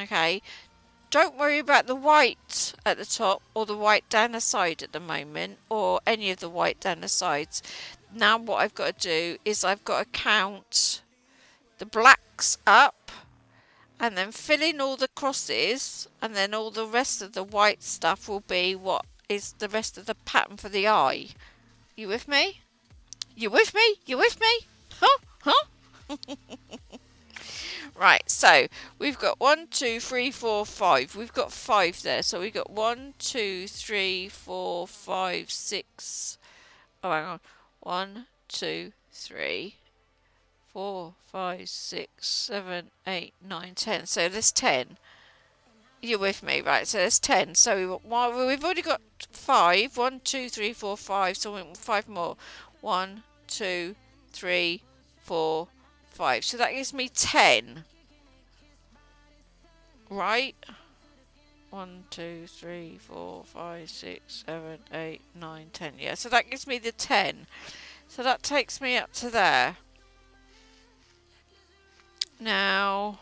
Okay. Don't worry about the white at the top or the white down the side at the moment, or any of the white down the sides. Now what I've got to do is I've got to count the blacks up, and then fill in all the crosses, and then all the rest of the white stuff will be what is the rest of the pattern for the eye. You with me? You with me? You with me? Huh? Right, so we've got 1, 2, 3, 4, 5. We've got 5 there. So we've got 1, 2, 3, 4, 5, 6. Oh, hang on. 1, 2, 3, 4, 5, 6, 7, 8, 9, 10. So there's 10. You're with me, right? So there's 10. So we've already got 5. 1, 2, 3, 4, 5. So we want 5 more. 1, 2, 3, 4, 5. So that gives me 10. Right? 1, 2, 3, 4, 5, 6, 7, 8, 9, 10. Yeah, so that gives me the 10. So that takes me up to there. Now,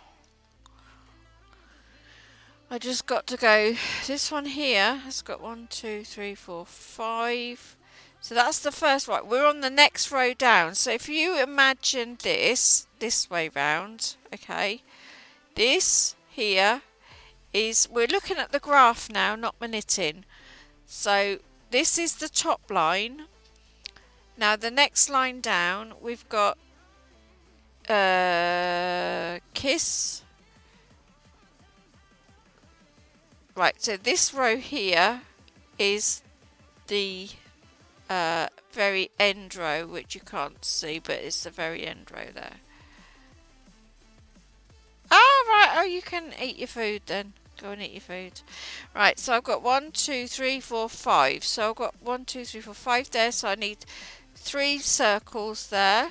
I just got to go, this one here has got 1, 2, 3, 4, 5. So that's the first one. We're on the next row down. So if you imagine this way round, okay, this here is, we're looking at the graph now, not my knitting. So this is the top line. Now the next line down, we've got kiss. Right, so this row here is the very end row, which you can't see, but it's the very end row there. right. Oh, you can eat your food then. Go and eat your food. Right, so I've got 1, 2, 3, 4, 5. So I've got 1, 2, 3, 4, 5 there. So I need 3 circles there.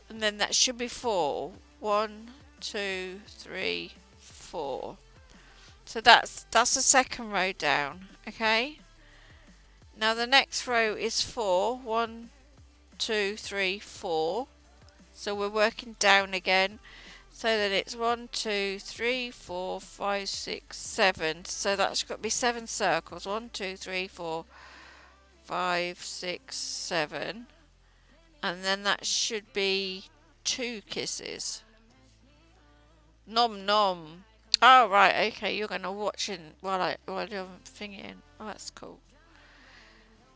And then that should be 4. 1, 2, 3, 4. So that's the second row down. Okay. Now the next row is 4. 1, 2, 3, 4. So we're working down again. So then it's 1, 2, 3, 4, 5, 6, 7. So that's got to be 7 circles. 1, 2, 3, 4, 5, 6, 7. And then that should be 2 kisses. Nom nom. Oh right, okay, you're gonna watch it while I'm thinking. Oh, that's cool.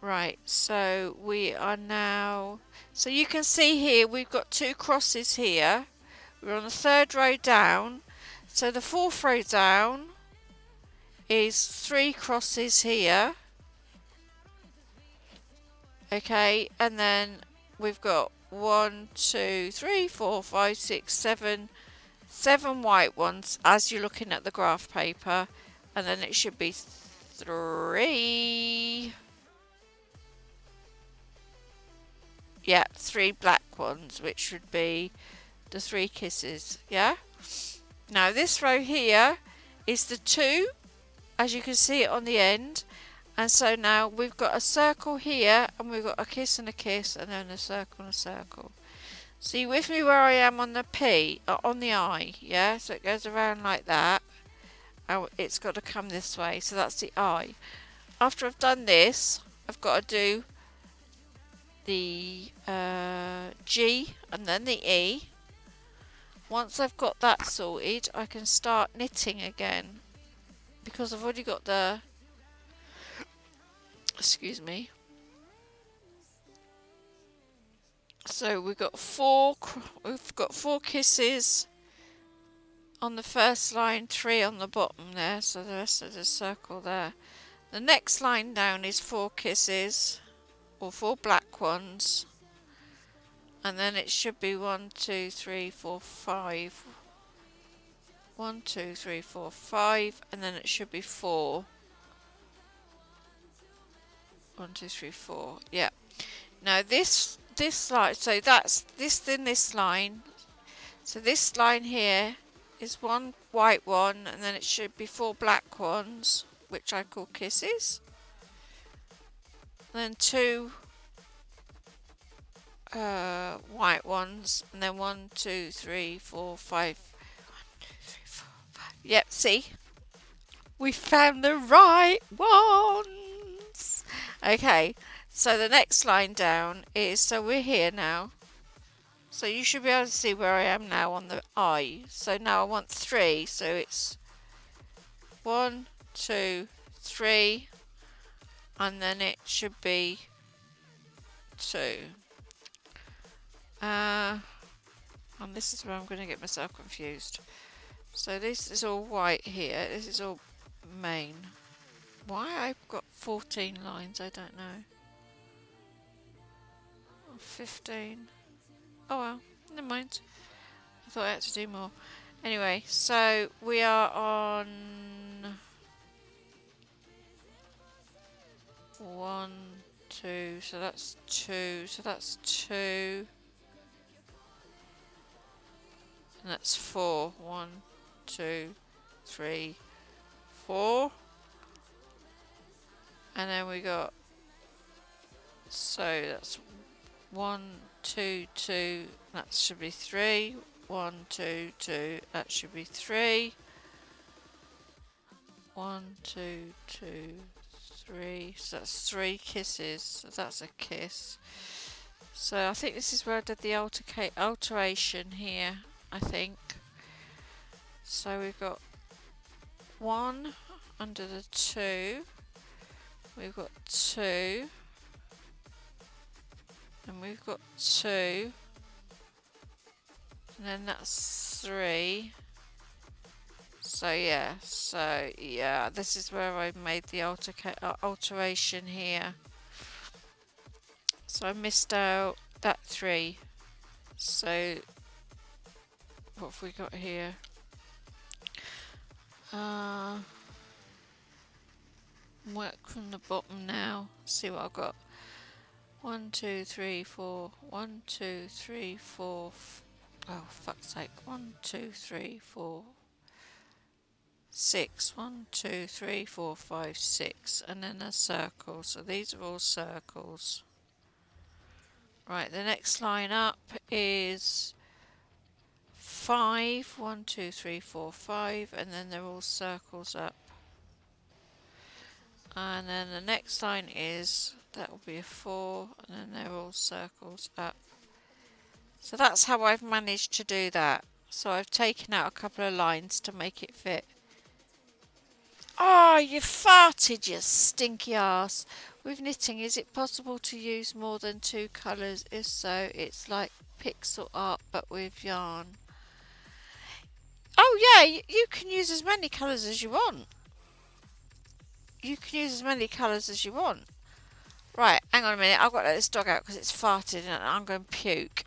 Right, so we are now. So you can see here we've got 2 crosses here. We're on the 3rd row down. So the 4th row down is 3 crosses here. Okay, and then we've got 1, 2, 3, 4, 5, 6, 7, 7 white ones as you're looking at the graph paper, and then it should be 3. Yeah, 3 black ones, which would be the 3 kisses. Yeah. Now this row here is the 2, as you can see it on the end. And so now we've got a circle here, and we've got a kiss, and then a circle and a circle. See with me where I am on the P, on the I, yeah? So it goes around like that. Oh, it's got to come this way, so that's the I. After I've done this, I've got to do the G and then the E. Once I've got that sorted, I can start knitting again, because I've already got the, excuse me. So we've got 4 kisses on the first line, 3 on the bottom there, so the rest of the circle there. The next line down is 4 kisses, or 4 black ones, and then it should be 1, 2, 3, 4, 5. 1, 2, 3, 4, 5, and then it should be 4. 1, 2, 3, 4. Yeah. Now this line, so that's this line. So this line here is 1 white one, and then it should be 4 black ones, which I call kisses. And then 2 white ones, and then 1, 2, 3, 4, 5. 1, 2, 3, 4, 5. Yep, see? We found the right ones. Okay, so the next line down is, so we're here now. So you should be able to see where I am now on the I. So now I want 3, so it's 1, 2, 3, and then it should be 2. And this is where I'm going to get myself confused. So this is all white here. This is all main. Why I've got 14 lines, I don't know. 15. Oh well, never mind. I thought I had to do more. Anyway, so we are on 1, 2, so that's 2, so that's 2. And that's 4. 1, 2, 3, 4. And then we got, so that's 1, 2, 2, that should be 3. 1, 2, 2, that should be 3. 1, 2, 2, 3. So that's 3 kisses. So that's a kiss. So I think this is where I did the alteration here, I think. So we've got 1 under the 2. We've got 2. And we've got 2. And then that's 3. So yeah, this is where I made the alteration here. So I missed out that 3. So what have we got here? Uh, work from the bottom now. See what I've got. 1, 2, 3, 4. 1, 2, 3, 4. Oh, fuck's sake. 1, 2, 3, 4, 6. 1, 2, 3, 4, 5, 6. And then a circle. So these are all circles. Right, the next line up is 5. 1, 2, 3, 4, 5. And then they're all circles up. And then the next line is, that will be a 4. And then they're all circles up. So that's how I've managed to do that. So I've taken out a couple of lines to make it fit. Oh, you farted, you stinky ass. With knitting, is it possible to use more than 2 colours? If so, it's like pixel art but with yarn. Oh yeah, you can use as many colours as you want. You can use as many colours as you want. Right, hang on a minute. I've got to let this dog out because it's farted and I'm going to puke.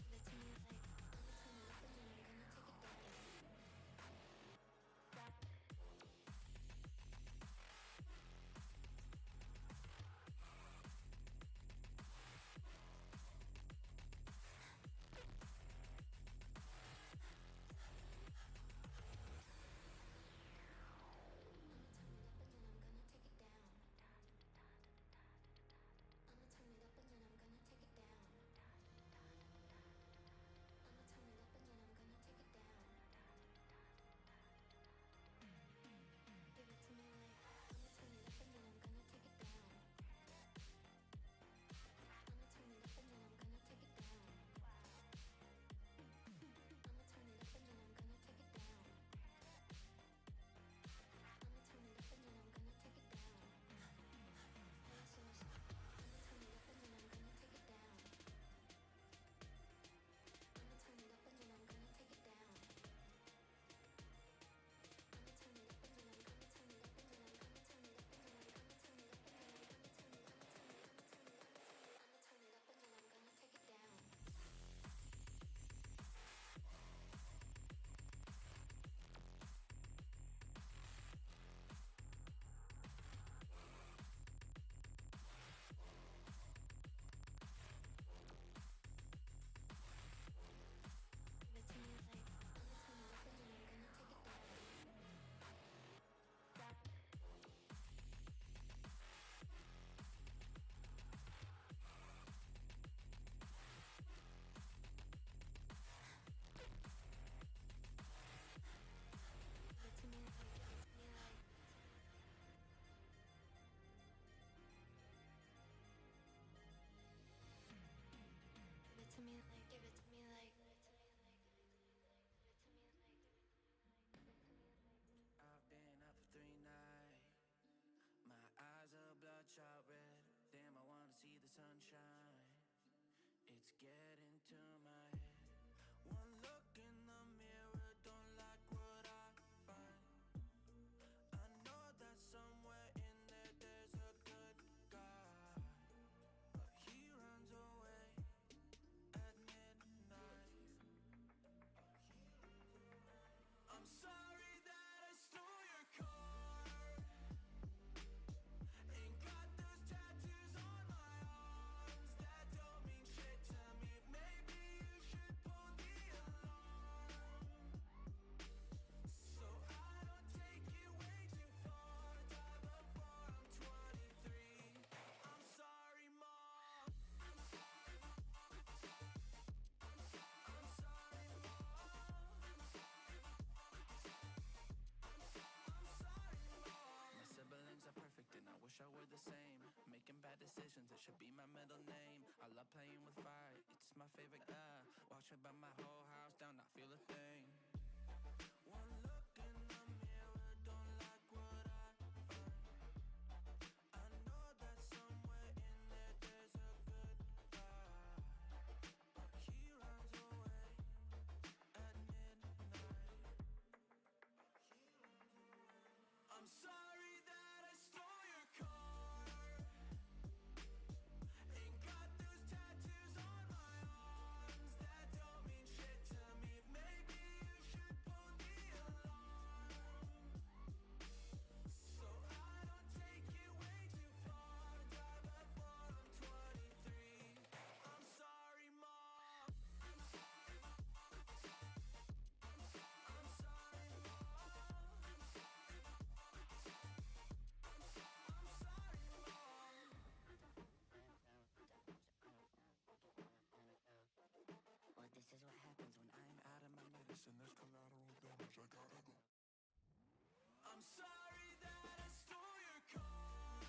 I'm sorry that I stole your car.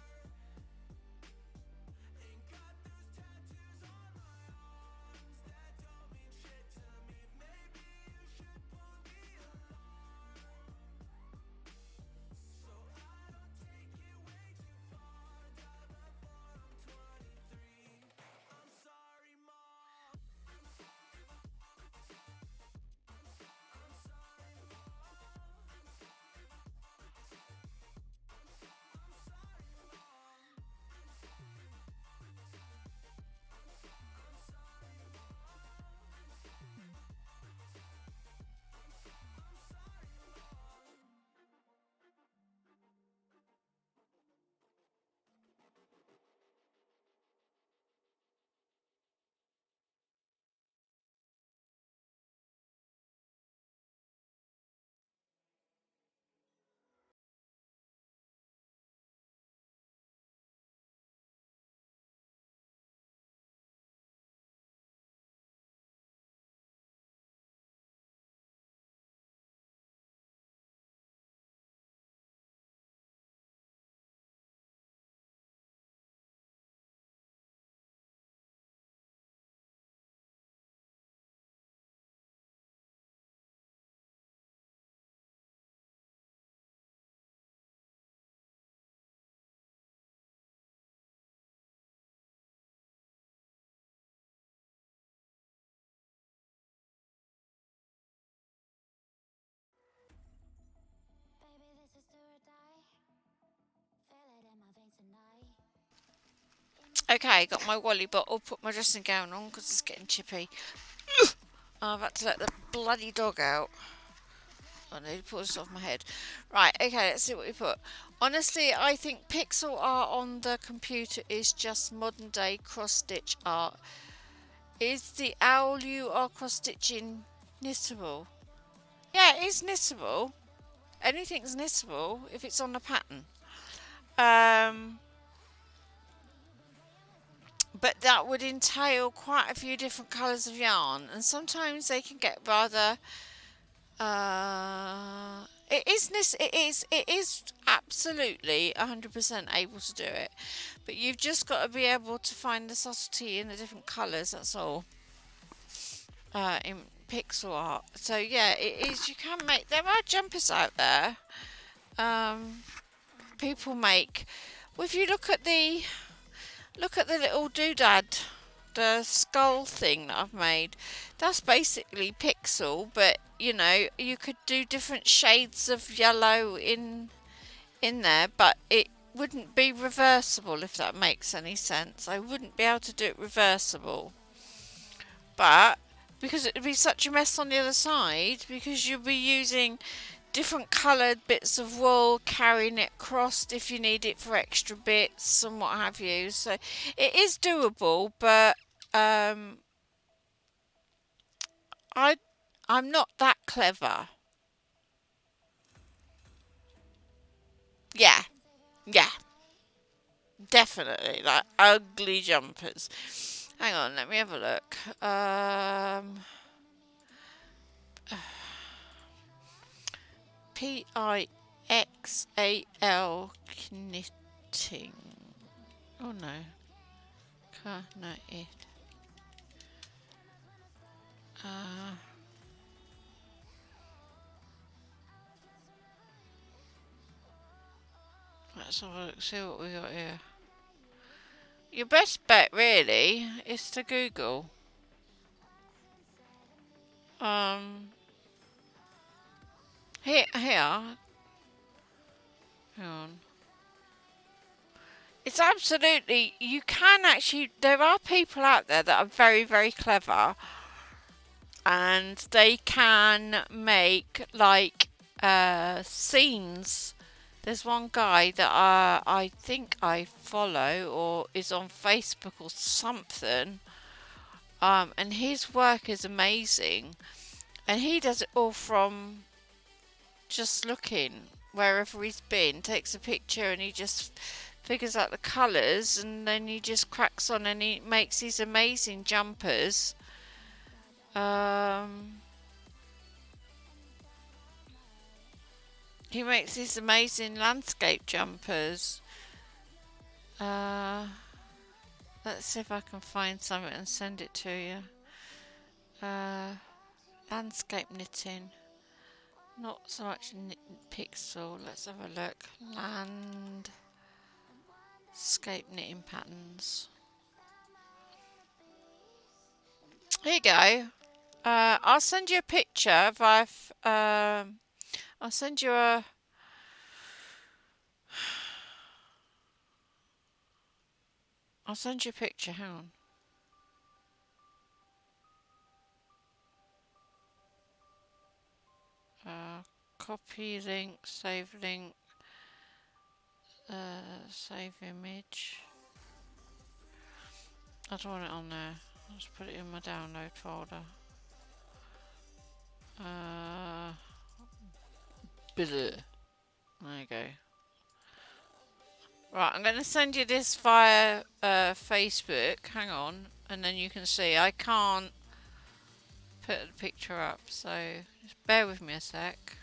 Ain't got those tattoos on my arms that don't mean shit to me. Maybe you should pull the alarm, so I don't take it way too far. Die before I'm 23. I'm sorry, Mom. I'm sorry, Baby, this is do or die. Feel it in my veins tonight. Okay, got my Wally bottle, put my dressing gown on because it's getting chippy. I've had to let the bloody dog out. I need to pull this off my head. Right, okay, let's see what we put. Honestly, I think pixel art on the computer is just modern day cross stitch art. Is the owl you are cross stitching knittable? Yeah, it is knittable. Anything's knittable if it's on a pattern. But that would entail quite a few different colours of yarn, and sometimes they can get rather. It is absolutely 100% able to do it, but you've just got to be able to find the subtlety in the different colours. That's all. In pixel art, so yeah, it is. You can make. There are jumpers out there. Um, People make. Well, if you look at the little doodad, the skull thing that I've made. That's basically pixel, but you know, you could do different shades of yellow in there, but it wouldn't be reversible, if that makes any sense. I wouldn't be able to do it reversible. But because it would be such a mess on the other side, because you'll be using different coloured bits of wool, carrying it crossed if you need it for extra bits and what have you. So it is doable, but I I'm not that clever. Yeah, yeah, definitely like ugly jumpers. Hang on, let me have a look. Pixal knitting. Oh no, can't it. Uh, let's have a look. See what we got here. Your best bet really is to Google. Um, here. Hang on. It's absolutely. You can actually. There are people out there that are very, very clever, and they can make like scenes. There's one guy that I think I follow or is on Facebook or something, and his work is amazing, and he does it all from just looking wherever he's been, takes a picture, and he just figures out the colours, and then he just cracks on and he makes these amazing jumpers. Um, He makes these amazing landscape jumpers. Uh, let's see if I can find something and send it to you. Landscape knitting. Not so much pixel. Let's have a look. Landscape knitting patterns. Here you go. I'll send you a picture I'll send you a. I'll send you a picture. Hang on. Copy link, save link, save image. I don't want it on there. I'll just put it in my download folder. There you go. Right, I'm going to send you this via Facebook. Hang on, and then you can see. I can't put the picture up, so just bear with me a sec.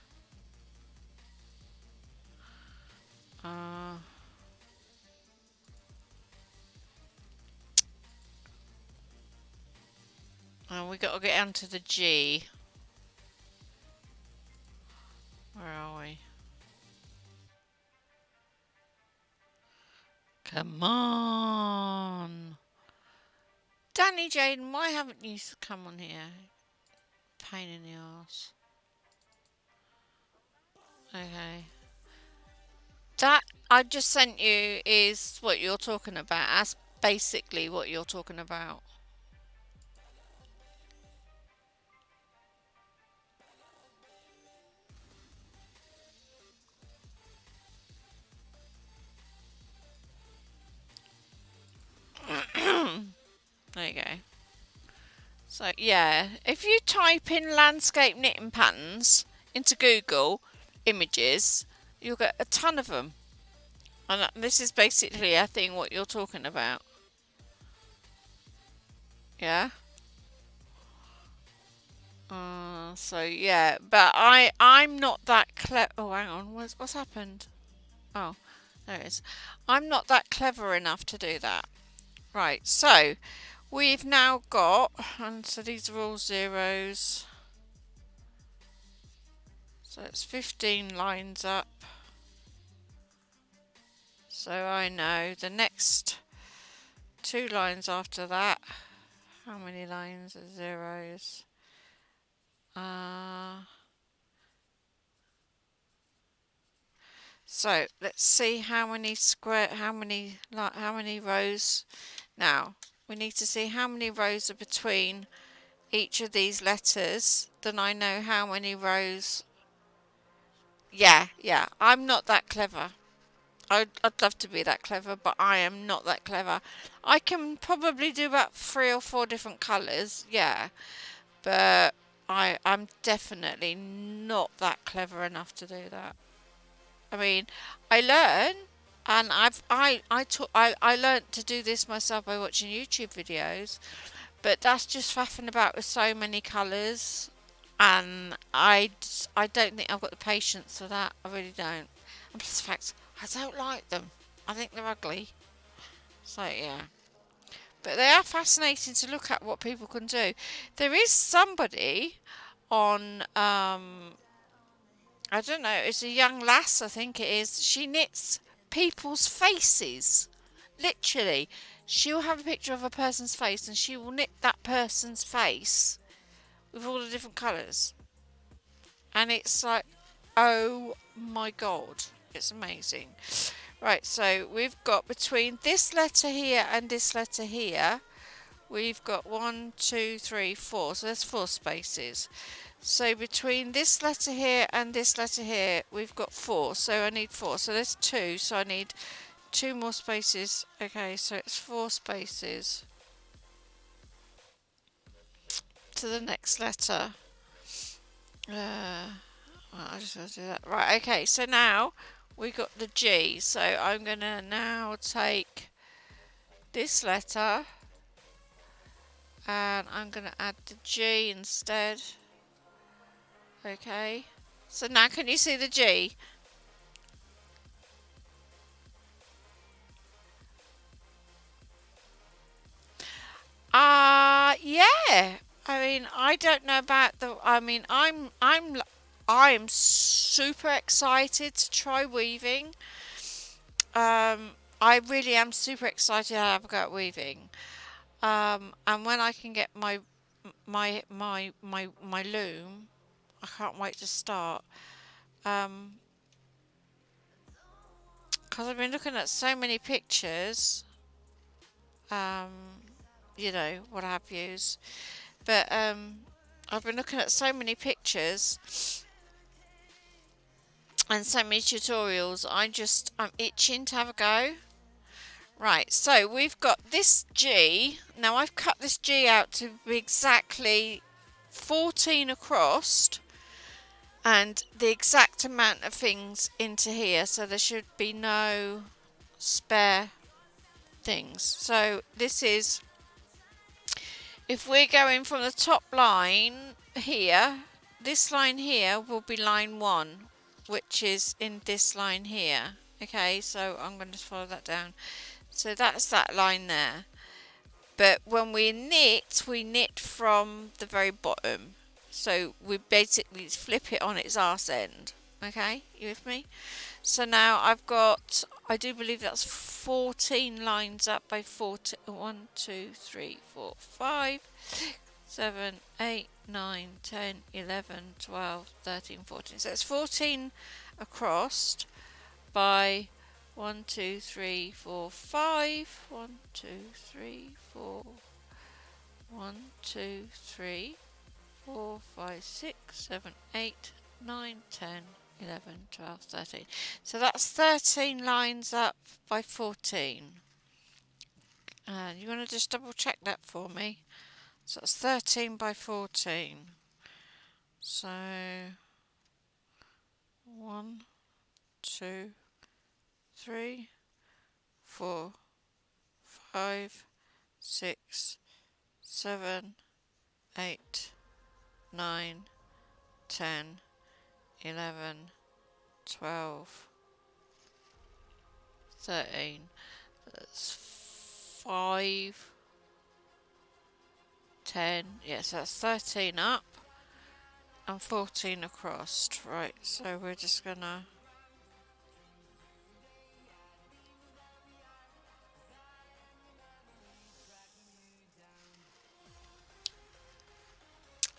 We got to get onto the G. Where are we? Come on. Danny Jaden, why haven't you come on here? Pain in the arse. Okay. That I just sent you is what you're talking about. That's basically what you're talking about. There you go. So yeah, if you type in landscape knitting patterns into Google images, you'll get a ton of them. And this is basically, I think, what you're talking about. Yeah. So yeah, but I'm not that clever. Oh, hang on, what's happened? Oh, there it is. I'm not that clever enough to do that. Right. So we've now got, and so these are all zeros. So it's 15 lines up. So I know the next 2 lines after that. How many lines are zeros? So let's see how many rows. Now we need to see how many rows are between each of these letters. Then I know how many rows. Yeah, I'm not that clever. I'd love to be that clever, but I am not that clever. I can probably do about 3 or 4 different colours, yeah, but I'm definitely not that clever enough to do that. I mean, I learn, and I learned to do this myself by watching YouTube videos, but that's just faffing about with so many colours, and I don't think I've got the patience for that. I really don't. And plus the fact I don't like them. I think they're ugly. So yeah. But they are fascinating to look at what people can do. There is somebody on I don't know, it's a young lass, I think it is. She knits people's faces. Literally. She'll have a picture of a person's face and she will knit that person's face with all the different colours. And it's like, oh my god. It's amazing. Right, so we've got between this letter here and this letter here, we've got 1, 2, 3, 4. So there's 4 spaces. So between this letter here and this letter here, we've got 4. So I need 4. So there's 2. So I need 2 more spaces. Okay, so it's 4 spaces to the next letter. Well, I just got to do that. Right, okay, so now we got the G. So I'm going to now take this letter and I'm going to add the G instead. Okay, so now can you see the G? Yeah. I mean, I don't know about the. I mean, I am super excited to try weaving. I really am super excited to have a go at weaving. And when I can get my loom, I can't wait to start. Um, because I've been looking at so many pictures. Um, what have yous. But I've been looking at so many pictures and so many tutorials. I'm itching to have a go. Right, so we've got this G. Now I've cut this G out to be exactly 14 across and the exact amount of things into here, so there should be no spare things. So this is, if we're going from the top line here, this line here will be line 1, which is in this line here. Okay, so I'm going to follow that down. So that's that line there. But when we knit from the very bottom. So we basically flip it on its arse end. Okay, you with me? So now I do believe that's 14 lines up by 14. 1, 2, 3, 4, 5, 7, 8, 9, 10, 11, 12, 13, 14. So it's 14 across by 1, 2, 3, 4, 5. 1, 2, 3, 4. 1, 2, 3, 4, 5, 6, 7, 8, 9, 10, 11, 12, 13. So that's 13 lines up by 14. And you want to just double check that for me? So that's 13 by 14. So 1, 2, 3, 4, 5, 6, 7, 8, 9, 10, 11, 12, 13. That's 5, 10. Yes, that's 13 up and 14 across. Right, so we're just gonna.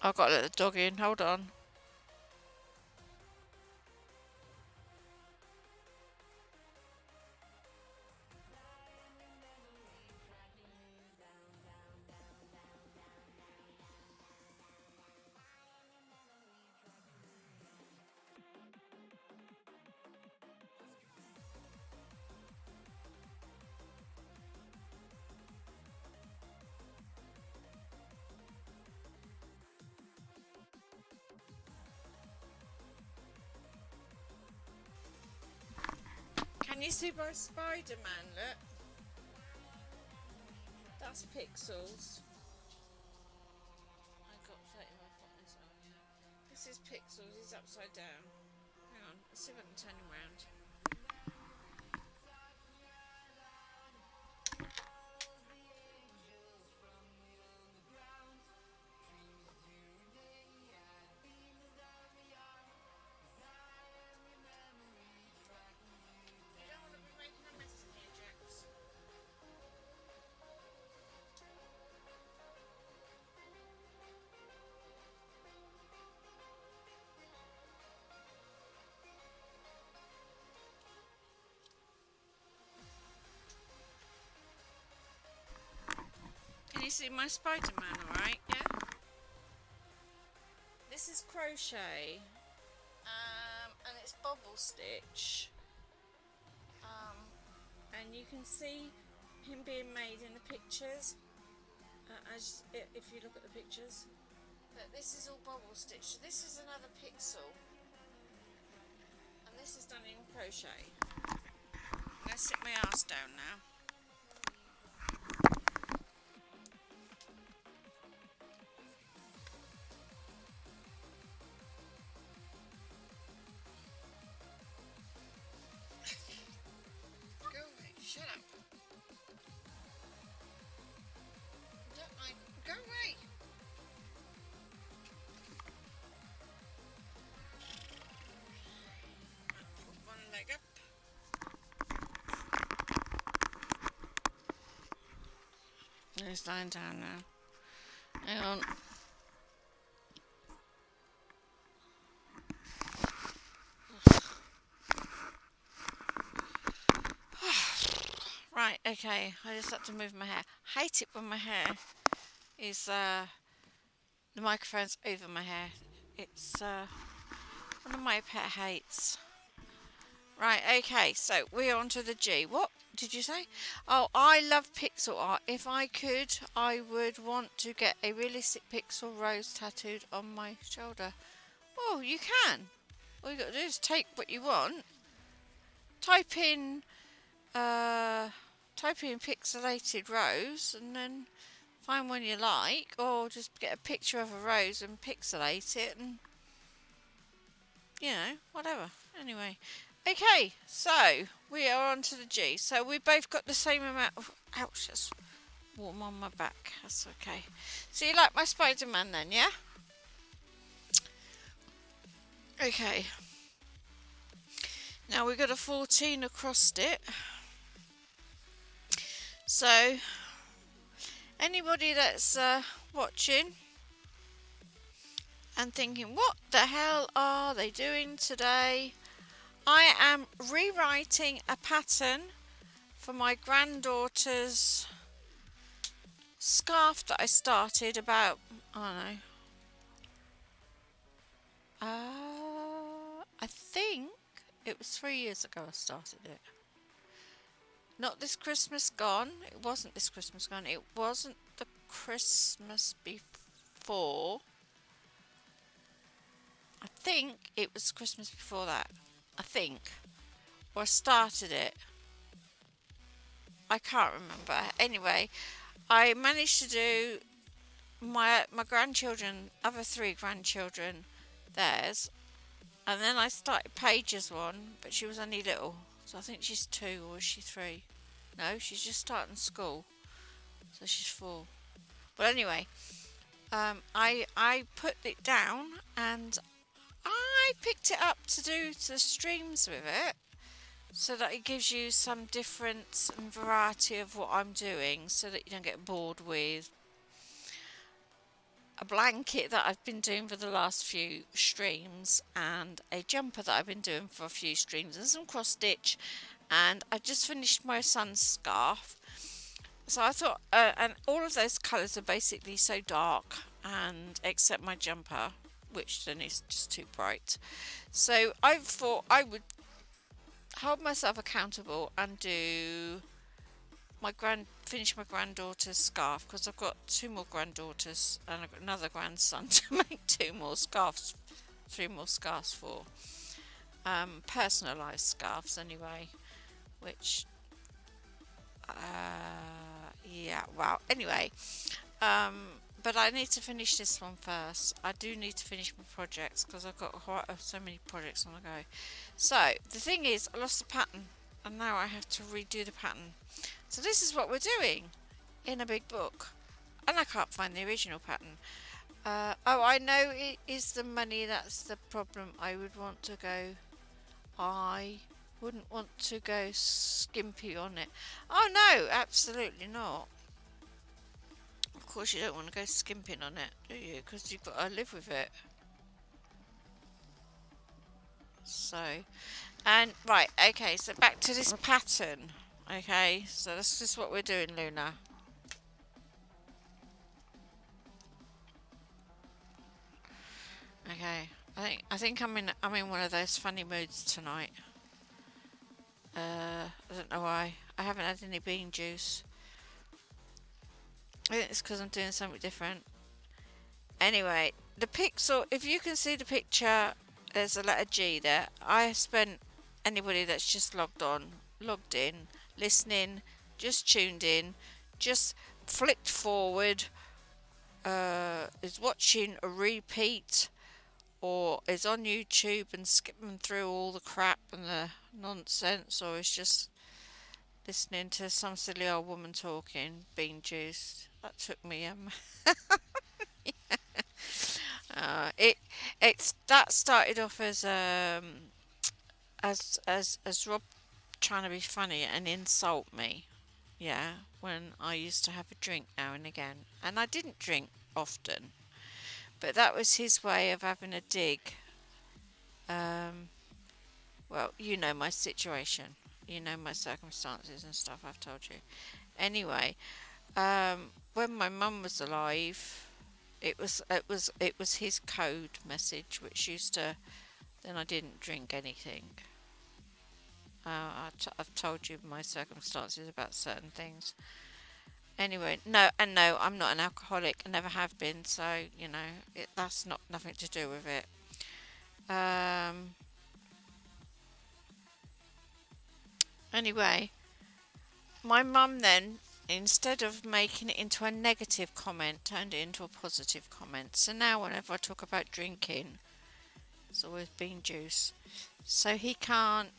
I've got to let the dog in. Hold on. Can you see my Spider-Man? Look, that's Pixels. I got 31 buttons on, yeah. This is Pixels. He's upside down. Hang on, let's see if I can turn him round. You don't want to be making a mess in here, Jax. Can you see my Spider-Man, alright? Yeah? This is crochet. And it's bobble stitch. And you can see him being made in the pictures, if you look at the pictures. But this is all bobble stitch. This is another pixel. And this is done in crochet. I'm going to sit my ass down now. Go away, shut up. Don't He's lying down now. Hang on. Right, okay. I just had to move my hair. Hate it when my hair is the microphone's over my hair. It's one of my pet hates. Right, okay, so we're on to the G. What did you say? Oh, I love pixel art. If I could, I would want to get a realistic pixel rose tattooed on my shoulder. Oh, you can. All you got to do is take what you want, type in, uh, type in pixelated rose, and then find one you like, or just get a picture of a rose and pixelate it, and whatever. Anyway, okay, so we are on to the G. So we both got the same amount of. Ouch, that's warm on my back. That's okay. So you like my Spider Man then, yeah? Okay. Now we got a 14 across it. So anybody that's watching and thinking, what the hell are they doing today? I am rewriting a pattern for my granddaughter's scarf that I started about, I don't know, I think it was 3 years ago I started it. Not this Christmas gone. It wasn't this Christmas gone. It wasn't the Christmas before. I think it was Christmas before that. I think. Or I started it. I can't remember. Anyway, I managed to do my grandchildren, other three grandchildren, theirs, and then I started Paige's one, but she was only little, so I think she's 2 or is she 3? No, she's just starting school, so she's 4. But anyway, I put it down and I picked it up to do the streams with it, so that it gives you some difference and variety of what I'm doing, so that you don't get bored with a blanket that I've been doing for the last few streams, and a jumper that I've been doing for a few streams, and some cross stitch, and I just finished my son's scarf. So I thought, and all of those colours are basically so dark, and except my jumper, which then is just too bright. So I thought I would hold myself accountable and do finish my granddaughter's scarf, because I've got 2 more granddaughters and I've got another grandson to make 2 more scarves, 3 more scarves for. Personalised scarves anyway, which, yeah, well, anyway, but I need to finish this one first. I do need to finish my projects because I've got so many projects on the go. So the thing is, I lost the pattern, and now I have to redo the pattern. So this is what we're doing in a big book, and I can't find the original pattern. Oh, I know it is the money that's the problem. I wouldn't want to go skimpy on it. Oh no, absolutely not. Of course you don't want to go skimping on it, do you? Because you've got to live with it. So, and right, okay, so back to this pattern. Okay, so this is what we're doing, Luna. Okay, I think I'm in one of those funny moods tonight. I don't know why. I haven't had any bean juice. I think it's because I'm doing something different. Anyway, the pixel. If you can see the picture, there's a letter G there. I spent anybody that's just logged in, listening, just tuned in, just flicked forward, is watching a repeat, or is on YouTube and skipping through all the crap and the nonsense, or is just listening to some silly old woman talking, being juiced. That took me it's that started off as Rob trying to be funny and insult me. yeah, when I used to have a drink now and again. And I didn't drink often, but that was his way of having a dig. Um, well, you know my situation, you know my circumstances and stuff, I've told you. Anyway, when my mum was alive, it was his code message, which used to. Then I didn't drink anything. I've told you my circumstances about certain things. Anyway, no, and no, I'm not an alcoholic. I never have been. So that's not nothing to do with it. Um. Anyway, my mum then, instead of making it into a negative comment, turned it into a positive comment. So now, whenever I talk about drinking, it's always bean juice. So he can't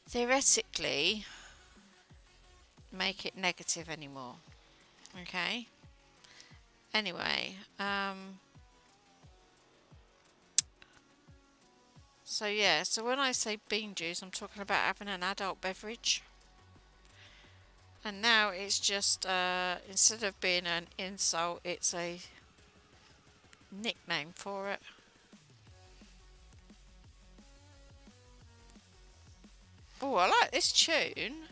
theoretically make it negative anymore. Okay. Anyway, so yeah, so when I say bean juice, I'm talking about having an adult beverage. And now it's just, instead of being an insult, it's a nickname for it. Oh, I like this tune.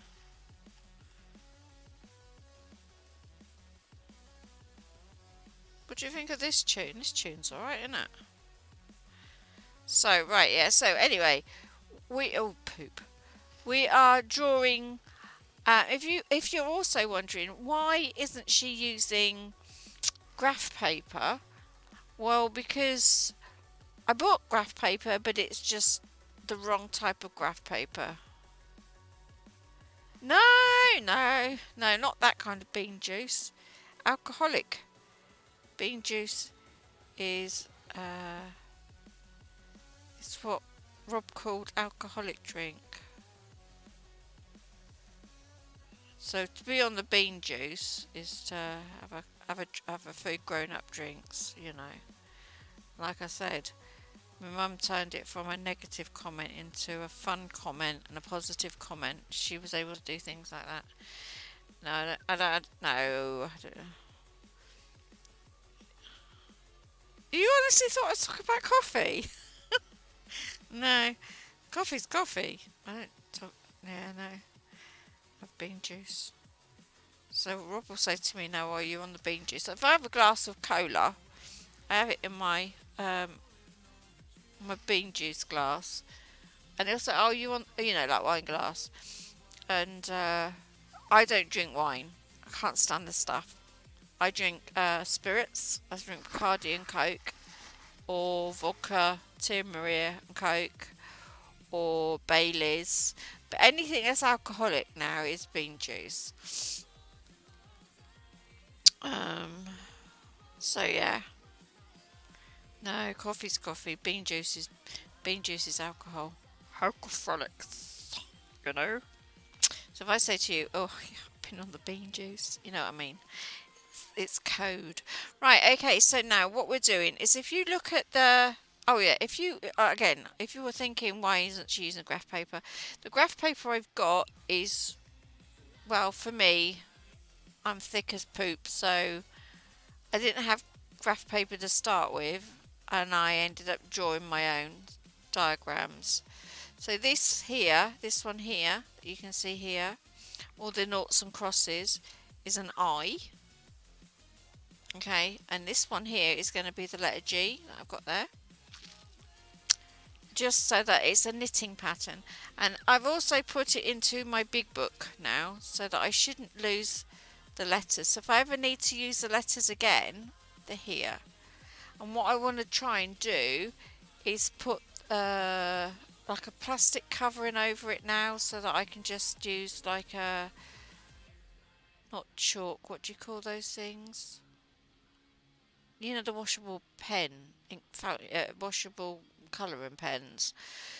What do you think of this tune? This tune's alright, isn't it? So, right, yeah, so anyway, oh, poop. We are drawing. If you're also wondering why isn't she using graph paper, well, because I bought graph paper, but it's just the wrong type of graph paper. No, no, no, not that kind of bean juice. Alcoholic bean juice is it's what Rob called alcoholic drink. So to be on the bean juice is to have a food grown up drinks. Like I said, my mum turned it from a negative comment into a fun comment and a positive comment. She was able to do things like that. No, I don't know. You honestly thought I was talking about coffee? No, coffee's coffee. I don't talk. Yeah, no, have bean juice. So Rob will say to me, "Now, are you on the bean juice?" So if I have a glass of cola, I have it in my bean juice glass, and he'll say, "Oh, you want like wine glass?" And I don't drink wine. I can't stand this stuff. I drink spirits. I drink Bacardi and Coke, or vodka, Tia Maria and Coke, or Bailey's. But anything that's alcoholic now is bean juice. Um. So yeah. No, coffee's coffee. Bean juice is alcohol. Alcoholics. You know. So if I say to you, "Oh, yeah, I've been on the bean juice," you know what I mean. It's code. Right. Okay. So now what we're doing is, if you look at the. Oh yeah. If you again, if you were thinking why isn't she using graph paper, the graph paper I've got is, well, for me, I'm thick as poop, so I didn't have graph paper to start with, and I ended up drawing my own diagrams. So this one here, that you can see here, all the noughts and crosses, is an I. Okay, and this one here is going to be the letter G that I've got there, just so that it's a knitting pattern. And I've also put it into my big book now, so that I shouldn't lose the letters. So if I ever need to use the letters again, they're here. And what I want to try and do is put like a plastic covering over it now, so that I can just use like a, not chalk, what do you call those things? The washable pen, washable colouring pens,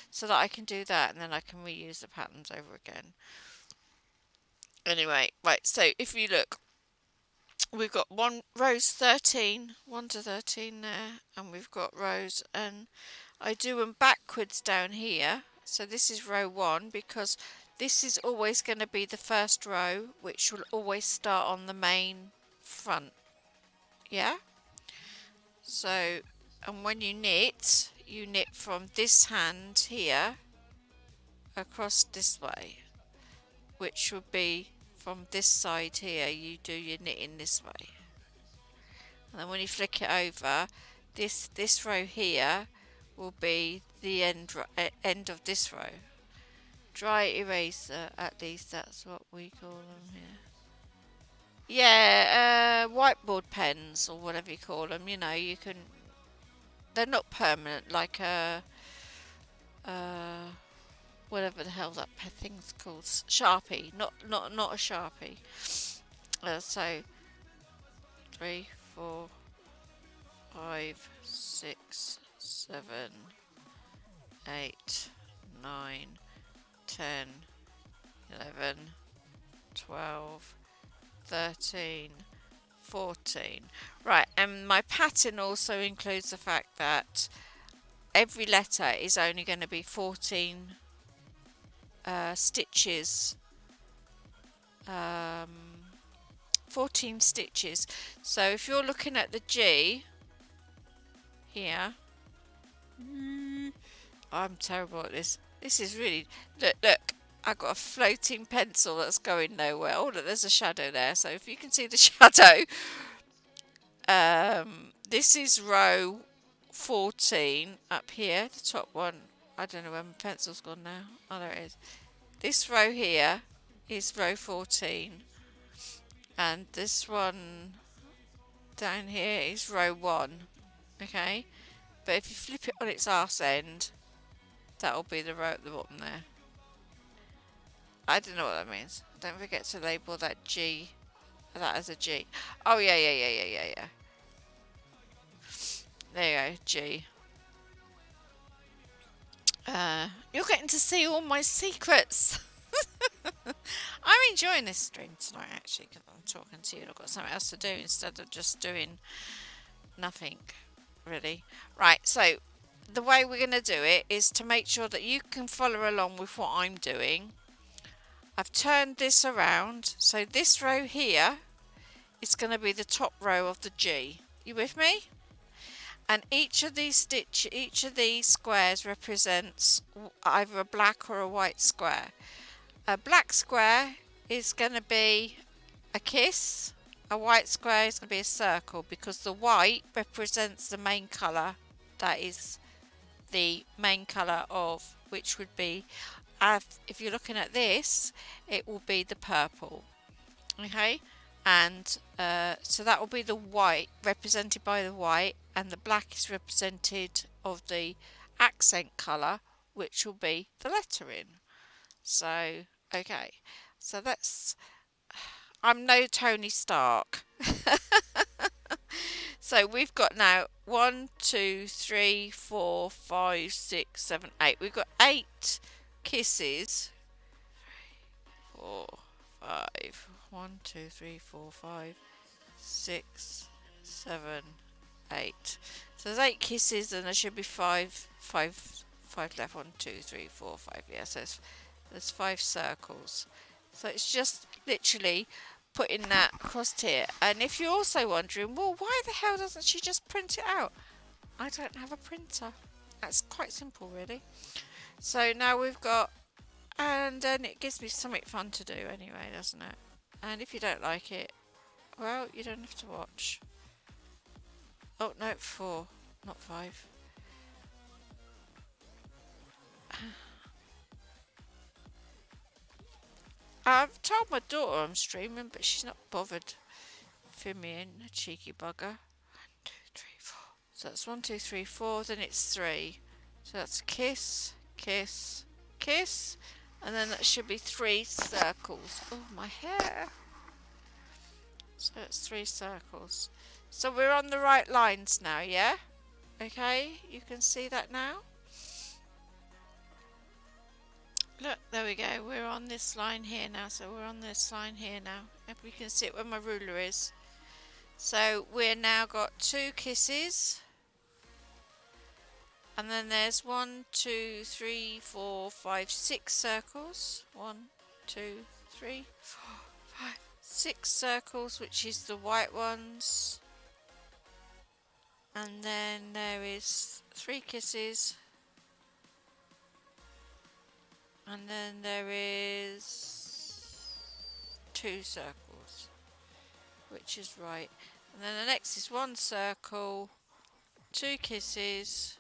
so that I can do that, and then I can reuse the patterns over again. Anyway, right, so if you look, we've got one rows 13, 1 to 13 there, and we've got rows, and I do them backwards down here. So this is row 1, because This is always going to be the first row, which will always start on the main front. Yeah? So, and when you knit from this hand here across this way, which would be from this side here, you do your knitting this way. And then when you flick it over, this row here will be the end of this row. Dry eraser, at least that's what we call them here. Yeah, whiteboard pens or whatever you call them. You know, you can. They're not permanent, like uh, whatever the hell that thing's called, Sharpie. Not a Sharpie. So 3, 4, 5, 6, 7, 8, 9, 10, 11, 12, 13, 14. Right, and my pattern also includes the fact that every letter is only going to be 14 stitches. 14 stitches. So if you're looking at the G here, I'm terrible at this. This is really, look, I've got a floating pencil that's going nowhere. Oh, look, there's a shadow there. So if you can see the shadow, this is row 14 up here, the top one. I don't know where my pencil's gone now. Oh, there it is. This row here is row 14, and this one down here is row 1. Okay, but if you flip it on its arse end, that'll be the row at the bottom there. I don't know what that means. Don't forget to label that G, that as a G. Oh yeah. There you go, G. You're getting to see all my secrets. I'm enjoying this stream tonight actually because I'm talking to you and I've got something else to do instead of just doing nothing really. Right, so the way we're going to do it is to make sure that you can follow along with what I'm doing. I've turned this around, so this row here is going to be the top row of the G. You with me? And each of these squares represents either a black or a white square. A black square is going to be a kiss. A white square is going to be a circle because the white represents the main colour. That is the main colour of, which would be, if you're looking at this, it will be the purple. Okay, and so that will be the white represented by the white, and the black is represented of the accent colour, which will be the lettering. So okay, so that's, I'm no Tony Stark. So we've got now 1, 2, 3, 4, 5, 6, 7, 8. We've got 8 kisses. 4, 5. 1, 2, 3, 4, 5, 6, 7, 8. So there's 8 kisses and there should be 5 left. 1, 2, 3, 4, 5. Yeah, so there's 5 circles. So it's just literally putting that across here. And if you're also wondering, well, why the hell doesn't she just print it out? I don't have a printer. That's quite simple, really. So now we've got, and then it gives me something fun to do anyway, doesn't it? And if you don't like it, well, you don't have to watch. Oh, no, 4, not 5. I've told my daughter I'm streaming, but she's not bothered filling me in, a cheeky bugger. 1, 2, 3, 4. So that's 1, 2, 3, 4, then it's 3. So that's kiss, kiss, kiss, and then that should be 3 circles. Oh, my hair. So it's 3 circles. So we're on the right lines now, yeah? Okay, you can see that now? Look, there we go. We're on this line here now. So we're on this line here now. If we can see it where my ruler is. So we're now got 2 kisses. And then there's 1, 2, 3, 4, 5, 6 circles. 1, 2, 3, 4, 5, 6 circles, which is the white ones. And then there is 3 kisses. And then there is 2 circles, which is right. And then the next is 1 circle, 2 kisses.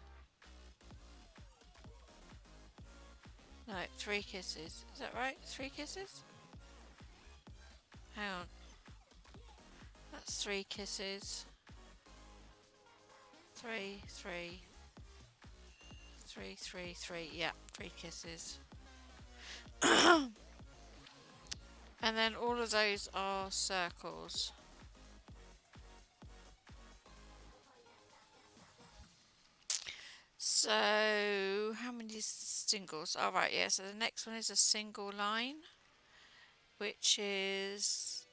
No, 3 kisses. Is that right? 3 kisses? Hang on. That's 3 kisses. 3, 3, 3, 3, 3. Yeah, 3 kisses. And then all of those are circles. So, how many singles? Alright, yeah, so the next one is a single line, which is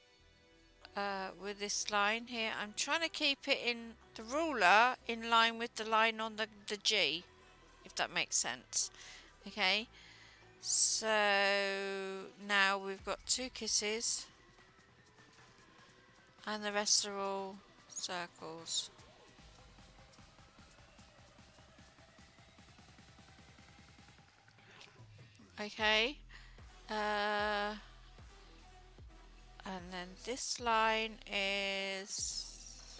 with this line here. I'm trying to keep it in the ruler in line with the line on the G, if that makes sense. Okay, so now we've got 2 kisses, and the rest are all circles. Okay, and then this line is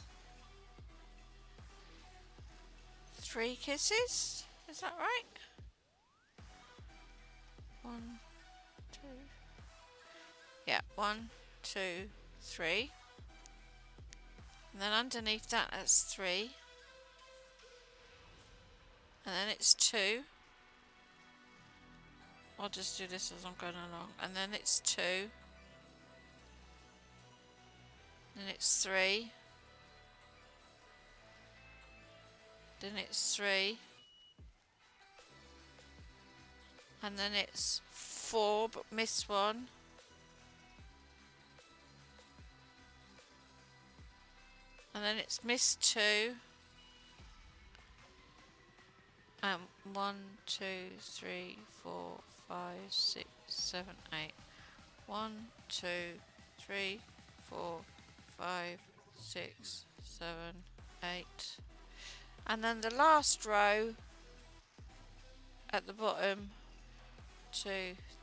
3 kisses. Is that right? 1, 2. Yeah, 1, 2, 3. And then underneath that, that's 3. And then it's 2. I'll just do this as I'm going along. And then it's 2. Then it's 3. Then it's 3. And then it's 4, but miss 1. And then it's miss 2. And 1, 2, 3, 4, 5, 6, 7, 8. 1, 2, 3, 4, 5, 6, 7, 8. And then the last row at the bottom, 2,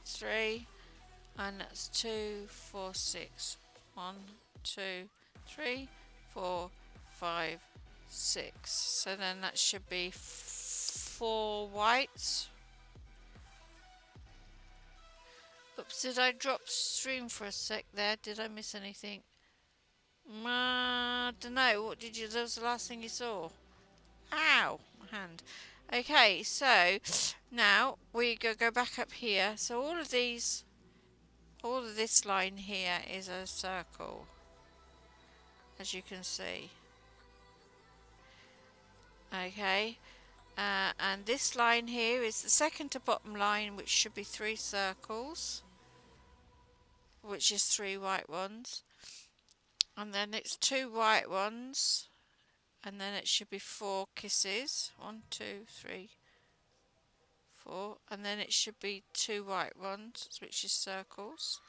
3, and that's 2, 4, 6. 1, 2, 3, 4, 5, 6. So then that should be 4 whites. Oops, did I drop stream for a sec there? Did I miss anything? I don't know. What did you? That was the last thing you saw. Ow, my hand. Okay, so now we go back up here. So all of these, all of this line here is a circle, as you can see. Okay, and this line here is the second to bottom line, which should be 3 circles, which is 3 white ones. And then it's 2 white ones, and then it should be 4 kisses. 1, 2, 3, 4, and then it should be 2 white ones, which is circles.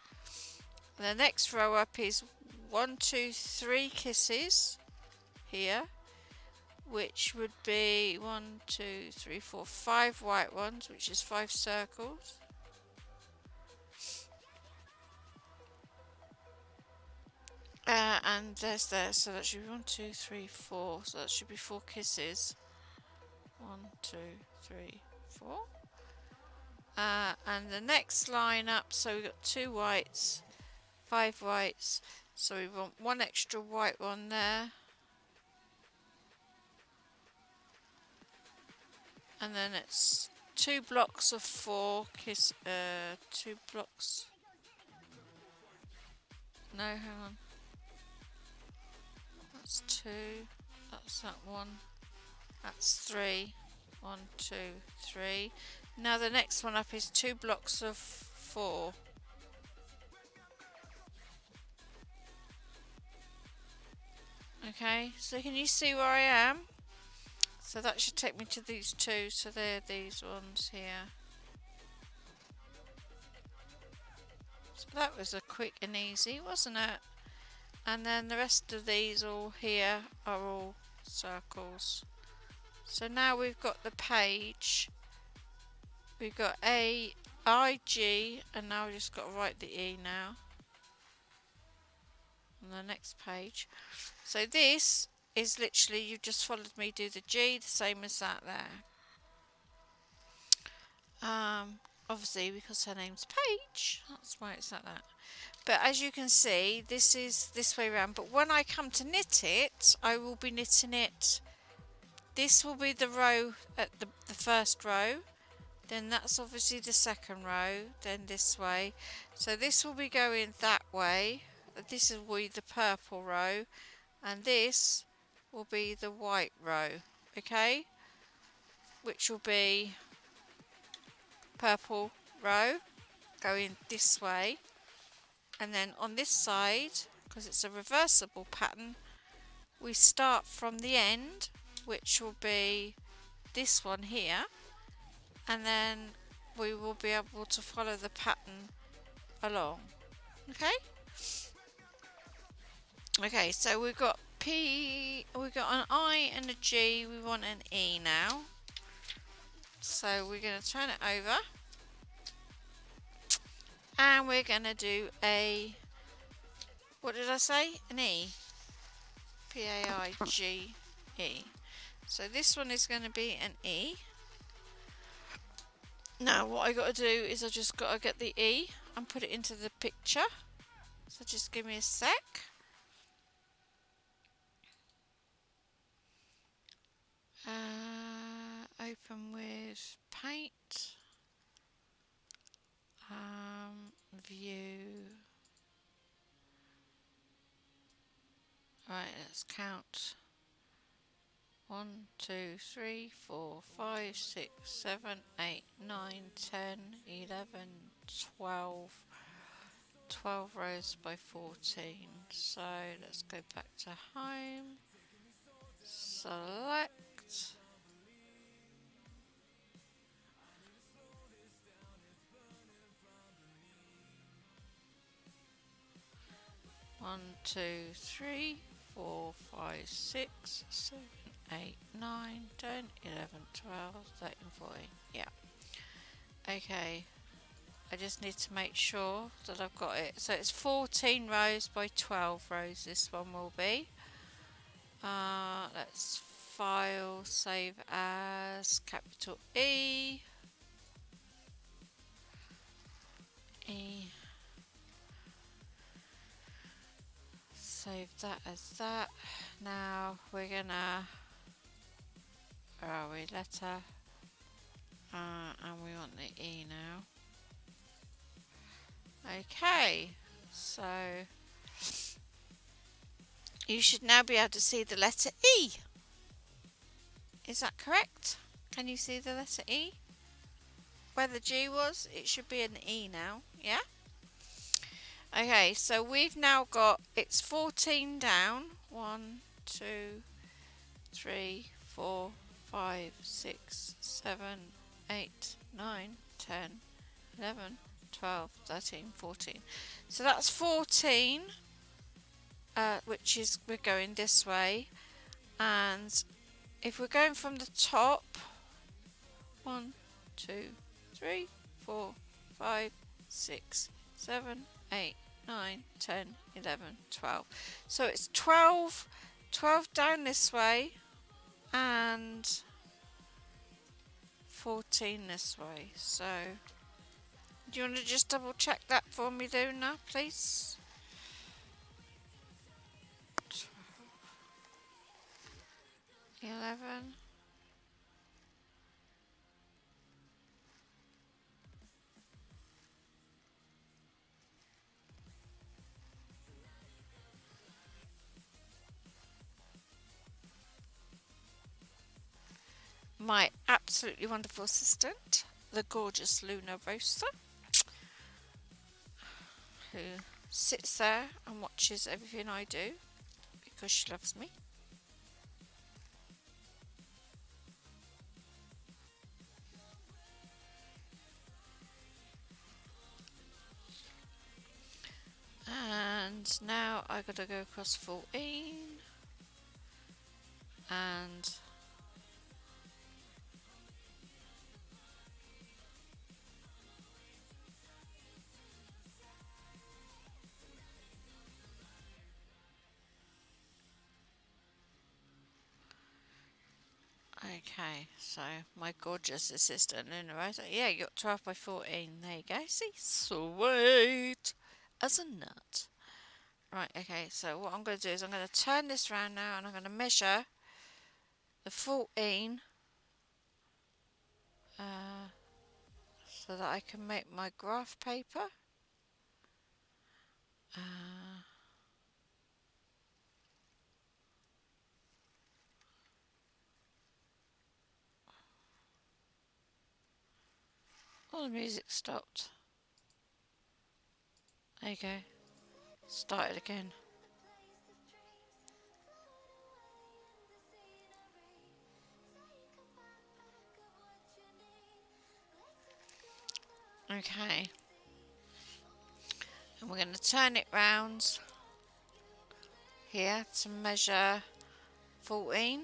And the next row up is 1, 2, 3 kisses here, which would be 1, 2, 3, 4, 5 white ones, which is 5 circles. And there's there, so that should be 1, 2, 3, 4. So that should be 4 kisses. 1, 2, 3, 4. And the next line up, so we've got 2 whites, 5 whites, so we want 1 extra white one there. And then it's 2 blocks of 4 2 blocks. No, hang on. That's 2. That's that one. That's 3. 1, 2, 3. Now the next one up is 2 blocks of 4. Okay, so can you see where I am? So that should take me to these two. So they're these ones here. So that was a quick and easy, wasn't it? And then the rest of these all here are all circles. So now we've got the page. We've got A, I, G, and now we've just got to write the E now on the next page. So this is literally, you've just followed me do the G, the same as that there. Obviously because her name's Paige, that's why it's like that. But as you can see, this is this way around. But when I come to knit it, I will be knitting it. This will be the row at the first row. Then that's obviously the second row. Then this way. So this will be going that way. This will be the purple row. And this will be the white row. Okay? Which will be purple row going this way. And then on this side, because it's a reversible pattern, we start from the end, which will be this one here, and then we will be able to follow the pattern along. Okay? Okay, so we've got P, we've got an I and a G, we want an E now. So we're going to turn it over. And we're going to do a, what did I say? An E. P-A-I-G-E. So this one is going to be an E. Now what I got to do is I just got to get the E and put it into the picture. So just give me a sec. Open with paint. View. Right, let's count. 1, 2, 3, 4, 5, 6, 7, 8, 9, 10, 11, 12. 12 rows by 14. So let's go back to home. Select. One, two, 3, 4, 5, 6, 7, 8, 9, 10, 11, 12, 13, 14. Yeah. Okay. I just need to make sure that I've got it. So it's 14 rows by 12 rows. This one will be. Let's file, save as, capital E. E. Save that as that. Now we're gonna, where are we, letter, and we want the E now. Okay, so you should now be able to see the letter E. Is that correct? Can you see the letter E? Where the G was, it should be an E now, yeah? Okay, so we've now got, it's 14 down. 1, 2, 3, 4, 5, 6, 7, 8, 9, 10, 11, 12, 13, 14. So that's 14, which is, we're going this way. And if we're going from the top, 1, 2, 3, 4, 5, 6, 7, 8, 9, 10, 11, 12. So it's 12 down this way and 14 this way. So do you want to just double check that for me, Luna, please? 11. My absolutely wonderful assistant, the gorgeous Luna Rosa, who sits there and watches everything I do because she loves me. I got to go across 14 and okay, so my gorgeous assistant in the right. Yeah, you got 12 by 14. There you go. See? Sweet as a nut. Right, okay, so what I'm going to do is I'm going to turn this round now and I'm going to measure the 14 uh, so that I can make my graph paper. Oh, the music stopped. There you go. Started again. Okay. And we're going to turn it round here to measure 14.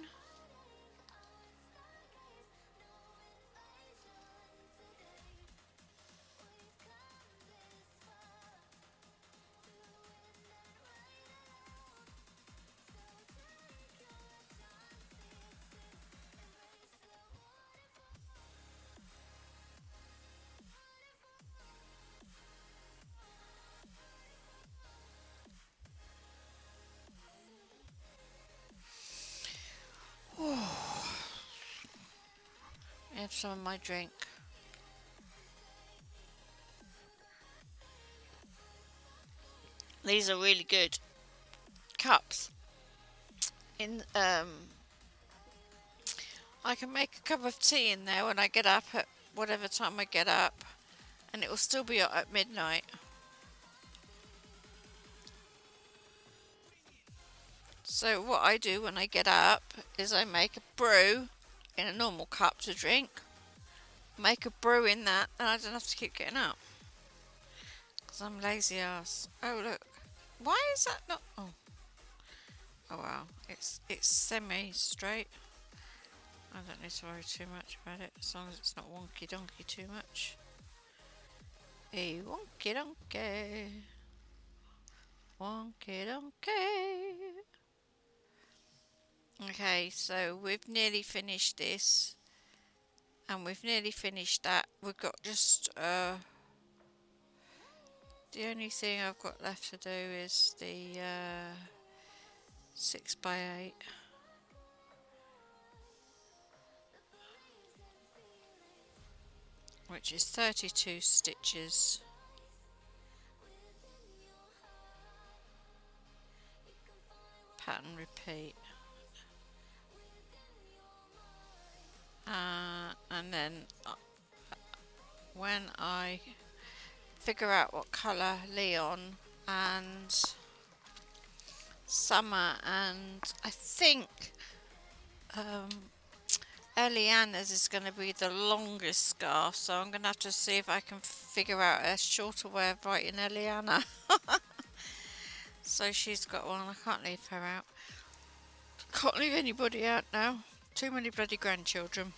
Have some of my drink. These are really good cups. I can make a cup of tea in there when I get up at whatever time I get up, and it will still be at midnight. So what I do when I get up is I make a brew in a normal cup to drink. Make a brew in that, and I don't have to keep getting up. Because I'm lazy ass. Oh look. Why is that not... Oh. Oh wow. It's semi-straight. I don't need to worry too much about it, as long as it's not wonky donkey too much. A wonky donkey. Wonky donkey. Okay, so we've nearly finished this. And we've nearly finished that. We've got just... the only thing I've got left to do is the 6 by 8. Which is 32 stitches. Pattern repeat. And then when I figure out what colour Leon and Summer and I think Eliana's is going to be the longest scarf, so I'm going to have to see if I can figure out a shorter way of writing Eliana. So she's got one. I can't leave her out. Can't leave anybody out now. Too many bloody grandchildren.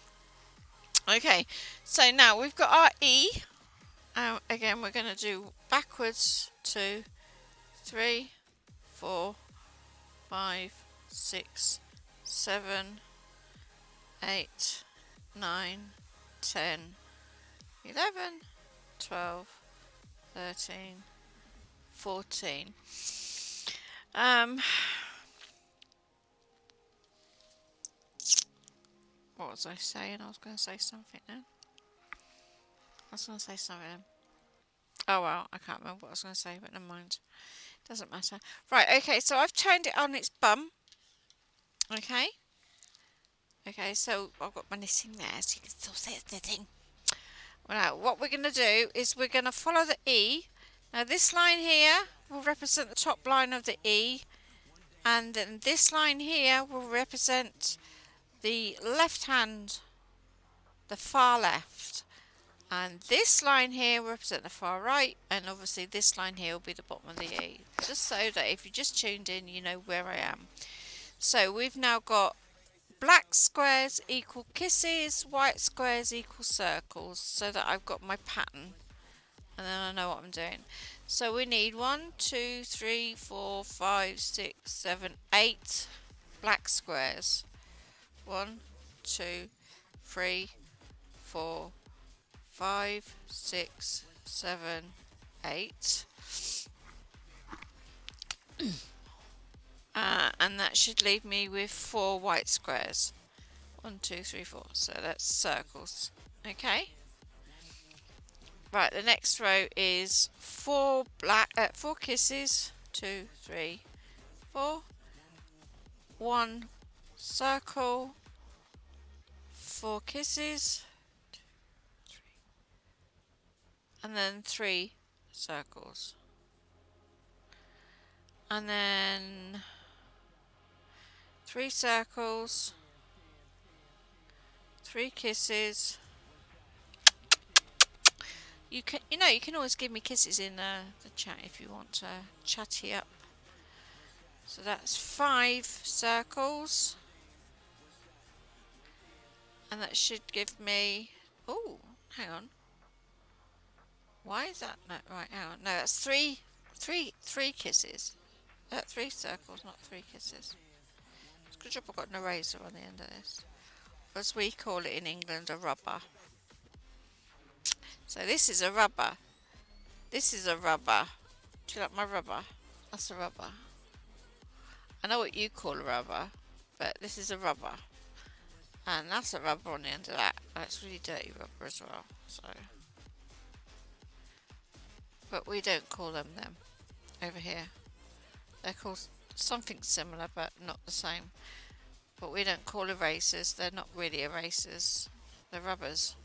Okay, so now we've got our E. Again, we're going to do backwards 2, 3, 4, 5, 6, 7, 8, 9, 10, 11, 12, 13, 14. What was I saying? I was going to say something then. Oh well, I can't remember what I was going to say, but never mind. Doesn't matter. Right, okay, so I've turned it on its bum. Okay. Okay, so I've got my knitting there, so you can still see it's knitting. Now, what we're going to do is we're going to follow the E. Now, this line here will represent the top line of the E, and then this line here will represent the left hand, the far left. And this line here will represent the far right, and obviously this line here will be the bottom of the E. Just so that if you just tuned in, you know where I am. So we've now got black squares equal kisses, white squares equal circles, so that I've got my pattern. And then I know what I'm doing. So we need 1, 2, 3, 4, 5, 6, 7, 8 black squares. 1, 2, 3, 4, 5, 6, 7, 8. And that should leave me with 4 white squares. 1, 2, 3, 4. So that's circles. Okay. Right, the next row is 4 kisses. 2, 3, 4. 1 circle. 4 kisses. And then 3 circles. And then 3 circles. 3 kisses. You can always give me kisses in the chat if you want to chatty up. So that's 5 circles, and that should give me. Oh, hang on. Why is that not right? Hang on. No, that's three kisses. 3 circles, not 3 kisses. It's a good job I've got an eraser on the end of this, as we call it in England, a rubber. So this is a rubber. This is a rubber. Do you like my rubber? That's a rubber. I know what you call a rubber, but this is a rubber. And that's a rubber on the end of that. That's really dirty rubber as well. So, but we don't call them over here. They're called something similar, but not the same. But we don't call erasers. They're not really erasers. They're rubbers.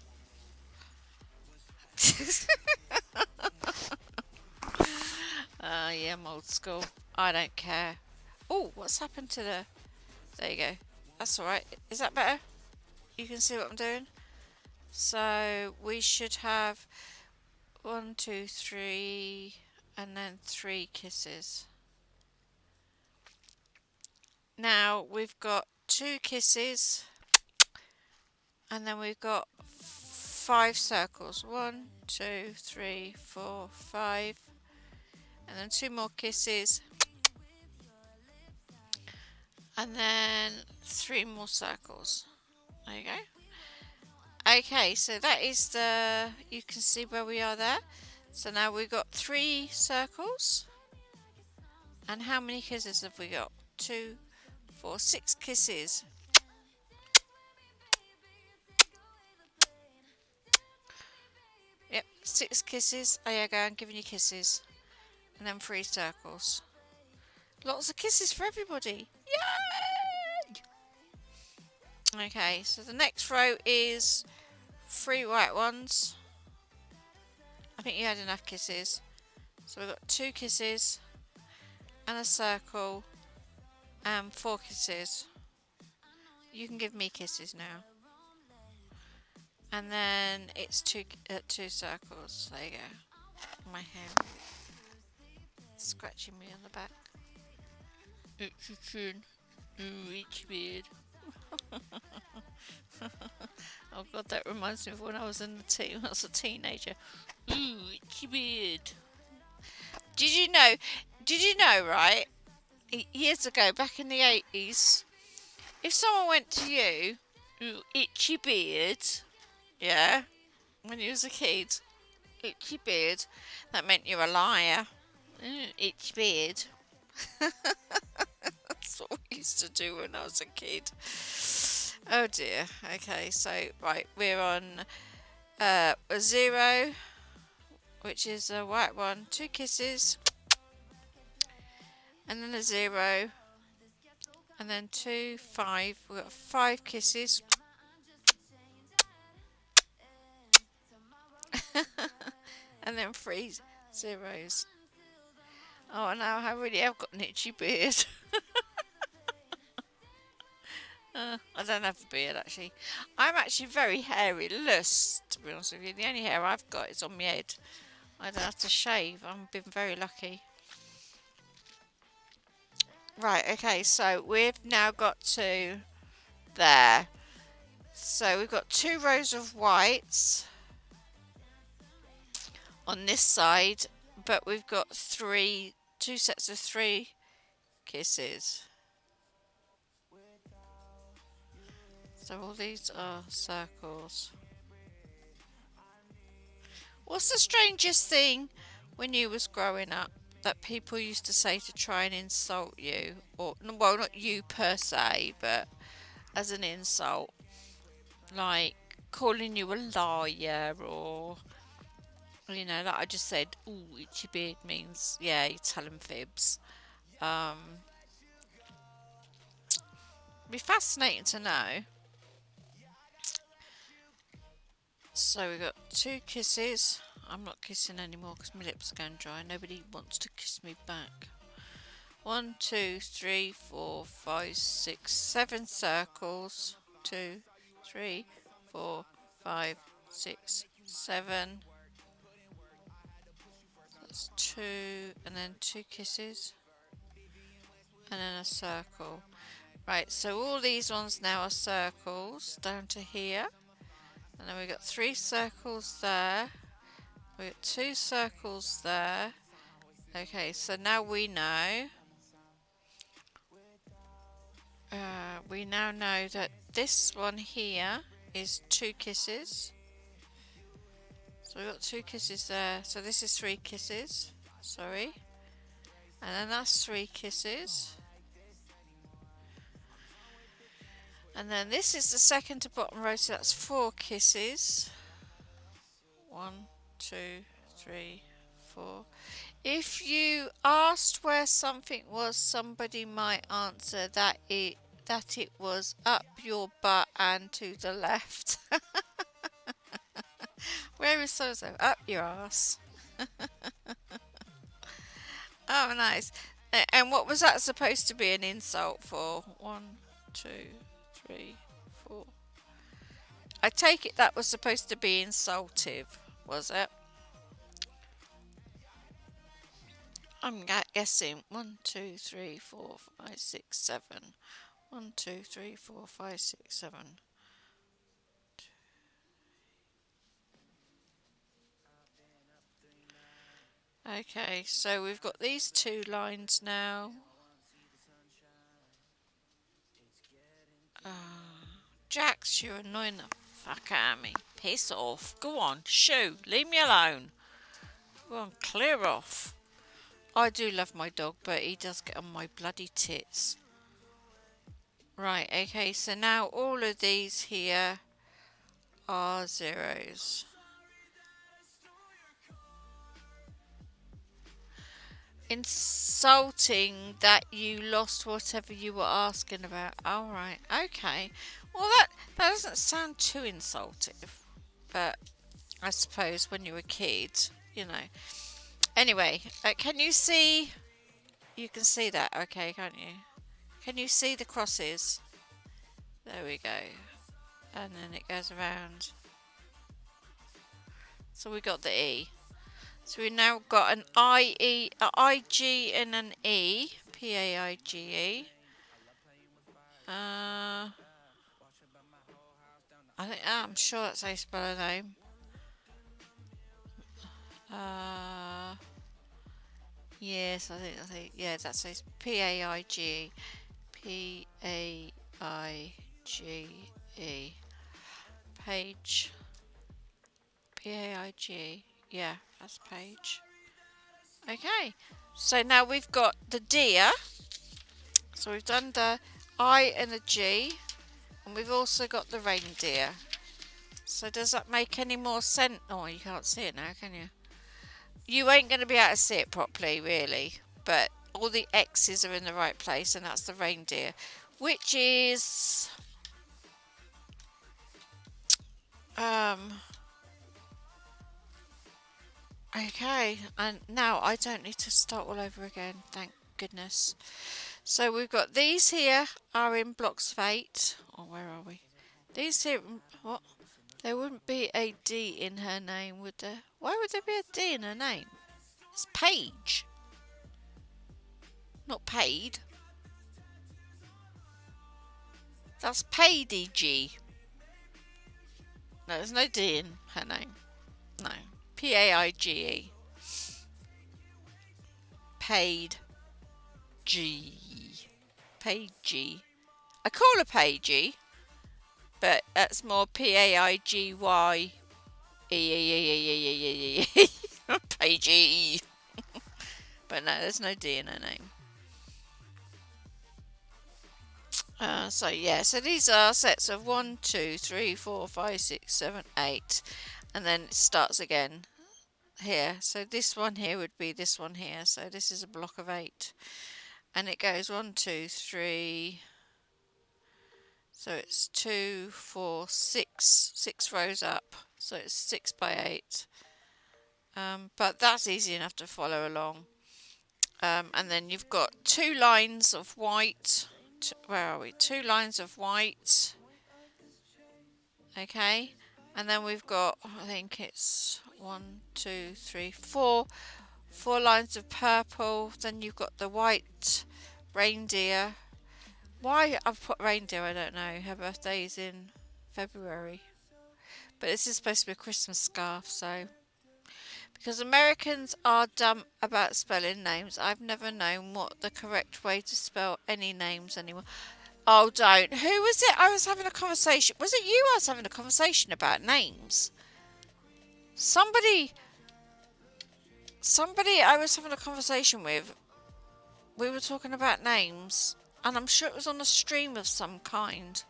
Yeah, I'm old school. I don't care. Oh, what's happened to the... There you go. That's alright. Is that better? You can see what I'm doing? So we should have 1, 2, 3, and then 3 kisses. Now we've got 2 kisses, and then we've got 5 circles. 1, 2, 3, 4, 5, and then 2 more kisses, and then 3 more circles. There you go. Okay, so that is you can see where we are there. So now we've got 3 circles. And how many kisses have we got? 2, 4, 6 kisses. Yep, 6 kisses. Oh yeah, go, I'm giving you kisses. And then 3 circles. Lots of kisses for everybody. Yay! Okay, so the next row is 3 white ones. I think you had enough kisses. So we've got 2 kisses and a circle and 4 kisses. You can give me kisses now. And then it's 2 circles. There you go. My hair scratching me on the back. It's your chin. Ooh, itchy beard. Oh god, that reminds me of when I was when I was a teenager. Ooh, itchy beard. Did you know? Did you know? Right, years ago, back in the 80s, if someone went to you, ooh, itchy beard, yeah, when you was a kid, itchy beard, that meant you're a liar. Ooh, itchy beard. That's what we used to do when I was a kid. Oh dear. Okay, so right, we're on a 0, which is a white one, 2 kisses, and then a 0, and then 2, 5. We've got 5 kisses. And then 3 zeros. Oh, now I really have got an itchy beard. I don't have a beard actually. I'm actually very hairless, to be honest with you. The only hair I've got is on my head. I don't have to shave. I've been very lucky. Right, okay, so we've now got to there. So we've got 2 rows of whites on this side, but we've got 2 sets of 3 kisses. So all these are circles. What's the strangest thing when you was growing up that people used to say to try and insult you? Or, well, not you per se, but as an insult. Like calling you a liar or, like I just said, ooh, itchy beard means, yeah, you're telling fibs. Um, be fascinating to know. So we got 2 kisses. I'm not kissing anymore because my lips are going dry. Nobody wants to kiss me back. 1, 2, 3, 4, 5, 6, 7 circles. 2, 3, 4, 5, 6, 7. That's 2, and then 2 kisses, and then a circle. Right, so all these ones now are circles down to here. And then we've got 3 circles there. We've got 2 circles there. Okay, so now we now know that this one here is 2 kisses. So we've got 2 kisses there. So this is 3 kisses. Sorry. And then that's 3 kisses. And then this is the second to bottom row, so that's 4 kisses. 1, 2, 3, 4. If you asked where something was, somebody might answer that it was up your butt and to the left. Where is so-so? Up your ass. Oh, nice. And what was that supposed to be an insult for? 1, 2, 3, 4. I take it that was supposed to be insultive, was it? I'm guessing 1, 2, 3, 4, 5, 6, 7. 1, 2, 3, 4, 5, 6, 7. Okay, so we've got these 2 lines now. Jax, you're annoying the fuck out of me. Piss off. Go on, shoo. Leave me alone. Go on, clear off. I do love my dog, but he does get on my bloody tits. Right, okay, so now all of these here are zeros. Insulting that you lost whatever you were asking about. Alright, okay. Well, that doesn't sound too insultive, but I suppose when you're a kid. Anyway, can you see? You can see that, okay, can't you? Can you see the crosses? There we go. And then it goes around. So we got the E. So we've now got an IG and an E. Paige. I'm sure that's how you spell her name. Yes, I think, yeah, that's how Paige. Paige. Page. Paige. Yeah, that's Page. Okay, so now we've got the deer. So we've done the I and the G, and we've also got the reindeer. So does that make any more sense? Oh, you can't see it now, can you? You ain't going to be able to see it properly, really. But all the X's are in the right place, and that's the reindeer. Which is... Okay, and now I don't need to start all over again, thank goodness. So we've got these here are in blocks of 8 Oh, where are we? These here, what? There wouldn't be a D in her name, would there? Why would there be a D in her name? It's Paige, not paid. That's Paidy G. No, there's no D in her name. No. Paige. Paid G. Paigey. I call her Paigey, but that's more Paigy. Paigey. But no, there's no D in her name. So yeah, so these are sets of 1, 2, 3, 4, 5, 6, 7, 8, and then it starts again here. So this one here would be this one here. So this is a block of 8, and it goes 1, 2, 3. So it's 2, 4, 6 rows up. So it's 6 by 8. But that's easy enough to follow along. And then you've got 2 lines of white. Where are we? 2 lines of white. Okay. And then we've got, I think it's 1, 2, 3, 4. 4 lines of purple. Then you've got the white reindeer. Why I've put reindeer, I don't know. Her birthday's in February. But this is supposed to be a Christmas scarf, so. Because Americans are dumb about spelling names, I've never known what the correct way to spell any names anymore. Oh, don't. Who was it I was having a conversation? Was it you I was having a conversation about names? Somebody I was having a conversation with, we were talking about names, and I'm sure it was on a stream of some kind.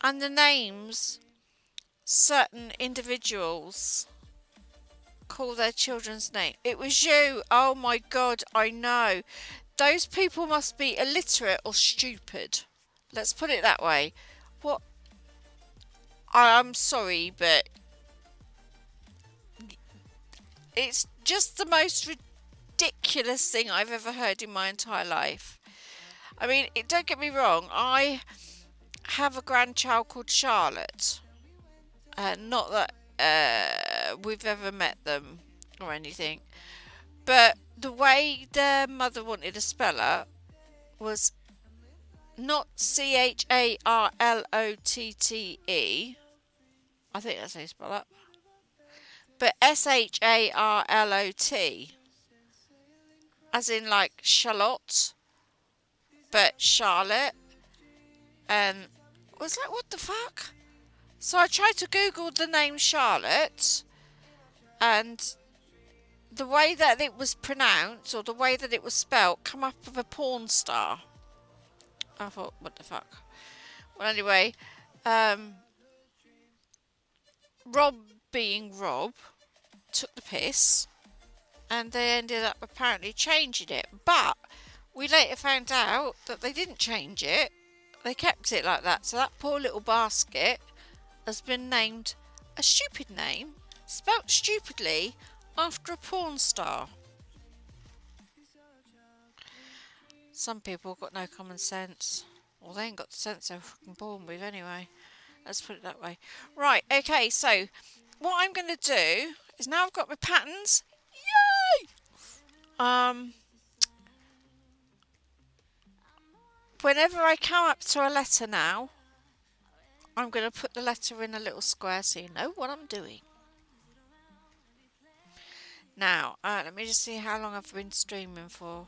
And the names certain individuals call their children's name. It was you. Oh my God, I know. Those people must be illiterate or stupid. Let's put it that way. What? I'm sorry, but it's just the most ridiculous thing I've ever heard in my entire life. I mean, don't get me wrong. I have a grandchild called Charlotte. Not that we've ever met them or anything. But the way their mother wanted to spell her was not Charlotte. I think that's how you spell that. But Sharlot. As in like Charlotte. But Charlotte. And was like, what the fuck? So I tried to Google the name Charlotte. And the way that it was pronounced, or the way that it was spelt, come up with a porn star. I thought, what the fuck? Well, anyway, Rob being Rob took the piss, and they ended up apparently changing it. But we later found out that they didn't change it. They kept it like that. So that poor little basket has been named a stupid name, spelt stupidly, after a porn star. Some people got no common sense. Well, they ain't got the sense they're fucking born with anyway. Let's put it that way. Right, okay, so what I'm going to do is now I've got my patterns. Yay! Whenever I come up to a letter now, I'm going to put the letter in a little square so you know what I'm doing. Now, let me just see how long I've been streaming for.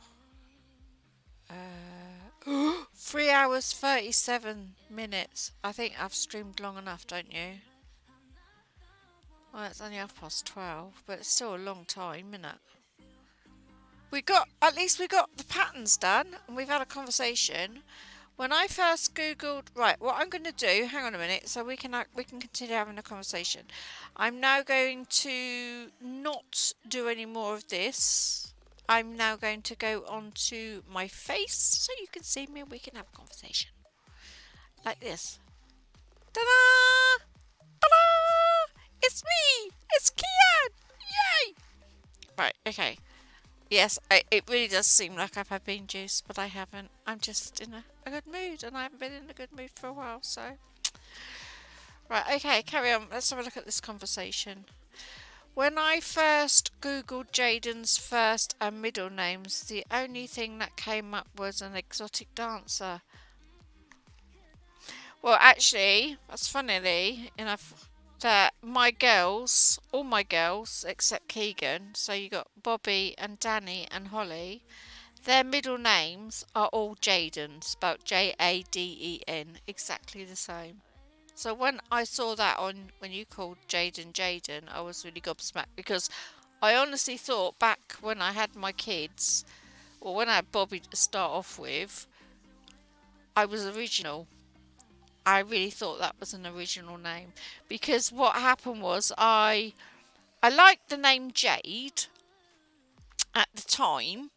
3 hours 37 minutes. I think I've streamed long enough, don't you? Well, it's only 12:30, but it's still a long time, isn't it? At least we got the patterns done, and we've had a conversation. When I first googled, right, what I'm going to do, hang on a minute, so we can continue having a conversation. I'm now going to not do any more of this. I'm now going to go onto my face so you can see me and we can have a conversation. Like this. Ta-da! Ta-da! It's me! It's Kian! Yay! Right, okay. Yes, it really does seem like I've had bean juice, but I haven't. I'm just in a good mood, and I haven't been in a good mood for a while, so. Right, okay, carry on. Let's have a look at this conversation. When I first googled Jaden's first and middle names, the only thing that came up was an exotic dancer. Well, actually, that's funnily enough that my girls, all my girls except Keegan, so you got Bobby and Danny and Holly, their middle names are all Jaden, spelled Jaden, exactly the same. So when I saw that on when you called Jaden, I was really gobsmacked because I honestly thought back when I had my kids, or when I had Bobby to start off with, I was original. I really thought that was an original name because what happened was I liked the name Jade at the time.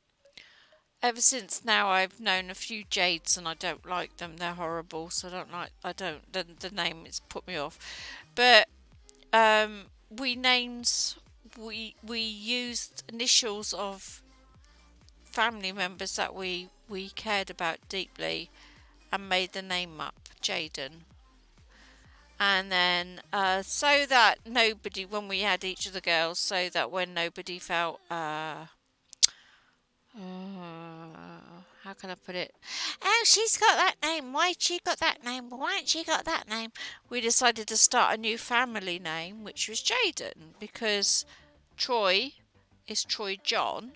Ever since now, I've known a few Jades and I don't like them. They're horrible, so I don't. The name has put me off. But we named we used initials of family members that we cared about deeply and made the name up, Jaden. And then so that nobody, when we had each of the girls, so that when nobody felt how can I put it? Oh, she's got that name. Why she got that name? Why ain't she got that name? We decided to start a new family name, which was Jaden, because Troy is Troy John,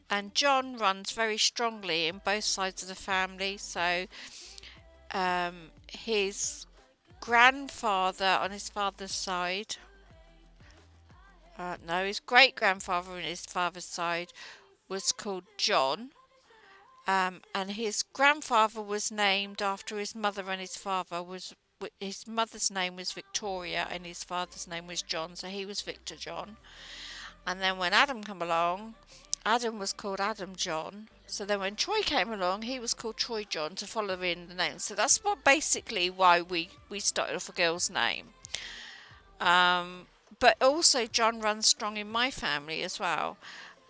and John runs very strongly in both sides of the family. So his grandfather on his father's side, no, his great grandfather on his father's side was called John. And his grandfather was named after his mother, and his father was his mother's name was Victoria and his father's name was John, so he was Victor John. And then when Adam came along, Adam was called Adam John. So then when Troy came along, he was called Troy John to follow in the name. So that's what basically why we started off a girl's name. But also John runs strong in my family as well.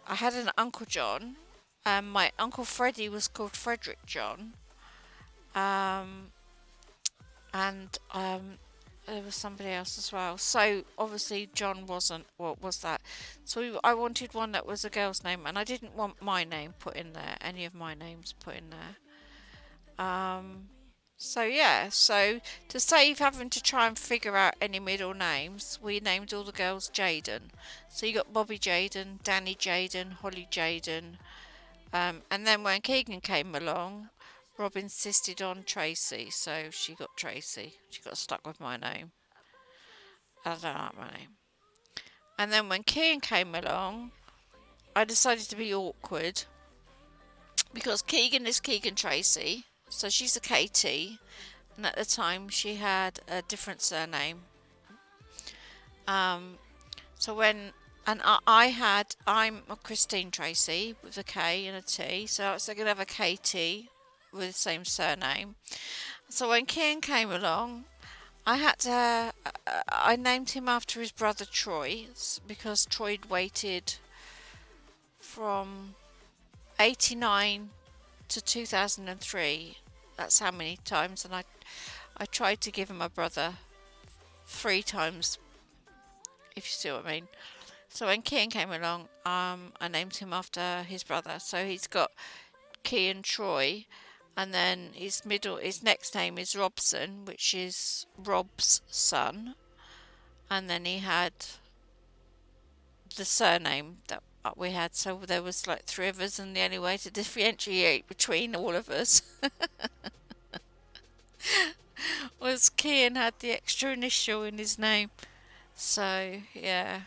I had an Uncle John. My Uncle Freddie was called Frederick John. Um, and there was somebody else as well. So obviously John wasn't. What was that? So I wanted one that was a girl's name, and I didn't want my name put in there. Any of my names put in there. So yeah. So to save having to try and figure out any middle names, we named all the girls Jaden. So you got Bobby Jaden, Danny Jaden, Holly Jaden, and then when Keegan came along, Rob insisted on Tracy, so she got Tracy. She got stuck with my name. I don't like my name. And then when Kean came along, I decided to be awkward because Keegan is Keegan Tracy, so she's a KT, and at the time she had a different surname. Um, so when I'm a Christine Tracy with a K and a T, so I was going to have a KT with the same surname. So when Kean came along, I had to. I named him after his brother Troy because Troy'd waited from 89 to 2003. That's how many times, and I tried to give him a brother 3 times, if you see what I mean. So when Kian came along, I named him after his brother. So he's got Kian Troy, and then his next name is Robson, which is Rob's son, and then he had the surname that we had. So there was like 3 of us, and the only way to differentiate between all of us was Kian had the extra initial in his name. So yeah.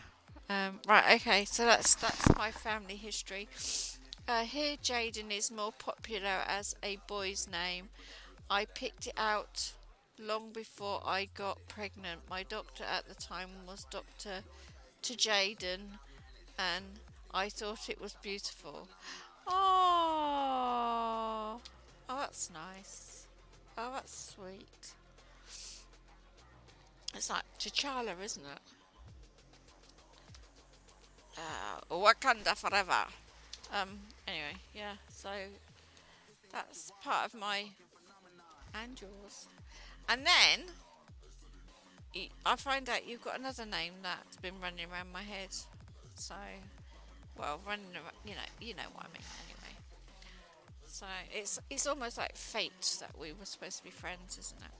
Right, okay, so that's my family history. Here, Jaden is more popular as a boy's name. I picked it out long before I got pregnant. My doctor at the time was Dr. to Jaden, and I thought it was beautiful. Oh, oh, that's nice. Oh, that's sweet. It's like T'Challa, isn't it? Wakanda forever. Anyway, yeah. So that's part of my and yours. And then I find out you've got another name that's been running around my head. So, well, running around, you know what I mean. Anyway, so it's almost like fate that we were supposed to be friends, isn't it?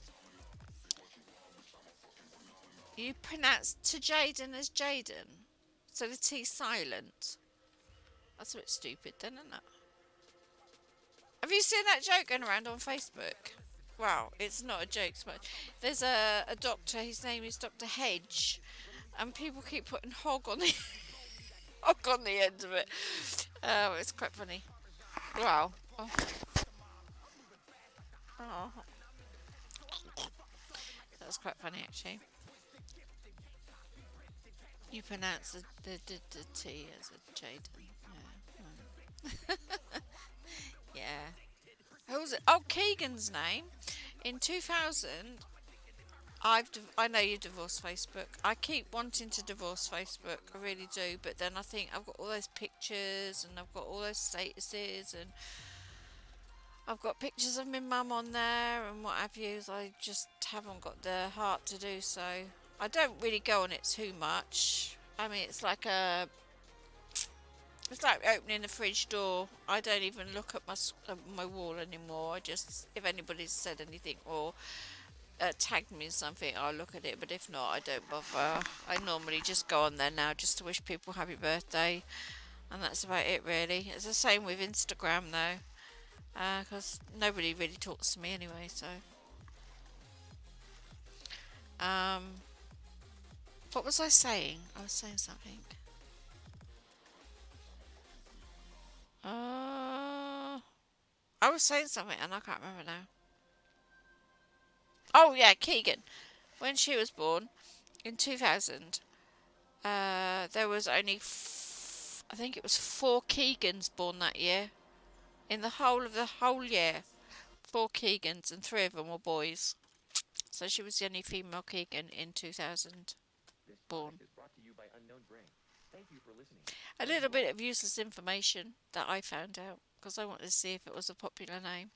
You pronounce to Jaden as Jaden, so the T's silent. That's a bit stupid, then, isn't it? Have you seen that joke going around on Facebook? Well, it's not a joke so much. There's a doctor, his name is Dr. Hedge, and people keep putting hog on the hog on the end of it. Oh, it's quite funny. Wow. Oh, oh, that was quite funny actually. You pronounce the T as a Jaden. Yeah. Yeah. Who was it? Oh, Keegan's name. In 2000, I know you divorced Facebook. I keep wanting to divorce Facebook. I really do. But then I think I've got all those pictures and I've got all those statuses and I've got pictures of my mum on there and what have you. I just haven't got the heart to do so. I don't really go on it too much. I mean, it's like opening the fridge door. I don't even look at my wall anymore. I just, if anybody's said anything or tagged me in something, I'll look at it. But if not, I don't bother. I normally just go on there now just to wish people happy birthday, and that's about it really. It's the same with Instagram though, because nobody really talks to me anyway. So, um, what was I saying? I was saying something. I was saying something and I can't remember now. Oh yeah, Keegan. When she was born in 2000, there was only I think it was 4 Keegans born that year. In the whole of the whole year, 4 Keegans and 3 of them were boys. So she was the only female Keegan in 2000 born. A little bit of useless information that I found out because I wanted to see if it was a popular name.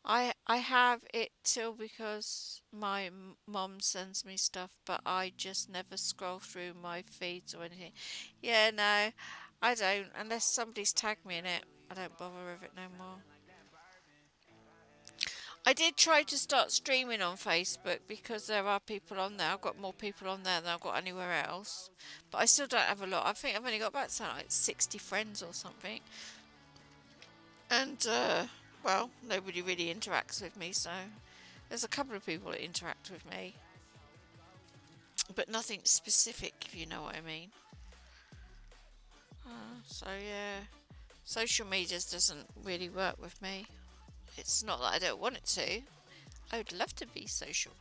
I have it till because my mom sends me stuff, but I just never scroll through my feeds or anything. Yeah, no, I don't. Unless somebody's tagged me in it, I don't bother with it no more. I did try to start streaming on Facebook because there are people on there. I've got more people on there than I've got anywhere else. But I still don't have a lot. I think I've only got about something like 60 friends or something. And, well, nobody really interacts with me, so there's a couple of people that interact with me. But nothing specific, if you know what I mean. So, yeah. Social media doesn't really work with me. It's not that I don't want it to. I would love to be social.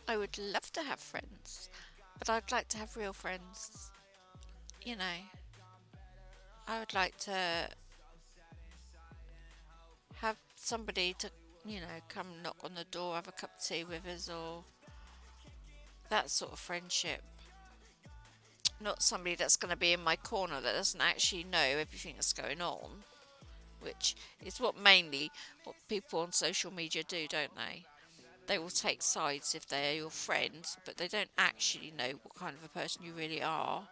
I would love to have friends, but I'd like to have real friends. You know, I would like to have somebody to, come knock on the door, have a cup of tea with us, or that sort of friendship. Not somebody that's going to be in my corner that doesn't actually know everything that's going on, which is what people on social media do, don't they? They will take sides if they're your friend, but they don't actually know what kind of a person you really are,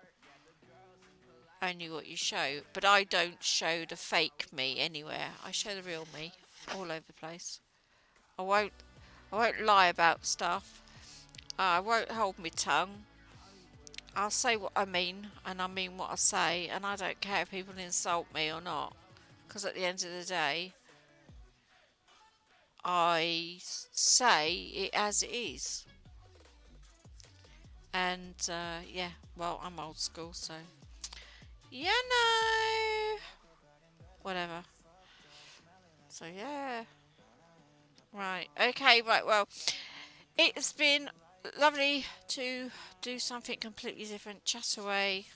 only what you show. But I don't show the fake me anywhere. I show the real me all over the place. I won't I won't lie about stuff. I won't hold my tongue. I'll say what I mean and I mean what I say, and I don't care if people insult me or not, because at the end of the day I say it as it is. And yeah, well, I'm old school, so you know, whatever. So yeah, right, okay, right. Well, it's been lovely to do something completely different, chat away,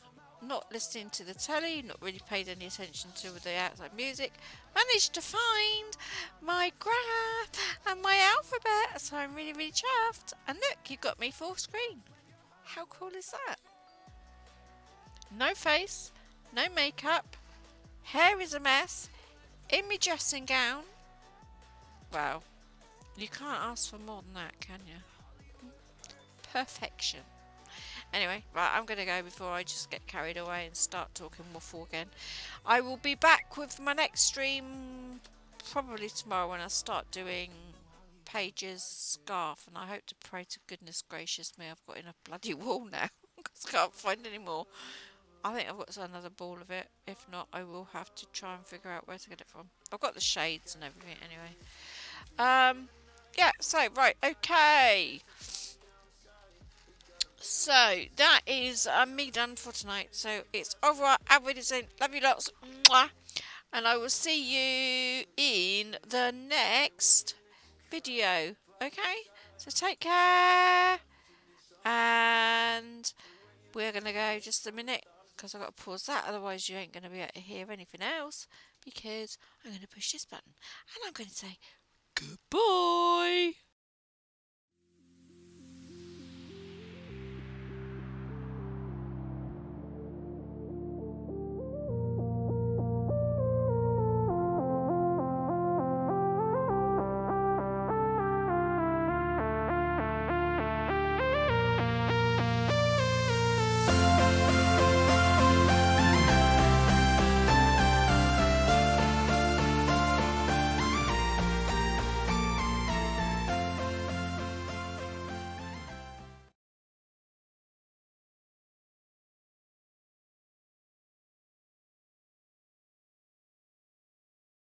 not listening to the telly, not really paid any attention to the outside music. Managed to find my graph and my alphabet, so I'm really, really chuffed. And look, you got me full screen. How cool is that? No face, no makeup, Hair is a mess. In my dressing gown. Well, you can't ask for more than that, can you? Perfection. Anyway, right, I'm going to go before I just get carried away and start talking waffle again. I will be back with my next stream probably tomorrow when I start doing Paige's scarf, and I hope to pray to goodness gracious me I've got enough bloody wool now because I can't find any more. I think I've got another ball of it. If not, I will have to try and figure out where to get it from. I've got the shades and everything anyway. Yeah, so, right, okay. So, that is me done for tonight. So, it's over. Wiedersehen. Love you lots. Mwah. And I will see you in the next video. Okay? So, take care. And we're going to go just a minute because I've got to pause that. Otherwise, you ain't going to be able to hear anything else because I'm going to push this button and I'm going to say goodbye.